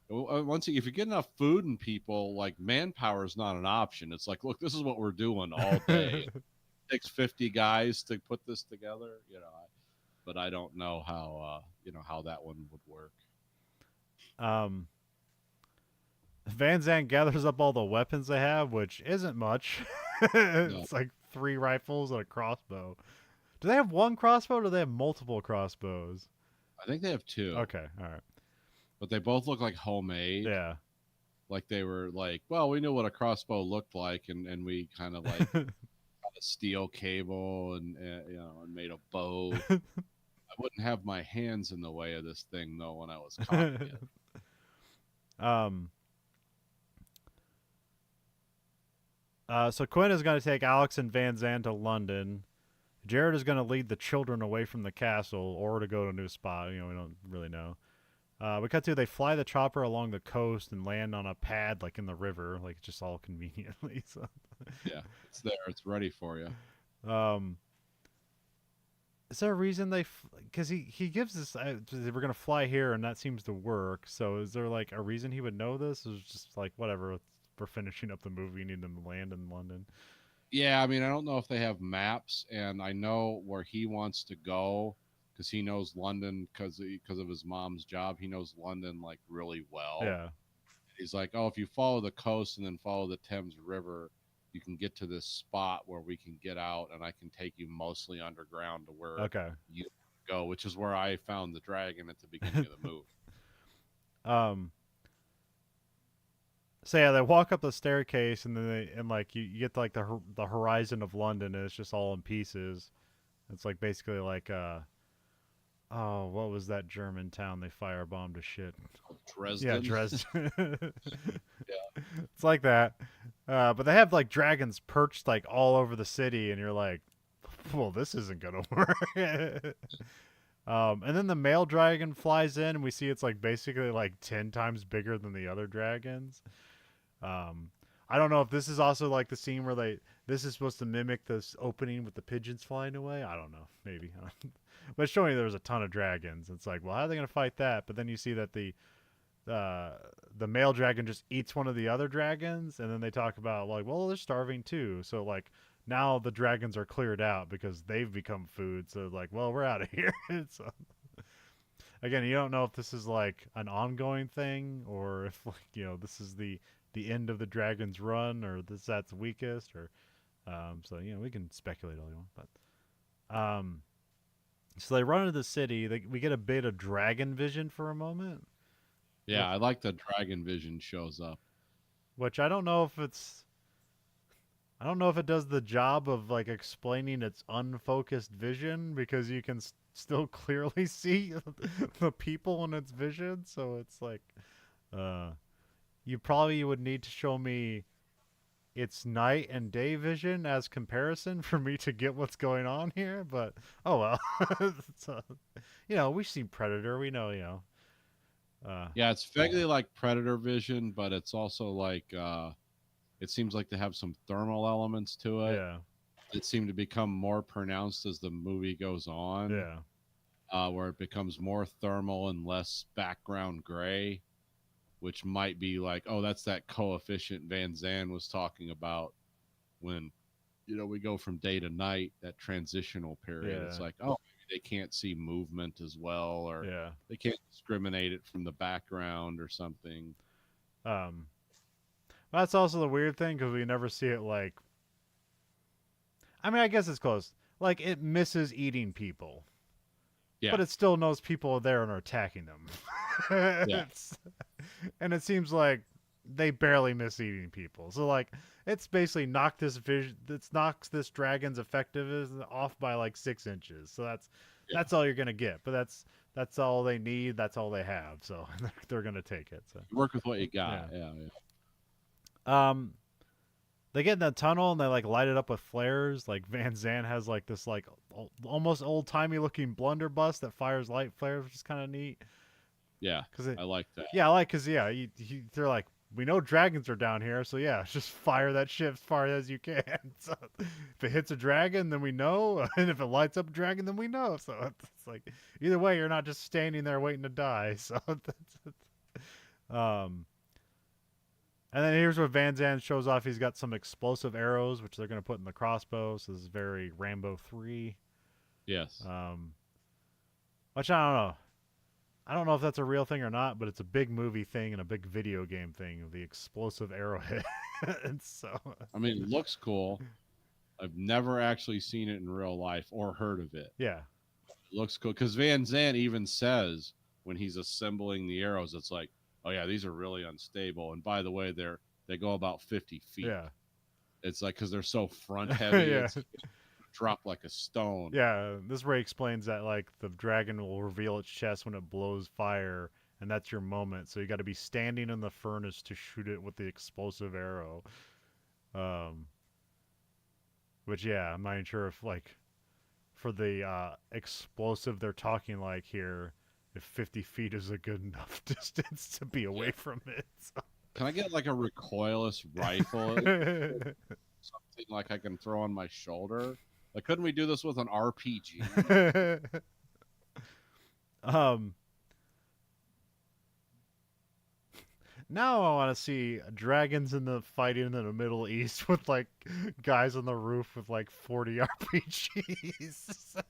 if you get enough food and people, like manpower is not an option. It's like, look, this is what we're doing all day. It takes 50 guys to put this together, but I don't know how how that one would work. Van Zandt gathers up all the weapons they have, which isn't much. It's like 3 rifles and a crossbow. Do they have one crossbow or do they have multiple crossbows? I think they have 2. Okay, all right. But they both look like homemade. Yeah. Like they were like, well, we knew what a crossbow looked like, and we kind of like got a steel cable and and made a bow. I wouldn't have my hands in the way of this thing though when I was cocking it. So Quinn is going to take Alex and Van Zandt to London. Jared is going to lead the children away from the castle or to go to a new spot. We don't really know. We cut to they fly the chopper along the coast and land on a pad like in the river, like just all conveniently. So, Yeah, it's there. It's ready for you. um, is there a reason they? Because he gives this. We're gonna fly here, and that seems to work. So is there like a reason he would know this? Or is it just like whatever? We're finishing up the movie. We need them to land in London. Yeah, I mean, I don't know if they have maps, and I know where he wants to go because he knows London because of his mom's job. He knows London like really well. Yeah. He's like, oh, if you follow the coast and then follow the Thames River, you can get to this spot where we can get out, and I can take you mostly underground to where Okay. you go, which is where I found the dragon at the beginning of the movie. um. So yeah, they walk up the staircase, and then you get to, like the horizon of London, and it's just all in pieces. It's like basically like oh, what was that German town they firebombed to shit? Yeah, Dresden. Dresden. Yeah. It's like that. But they have like dragons perched like all over the city, and you're like, well, this isn't gonna work. And then the male dragon flies in, and we see it's like basically like 10 times bigger than the other dragons. Um, I don't know if this is also like the scene where this is supposed to mimic this opening with the pigeons flying away. I don't know, maybe. But it's showing there was a ton of dragons. It's like, well, how are they gonna fight that? But then you see that uh, the male dragon just eats one of the other dragons, and then they talk about like, well, they're starving too. So like now the dragons are cleared out because they've become food. So like, well, we're out of here. So again, you don't know if this is like an ongoing thing or if like this is the end of the dragon's run or this that's weakest or so we can speculate all you want, but so they run into the city. We get a bit of dragon vision for a moment, Yeah, which I like the dragon vision shows up. which I don't know if I don't know if it does the job of like explaining its unfocused vision because you can still clearly see the people in its vision. So it's like, uh, you probably would need to show me its night and day vision as comparison for me to get what's going on here. But oh well, so, we've seen Predator. We know, uh, Yeah, it's vaguely like predator vision, but it's also like it seems like they have some thermal elements to it yeah, that seem to become more pronounced as the movie goes on, yeah, where it becomes more thermal and less background gray, which might be like, oh, that's that coefficient Van Zandt was talking about when we go from day to night, that transitional period. It's yeah, like, oh, maybe they can't see movement as well, or yeah. they can't discriminate it from the background or something. Um, that's also the weird thing because we never see it like. I mean, I guess it's close. Like it misses eating people, Yeah, but it still knows people are there and are attacking them. yeah, And it seems like they barely miss eating people. So like it's basically knocked this vision. It's knocks this dragon's effectiveness off by like 6 inches. So yeah. that's all you're gonna get. But that's all they need. That's all they have. So they're gonna take it. So You work with what you yeah. got. Yeah, yeah. They get in the tunnel and they like light it up with flares. Like Van Zandt has like this like almost old timey looking blunderbuss that fires light flares, which is kind of neat. Yeah, Cause I like that. yeah, I like cause yeah, they're like we know dragons are down here, so yeah, just fire that shit as far as you can. So if it hits a dragon, then we know, and if it lights up a dragon, then we know. So it's like either way, you're not just standing there waiting to die. So um. And then here's where Van Zandt shows off. He's got some explosive arrows, which they're going to put in the crossbow. So this is very Rambo 3. Yes. Um, which I don't know. I don't know if that's a real thing or not, but it's a big movie thing and a big video game thing of the explosive arrowhead. And so, I mean, it looks cool. I've never actually seen it in real life or heard of it. yeah, It looks cool because Van Zandt even says when he's assembling the arrows, it's like, oh yeah, these are really unstable. And by the way, they go about 50 feet. yeah, It's like because they're so front heavy, yeah, it's drop like a stone. yeah. This Ray explains that like the dragon will reveal its chest when it blows fire, and that's your moment. So you got to be standing in the furnace to shoot it with the explosive arrow. Um, which yeah, I'm not even sure if like for the explosive they're talking like here if 50 feet is a good enough distance to be away from it. So. Can I get like a recoilless rifle? Something like I can throw on my shoulder? Like, couldn't we do this with an RPG? Now I want to see dragons in the fighting in the Middle East with like guys on the roof with like 40 RPGs.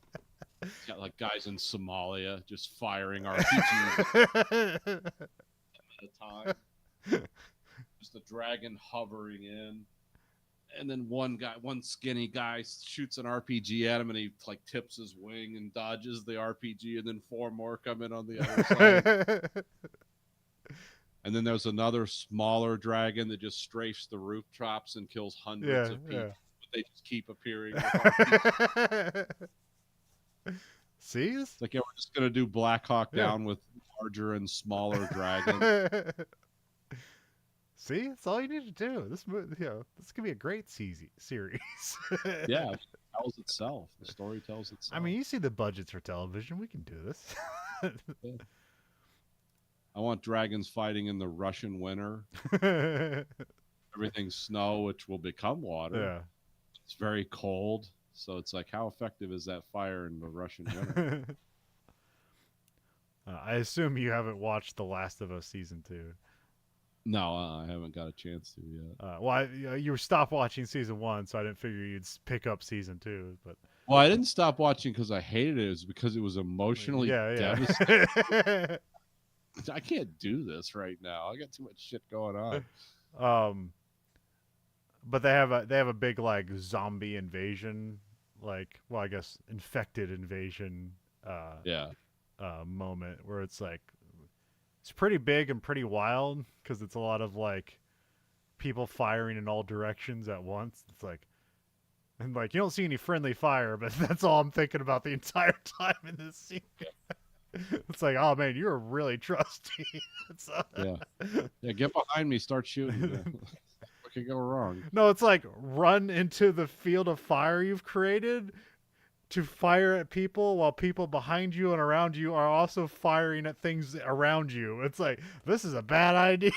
Got like guys in Somalia just firing RPGs at a time. Just a dragon hovering in. And then one skinny guy shoots an RPG at him, and he like tips his wing and dodges the RPG, and then 4 more come in on the other side. And then there's another smaller dragon that just strafes the rooftops and kills hundreds of people. But they just keep appearing. See? It's like, yeah, we're just going to do Black Hawk Down with larger and smaller dragons. See? That's all you need to do. This could be a great series. Yeah, it tells itself. The story tells itself. I mean, you see the budgets for television. We can do this. Yeah. I want dragons fighting in the Russian winter. Everything's snow, which will become water. Yeah. It's very cold. So it's like, how effective is that fire in the Russian winter? I assume you haven't watched The Last of Us Season 2. No, I haven't got a chance to yet. Well, you stopped watching Season 1, so I didn't figure you'd pick up Season 2. But well, I didn't stop watching because I hated it. It was because it was emotionally devastating. I can't do this right now. I got too much shit going on. But they have a big like zombie invasion, like, well, I guess infected invasion moment where it's like it's pretty big and pretty wild because it's a lot of like people firing in all directions at once. It's like, and like you don't see any friendly fire, but that's all I'm thinking about the entire time in this scene. It's like, oh man, you're really trusty. Yeah, get behind me, start shooting. What could go wrong? No, it's like run into the field of fire you've created to fire at people while people behind you and around you are also firing at things around you. It's like, this is a bad idea.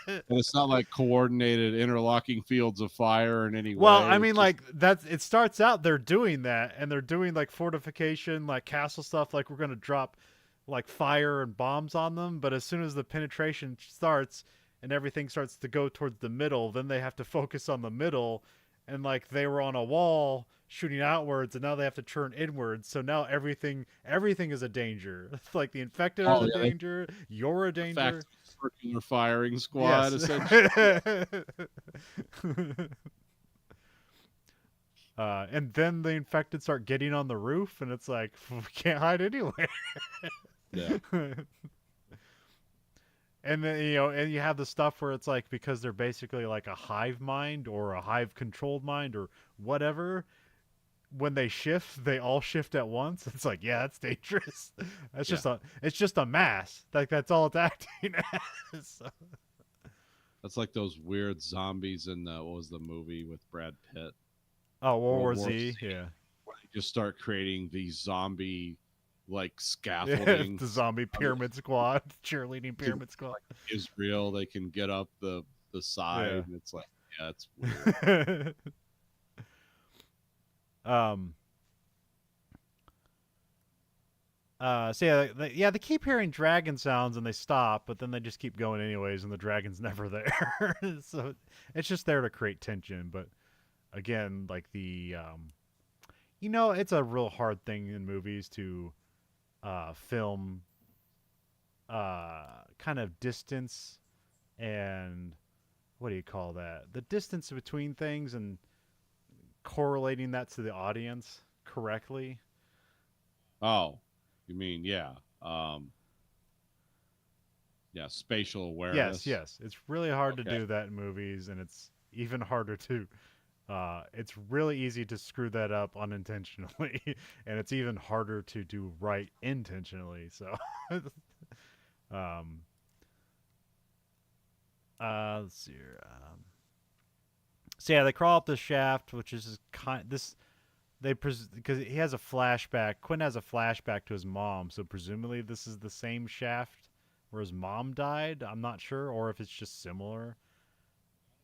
And it's not like coordinated interlocking fields of fire in any way. Well, I mean, like it starts out they're doing that, and they're doing like fortification, like castle stuff, like we're gonna drop like fire and bombs on them. But as soon as the penetration starts and everything starts to go towards the middle, then they have to focus on the middle. And like they were on a wall shooting outwards, and now they have to turn inwards. So now everything is a danger. It's like the infected are the danger. You're a danger. Circular firing squad, essentially. And then the infected start getting on the roof, and it's like we can't hide anywhere. Yeah. And then and you have the stuff where it's like because they're basically like a hive mind or a hive controlled mind or whatever. When they shift, they all shift at once. It's like, yeah, that's dangerous. That's just a mass. Like that's all it's acting as. That's like those weird zombies in what was the movie with Brad Pitt? Oh, World War Z. Yeah. Where they just start creating these zombie like scaffolding. The zombie pyramid squad, cheerleading pyramid squad. Like Israel, they can get up the side, and it's like, yeah, it's weird. So they keep hearing dragon sounds and they stop, but then they just keep going anyways, and the dragon's never there. So it's just there to create tension. But again, like it's a real hard thing in movies to film kind of distance and what do you call that? The distance between things and correlating that to the audience correctly. Oh, you mean spatial awareness. Yes. It's really hard to do that in movies, and it's even harder to it's really easy to screw that up unintentionally, and it's even harder to do right intentionally. So let's see here. So yeah, they crawl up the shaft, which is because he has a flashback. Quinn has a flashback to his mom, so presumably this is the same shaft where his mom died. I'm not sure, or if it's just similar.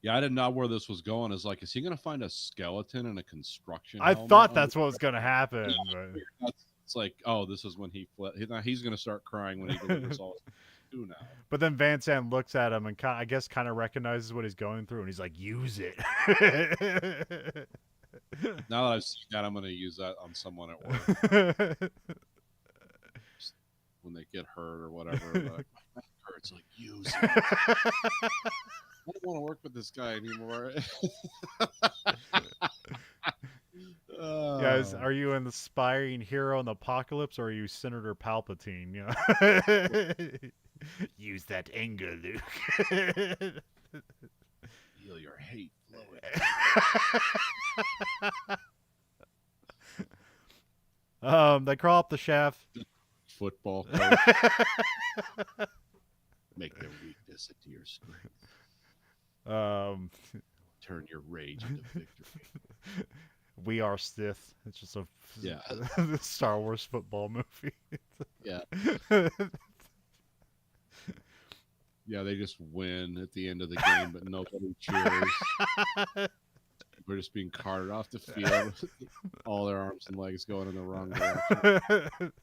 Yeah, I didn't know where this was going. Is like, is he going to find a skeleton and a construction I helmet thought under? that's what was gonna Yeah, happen, but it's like, oh, this is when he fled. He's going to start crying when he delivers all his two now. but then Van Sant looks at him and I guess kind of recognizes what he's going through, and he's like, "Use it." Now that I've seen that, I'm going to use that on someone at work just when they get hurt or whatever. Like, my back hurts. Like, use it. I don't want to work with this guy anymore. Guys, Oh. are you an aspiring hero in the apocalypse, or are you Senator Palpatine? You know? Use that anger, Luke. Feel your hate flowing. They crawl up the shaft. Football coach. Make their weakness into your strength. Turn your rage into victory. We Are Sith. It's just a Yeah. Star Wars football movie. Yeah. Yeah, they just win at the end of the game, but nobody cheers. We're just being carted off the field with all their arms and legs going in the wrong direction.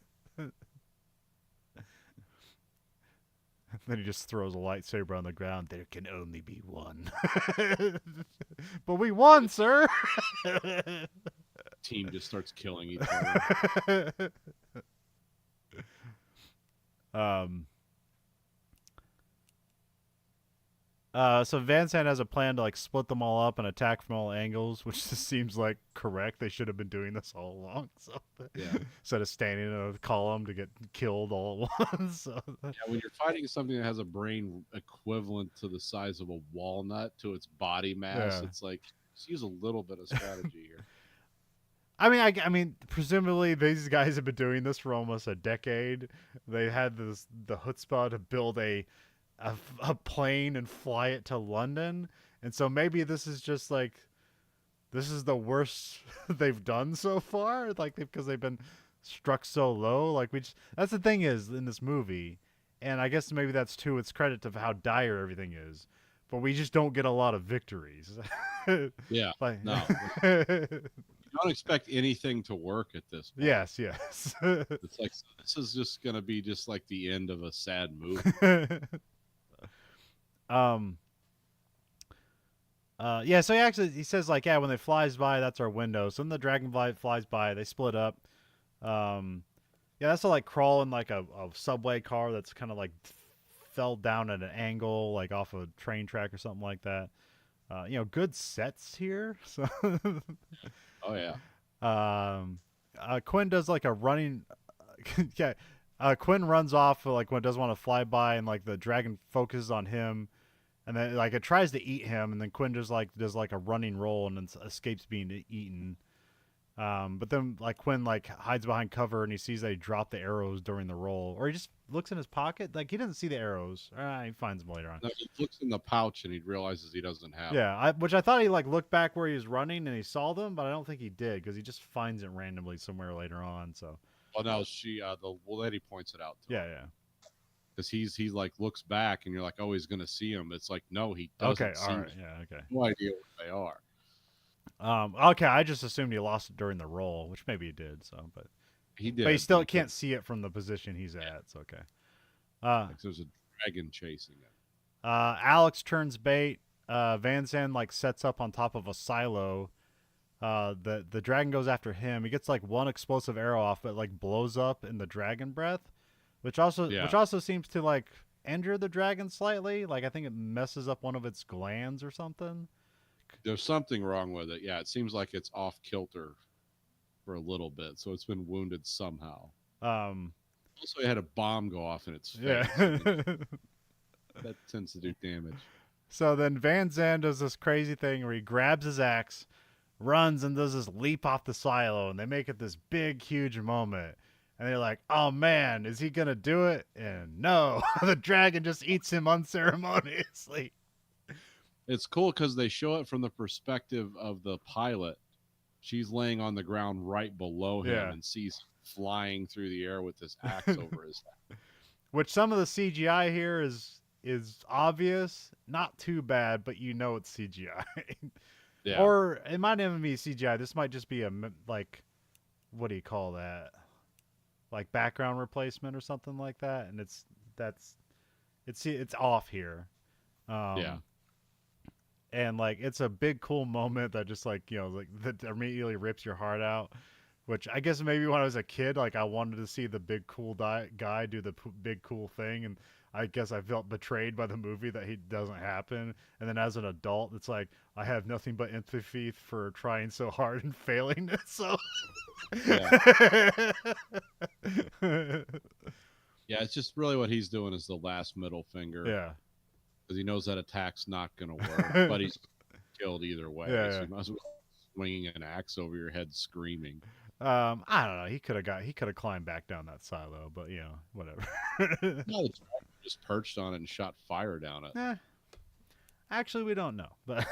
Then he just throws a lightsaber on the ground. There can only be one. But we won, sir. Team just starts killing each other. So Van Sant has a plan to like split them all up and attack from all angles, which just seems like correct. They should have been doing this all along. So Yeah. instead of standing in a column to get killed all at once. So, Yeah, when you're fighting something that has a brain equivalent to the size of a walnut to its body mass, Yeah. it's like just use a little bit of strategy here. I mean, presumably these guys have been doing this for almost a decade. They had the chutzpah to build a plane and fly it to London, and so maybe this is just like this is the worst they've done so far. Like because they've been struck so low. Like that's the thing is in this movie, and I guess maybe that's to its credit of how dire everything is. But we just don't get a lot of victories. Yeah, like, no. You don't expect anything to work at this point. Yes. It's like this is just gonna be just like the end of a sad movie. Yeah, so he says like, yeah, when it flies by, that's our window. So when the dragonfly flies by, they split up. Yeah, that's to like crawl in like a subway car that's kind of like fell down at an angle, like off a train track or something like that. Good sets here. So Oh yeah. Quinn does like a running. Yeah, Quinn runs off like when it doesn't want to fly by, and like the dragon focuses on him, and then like it tries to eat him, and then Quinn just like does like a running roll and then escapes being eaten. But then like Quinn like hides behind cover, and he sees they drop the arrows during the roll, or he just looks in his pocket. Like he doesn't see the arrows. He finds them later on. No, he looks in the pouch and he realizes he doesn't have. Yeah, which I thought he like looked back where he was running and he saw them, but I don't think he did because he just finds it randomly somewhere later on. So. Well, no, the lady points it out to him. Yeah. Because he like looks back and you're like, oh, he's gonna see him. It's like, no, he doesn't. Okay. See All right. them. Yeah. Okay. No idea what they are. Okay, I just assumed he lost it during the roll, which maybe he did. So, but He did. But he still can't see it from the position he's at. It's okay. Like there's a dragon chasing it. Alex turns bait. Van Sant like sets up on top of a silo. The dragon goes after him. He gets like one explosive arrow off, but like blows up in the dragon breath, which also seems to like injure the dragon slightly. Like I think it messes up one of its glands or something. There's something wrong with it. Yeah, it seems like it's off kilter for a little bit, so it's been wounded somehow. Also, it had a bomb go off in its face. Yeah. That tends to do damage. So then Van Sant does this crazy thing where he grabs his axe, runs, and does this leap off the silo, and they make it this big, huge moment. And they're like, oh man, is he going to do it? And no, the dragon just eats him unceremoniously. It's cool because they show it from the perspective of the pilot, She's laying on the ground right below him Yeah. and sees him flying through the air with this axe over his head. Which some of the CGI here is obvious, not too bad, but you know it's CGI. Yeah. Or it might even be CGI. This might just be like, what do you call that? Like background replacement or something like that, and that's it's off here. Yeah. Um, and like it's a big cool moment that just like like that immediately rips your heart out. Which I guess maybe when I was a kid, like I wanted to see the big cool guy do the big cool thing, and I guess I felt betrayed by the movie that he doesn't happen. And then as an adult, it's like I have nothing but empathy for trying so hard and failing. So Yeah. Yeah. It's just really what he's doing is the last middle finger yeah, because he knows that attack's not going to work, but he's killed either way. So yeah. you might as well swinging an axe over your head screaming. I don't know. He could have climbed back down that silo, but whatever. No, the dragon just perched on it and shot fire down it. eh, actually, we don't know. But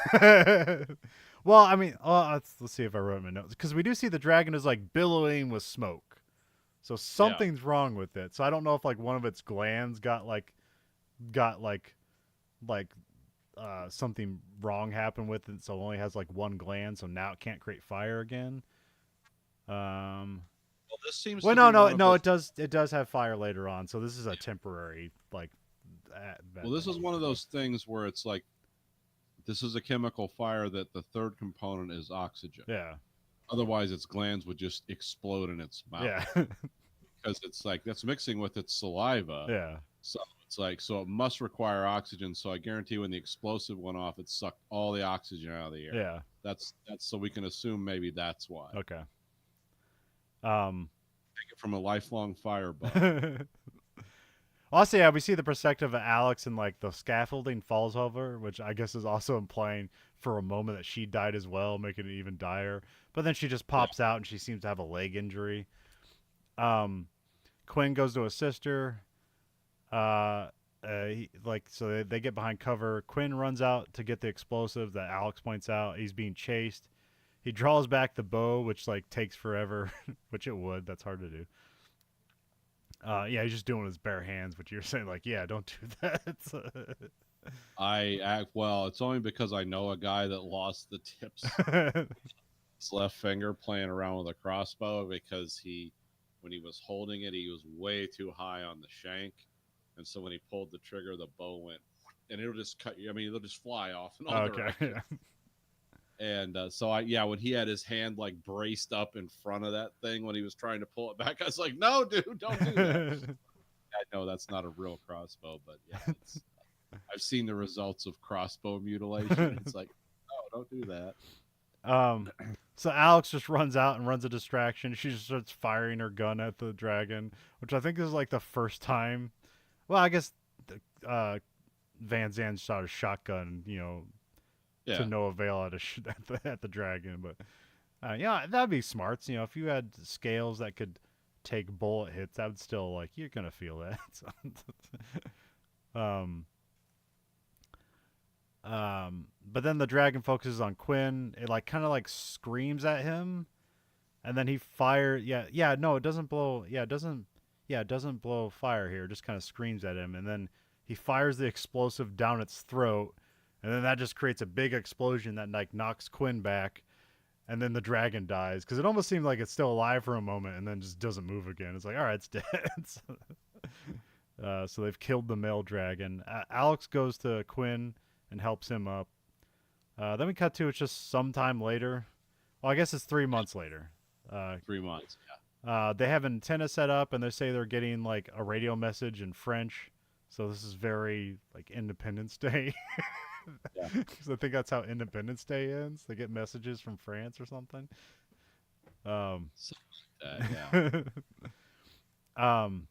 well, I mean, let's see if I wrote my notes because we do see the dragon is like billowing with smoke, so Yeah. something's wrong with it. So I don't know if like one of its glands got like something wrong happened with it, so it only has like one gland, so now it can't create fire again. Well, this seems Well, to be one of no. those. It does have fire later on, so this is a temporary like Well, bad this thing. is one of those things where it's like this is a chemical fire that the third component is oxygen. Yeah, Otherwise, its glands would just explode in its mouth yeah, because it's like that's mixing with its saliva. yeah, So it's like so it must require oxygen. So I guarantee when the explosive went off, it sucked all the oxygen out of the air. yeah. That's so we can assume maybe that's why. Okay. Um. Take it from a lifelong fire buff. Also, yeah, we see the perspective of Alex and like the scaffolding falls over, which I guess is also implying for a moment that she died as well, making it even dire. But then she just Yeah. pops out and she seems to have a leg injury. Um, Quinn goes to his sister. So they get behind cover. Quinn runs out to get the explosive that Alex points out. He's being chased. He draws back the bow, which like takes forever, which it would. That's hard to do. Yeah, he's just doing his bare hands, which you're saying like, yeah, don't do that. I act well. It's only because I know a guy that lost the tips his left finger playing around with a crossbow because when he was holding it, he was way too high on the shank, and so when he pulled the trigger, the bow went, and it'll just cut you. I mean, it'll just fly off in all Okay. directions. And so when he had his hand like braced up in front of that thing when he was trying to pull it back, I was like, "No, dude, don't do that." I know that's not a real crossbow, but yeah, I've seen the results of crossbow mutilation. It's like, no, don't do that. um, so Alex just runs out and runs a distraction. She just starts firing her gun at the dragon, which I think is like the first time. Well, I guess Van Zandt shot a shotgun, Yeah, to no avail at the dragon. But yeah, that'd be smart. If you had scales that could take bullet hits, that would still like you're gonna feel that. um, but then the dragon focuses on Quinn. It like kind of like screams at him, and then he fires. Yeah. No, it doesn't blow. Yeah, it doesn't. Yeah, it doesn't blow fire here. It just kind of screams at him, and then he fires the explosive down its throat, and then that just creates a big explosion that like knocks Quinn back, and then the dragon dies because it almost seemed like it's still alive for a moment, and then just doesn't move again. It's like, all right, it's dead. So they've killed the male dragon. Alex goes to Quinn and helps him up. Then we cut to it's just sometime later. Well, I guess it's 3 months later. 3 months. They have an antenna set up, and they say they're getting like a radio message in French. So this is very like Independence Day. Yeah, Because I think that's how Independence Day ends. They get messages from France or something. something like that. Yeah, Um,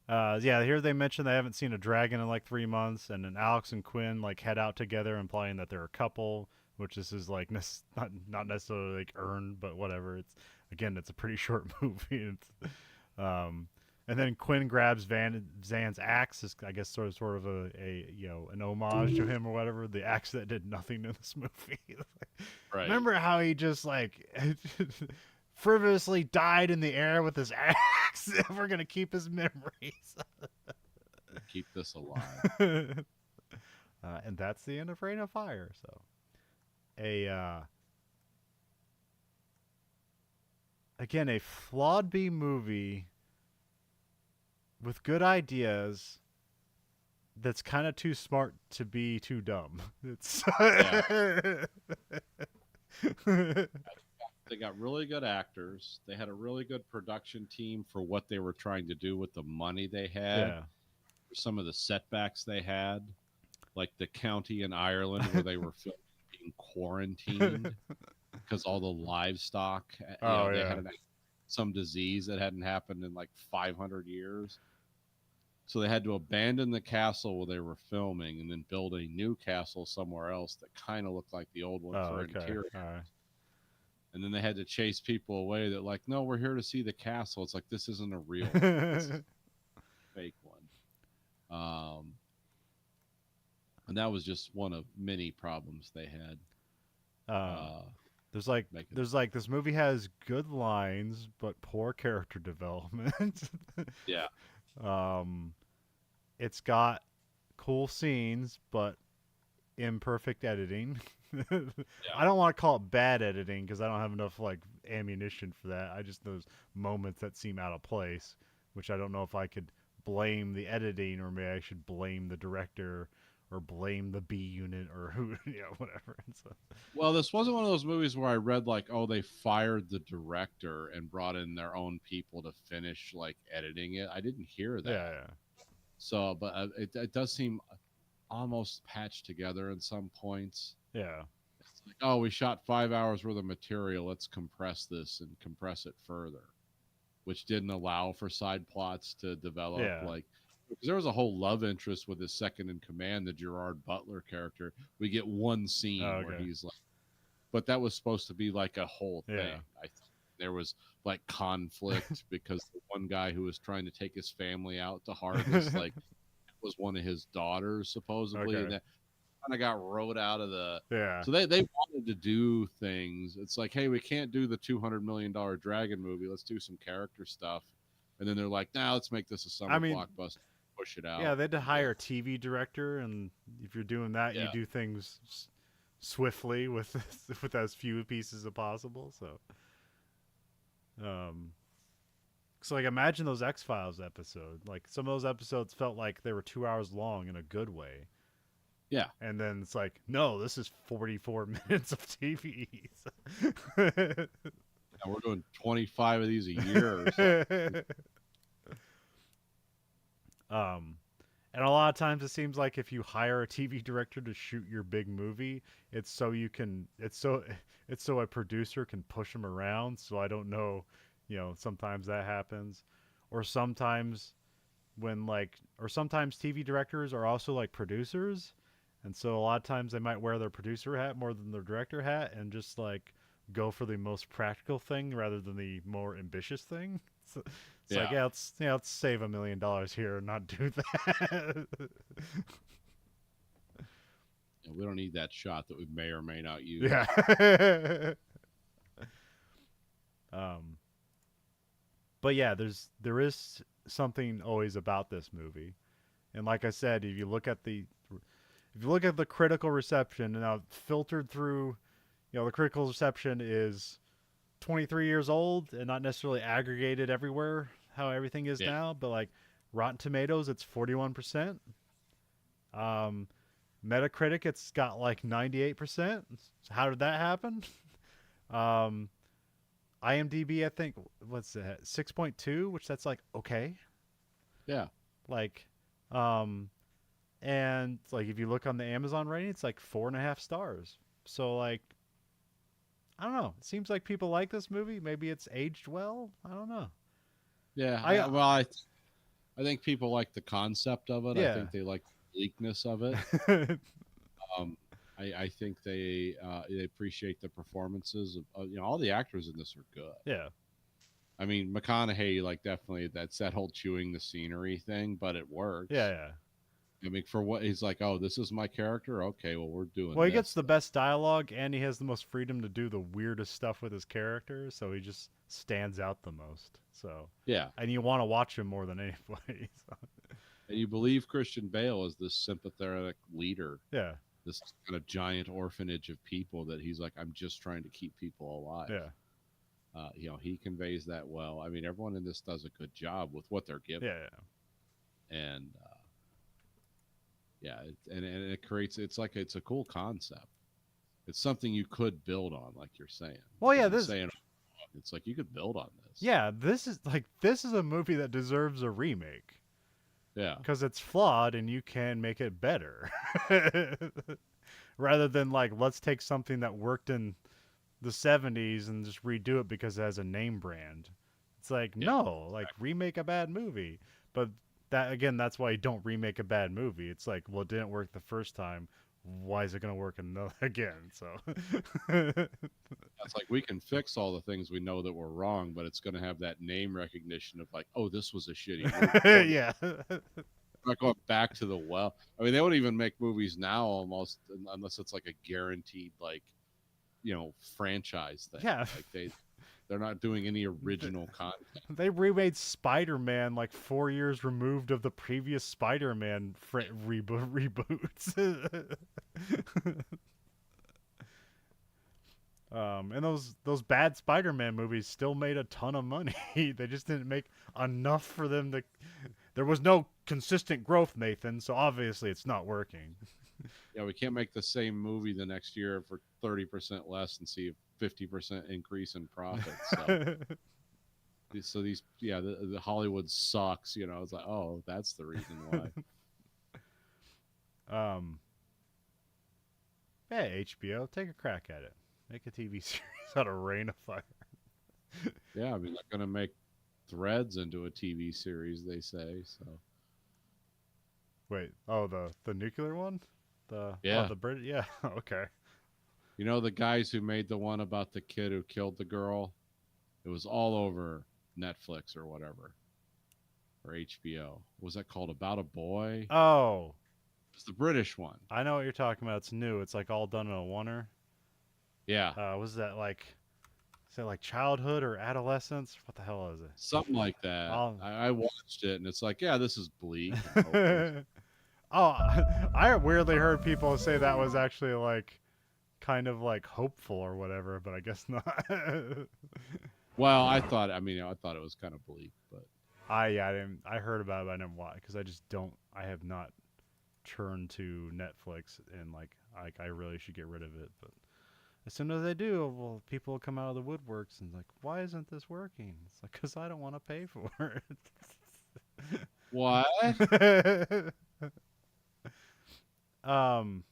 yeah, here they mention they haven't seen a dragon in like 3 months, and then Alex and Quinn like head out together, implying that they're a couple. Which this is like not necessarily like earned, but whatever. It's a pretty short movie. Um, And then Quinn grabs Zan's axe, is, I guess, sort of a an homage to him or whatever. The axe that did nothing in this movie. Right. Remember how he just like frivolously died in the air with his axe? We're gonna keep his memories. Keep this alive. And that's the end of Rain of Fire. So a again a flawed B movie with good ideas that's kind of too smart to be too dumb. It's Yeah. They got really good actors. They had a really good production team for what they were trying to do with the money they had. yeah. For some of the setbacks they had, like the county in Ireland where they were filming being quarantined because all the livestock, Oh they yeah. had some disease that hadn't happened in like 500 years. So they had to abandon the castle where they were filming and then build a new castle somewhere else that kind of looked like the old one Oh for okay. interior. All right. And then they had to chase people away that like, no, we're here to see the castle. It's like this isn't a real one. This is a fake one. And that was just one of many problems they had. uh, Uh, making there's like this movie has good lines but poor character development. yeah, um, it's got cool scenes but imperfect editing. yeah, I don't want to call it bad editing because I don't have enough like ammunition for that. I just those moments that seem out of place, which I don't know if I could blame the editing or maybe I should blame the director or blame the B unit or who whatever. So, well, this wasn't one of those movies where I read like, oh, they fired the director and brought in their own people to finish like editing it. I didn't hear that. yeah, So, but it does seem almost patched together in some points. yeah, It's like, oh, we shot 5 hours worth of material. Let's compress this and compress it further, which didn't allow for side plots to develop. yeah. Like, because there was a whole love interest with his second in command, the Gerard Butler character. We get one Oh, scene where okay, he's like, but that was supposed to be like a whole yeah, thing. There was like conflict because the one guy who was trying to take his family out to harvest like was one of his daughters supposedly, and okay, that kind of got wrote out of the. yeah, So they wanted to do things. It's like, hey, we can't do the $200 million dragon movie. Let's do some character stuff. And then they're like, nah, let's make this a I summer mean, blockbuster. Push it yeah, out. they had to And hire a TV director, and if you're doing that, you yeah, do things swiftly with with as few pieces as possible. Um, so like imagine those X Files episodes. Like some of those episodes felt like they were 2 hours long in a good way, yeah. and then it's like, no, this is 44 minutes of TV. And we're doing 25 of these a year or something. um, and a lot of times it seems like if you hire a TV director to shoot your big movie, it's so you can it's so a producer can push them around. So I don't know, sometimes that happens, or sometimes or sometimes TV directors are also like producers, and so a lot of times they might wear their producer hat more than their director hat and just like go for the most practical thing rather than the more ambitious thing. So, it's like, Yeah. let's save $1 million here and not do that. Yeah, we don't need that shot that we may or may not use. Yeah. um, but yeah, there is something always about this movie, and like I said, if you look at the critical reception and now filtered through, the critical reception is 23 years old and not necessarily aggregated everywhere how everything is Yeah. now, but like Rotten Tomatoes, it's 41%. Um, Metacritic, it's got like 98%. So how did that happen? Um, IMDb, I think, what's that, 6.2, which that's like okay. Yeah. Like, um, and like if you look on the Amazon rating, it's like 4.5 stars. So like, I don't know. It seems like people like this movie. Maybe it's aged well. I don't know. Yeah. I Well, I think people like the concept of it. I Yeah. think they like the bleakness of it. Um, I think they appreciate the performances of all the actors in this are good. Yeah. I mean, McConaughey, like, definitely that's that whole chewing the scenery thing, but it Yeah, works. yeah. I mean, for what he's like, oh, this is my character. Okay, well, we're doing Well, he gets this the then. best dialogue, and he has the most freedom to do the weirdest stuff with his character, so he just stands out the most. So, Yeah, and you want to watch him more than anybody. So, and you believe Christian Bale is this sympathetic leader, yeah, this kind of giant orphanage of people that he's like, I'm just trying to keep people alive. yeah, He conveys that well. I mean, everyone in this does a good job with what they're given, yeah, and yeah, and it creates. It's like it's a cool concept. It's something you could build on, like you're saying. Well, Because yeah, he's this, saying it's like you could build on this. yeah, this is a movie that deserves a remake Yeah, because it's flawed and you can make it better, rather than like let's take something that worked in the '70s and just redo it because it has a name brand. It's like yeah, no, like remake a bad movie. But that again, that's why you don't remake a bad movie. It's like, well, it didn't work the first time. Why is it going to work another again? So it's like we can fix all the things we know that were wrong, but it's going to have that name recognition of like, oh, this was a shitty movie. yeah. We're not going back to the well. I mean, they don't even make movies now almost unless it's like a guaranteed like franchise thing. Yeah. Like they're not doing any original content. They remade Spider-Man like 4 years removed of the previous Spider-Man reboots. And those bad Spider-Man movies still made a ton of money. They just didn't make enough for them to. There was no consistent growth, Nathan. So obviously it's not working. Yeah, we can't make the same movie the next year for 30% less and see a 50% increase in profits. So these the Hollywood sucks. It's like, oh, that's the reason why. um. Hey, HBO, take a crack at it. Make a TV series out of Rain of Fire. Yeah, I mean they're gonna make Threads into a TV series. They say so. Wait, oh the nuclear one, Yeah, the Brit, yeah, okay. the guys who made the one about the kid who killed the girl. It was all over Netflix or whatever, or HBO. What was that called? About a Boy? Oh, It's the British one. I know what you're talking about. It's new. It's like all done in a oneer. Yeah, Was that like, is that like childhood or adolescence? What the hell is it? something like that. Oh, I watched it and it's like, yeah, this is bleak. oh, I weirdly heard people say that was actually like kind of like hopeful or whatever, but I guess not. Well, I thought it was kind of bleak, but Yeah, I didn't. I heard about it, but I didn't watch because I just don't. I have not turned to Netflix and like I really should get rid of it. But as soon as I do, well, people will come out of the woodworks and like, why isn't this working? It's like because I don't want to pay for what? it. um,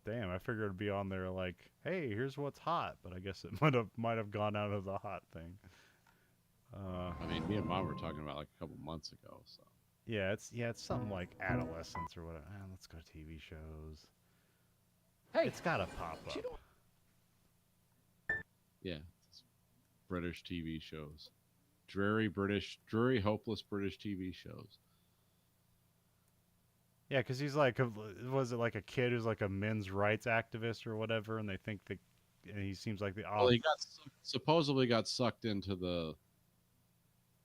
damn, I figured it'd be on there like, hey, here's what's hot, but I guess it might have gone out of the hot thing. I mean, me and mom were talking about like a couple months ago. So It's something like adolescence or whatever. Let's go to TV shows. Hey, It's gotta pop up. yeah, it's British TV shows, dreary, hopeless British TV shows. Yeah, because he's like, was it like a kid who's like a men's rights activist or whatever, and they think that, and he seems like the Well, he supposedly got sucked into the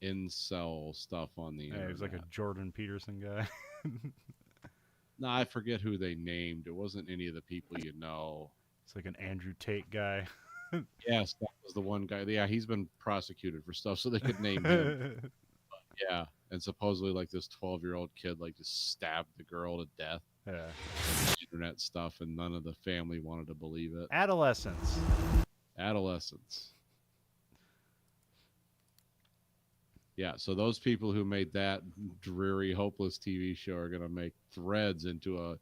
incel stuff on the yeah, internet. he was like a Jordan Peterson guy. No, I forget who they named. It wasn't any of the people you know. It's like an Andrew Tate guy. Yes, that was the one guy. Yeah, he's been prosecuted for stuff, so they could name him. Yeah, and supposedly like this 12-year-old kid like just stabbed the girl to death. Yeah. Internet stuff, and none of the family wanted to believe it. Adolescence. Adolescence. Yeah, so those people who made that dreary, hopeless TV show are going to make Threads into a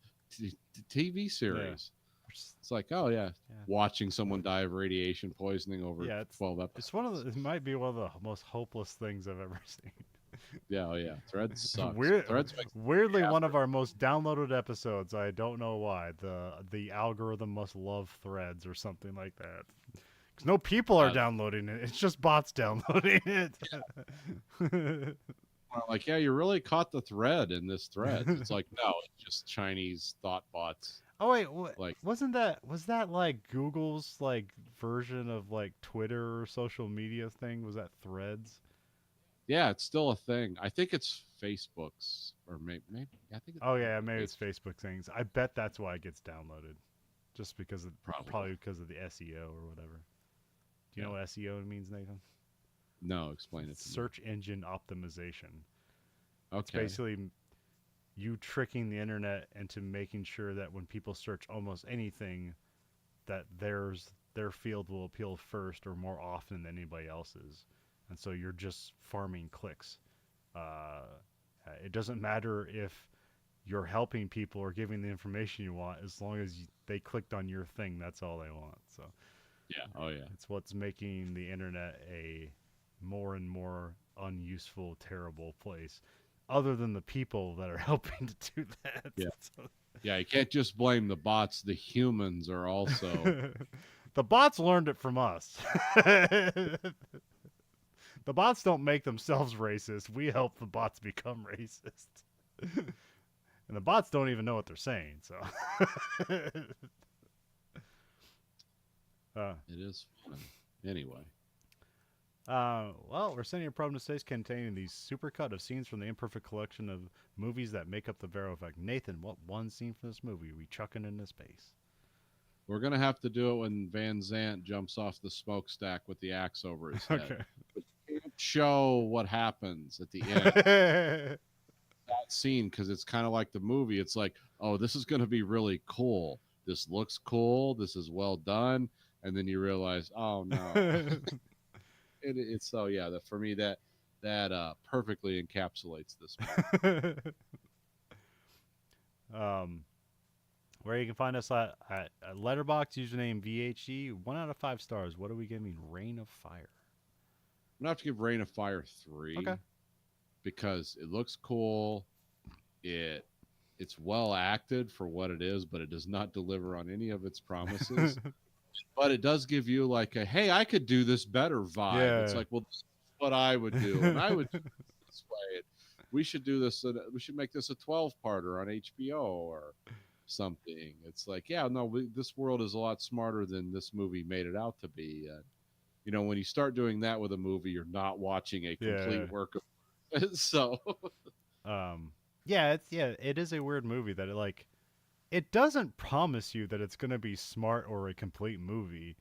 TV series. It's like, oh yeah, watching someone die of radiation poisoning over 12 episodes. It might be one of the most hopeless things I've ever seen. Yeah, oh yeah, Threads sucks. Weirdly, one of our most downloaded episodes. I don't know why. The algorithm must love Threads or something like that. Because no people are Uh, downloading it. It's just bots downloading it. like, yeah, you really caught the thread in this thread. It's like, no, it's just Chinese thought bots. Oh wait, Like, was that like Google's like version of like Twitter or social media thing? Was that Threads? yeah, it's still a thing. I think it's Facebook's, or maybe I think it Oh might yeah, be maybe it's Facebook, Facebook things. I bet that's why it gets downloaded, just because of probably. probably because of the SEO or whatever. Do you Yeah. know what SEO means, Nathan? No, explain it It's to me. search engine optimization. It's Okay. basically you tricking the internet into making sure that when people search almost anything, that their field will appeal first or more often than anybody else's, and so you're just farming clicks. Uh, it doesn't matter if you're helping people or giving the information you want, as long as they clicked on your thing. That's all they want. So Yeah. Oh yeah. it's what's making the internet a more and more unuseful, terrible place. Other than the people that are helping to do that. Yeah. So Yeah. You can't just blame the bots. The humans are also. the bots learned it from us. The bots don't make themselves racist. We help the bots become racist. And the bots don't even know what they're saying. So, uh, It is fun. Anyway. well, we're sending a problem to space containing the supercut of scenes from the imperfect collection of movies that make up the Verhoeven Effect. Nathan, what one scene from this movie are we chucking into space? We're gonna have to do it when Van Zant jumps off the smokestack with the axe over his head. Okay. But you can't show what happens at the end. That scene, because it's kind of like the movie. It's like, oh, this is gonna be really cool. This looks cool. This is well done. And then you realize, oh no. It's so yeah. That for me that perfectly encapsulates this movie. um, where you can find us at Letterbox username VHE. 1 out of 5 stars. What are we giving Rain of Fire? I'm gonna have to give Rain of Fire 3. Okay. Because it looks cool. It's well acted for what it is, but it does not deliver on any of its promises. But it does give you like a hey, I could do this better vibe. Yeah. It's like, well, this is what I would do, and I would do it this way. We should do this. We should make this a 12-parter on HBO or something. It's like, yeah, no, this world is a lot smarter than this movie made it out to be. When you start doing that with a movie, you're not watching a complete Yeah. work of so It is a weird movie that it doesn't promise you that it's going to be smart or a complete movie,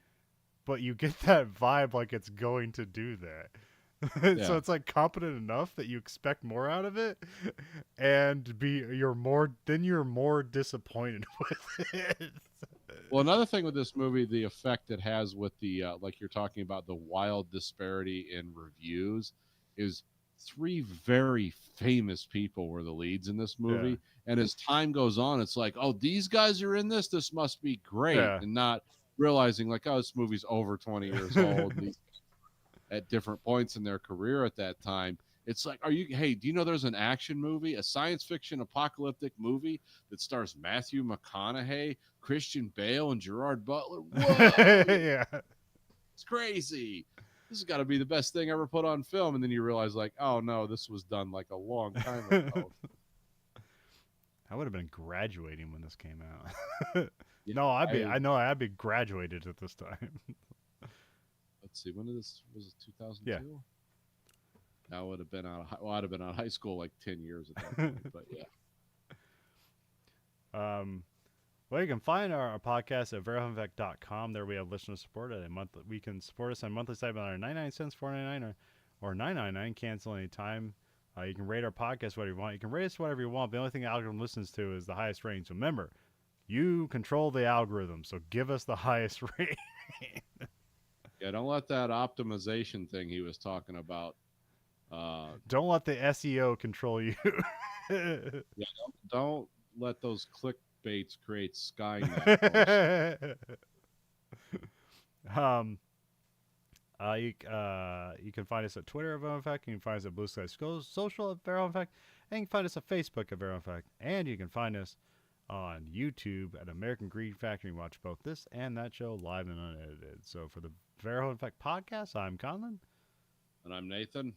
but you get that vibe like it's going to do that. So yeah. it's like competent enough that you expect more out of it, and you're more disappointed with it. Well, another thing with this movie, the effect it has with the like you're talking about, the wild disparity in reviews, is 3 very famous people were the leads in this movie. Yeah. And as time goes on, it's like, oh, these guys are in this. This must be great. Yeah. And not realizing like, oh, this movie's over 20 years old. These at different points in their career at that time. It's like, do you know there's an action movie, a science fiction apocalyptic movie that stars Matthew McConaughey, Christian Bale, and Gerard Butler? Whoa! Yeah. It's crazy. This has got to be the best thing ever put on film. And then you realize, like, oh no, this was done like a long time ago. I would have been graduating when this came out. Yeah, No, I'd be graduated at this time. let's see, when did this was it 2002? Yeah. I would have been I'd have been out of high school like 10 years at that point. But yeah. Well, you can find our podcast at verhoeveneffect.com. There we have listener support at a month. We can support us on a monthly site by our 99 cents, $4.99, or $9.99. Cancel any time. You can rate our podcast whatever you want. You can rate us whatever you want. The only thing the algorithm listens to is the highest rating. So remember, you control the algorithm. So give us the highest rating. Yeah, don't let that optimization thing he was talking about. Don't let the SEO control you. Yeah, don't let those clickbaits create Skynet. You can find us at Twitter at Verhoeven Effect. You can find us at Blue Sky Social at Verhoeven Effect. And you can find us at Facebook at Verhoeven Effect. And you can find us on YouTube at American Greed Factory. Watch both this and that show live and unedited. So for the Verhoeven Effect podcast, I'm Conlon. And I'm Nathan.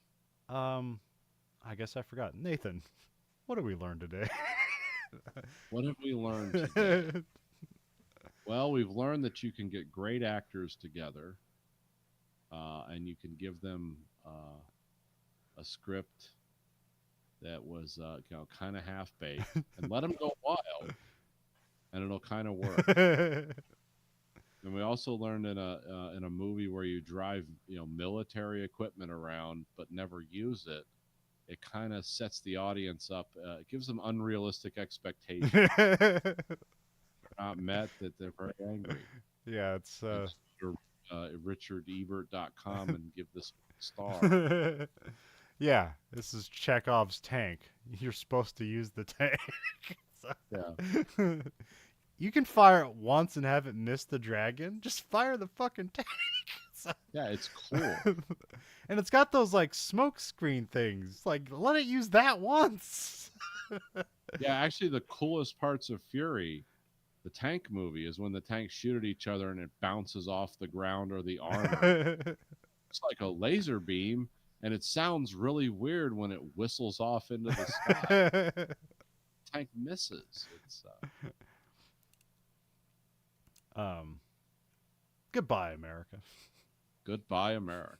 I guess I forgot. Nathan, what did we learn today? What have we learned today? Well, we've learned that you can get great actors together, and you can give them a script that was kind of half baked, and let them go wild, and it'll kind of work. And we also learned in a movie where you drive military equipment around but never use it. It kind of sets the audience up. It gives them unrealistic expectations. They're not met, that they're very angry. Yeah, it's richardebert.com and give this a star. Yeah, this is Chekhov's tank. You're supposed to use the tank. Yeah. You can fire it once and have it miss the dragon. Just fire the fucking tank. Yeah, it's cool. And it's got those like smoke screen things. Like, let it use that once. Yeah, actually the coolest parts of Fury, the tank movie, is when the tanks shoot at each other and it bounces off the ground or the armor. It's like a laser beam, and it sounds really weird when it whistles off into the sky. The tank misses. It's Goodbye, America. Goodbye, America.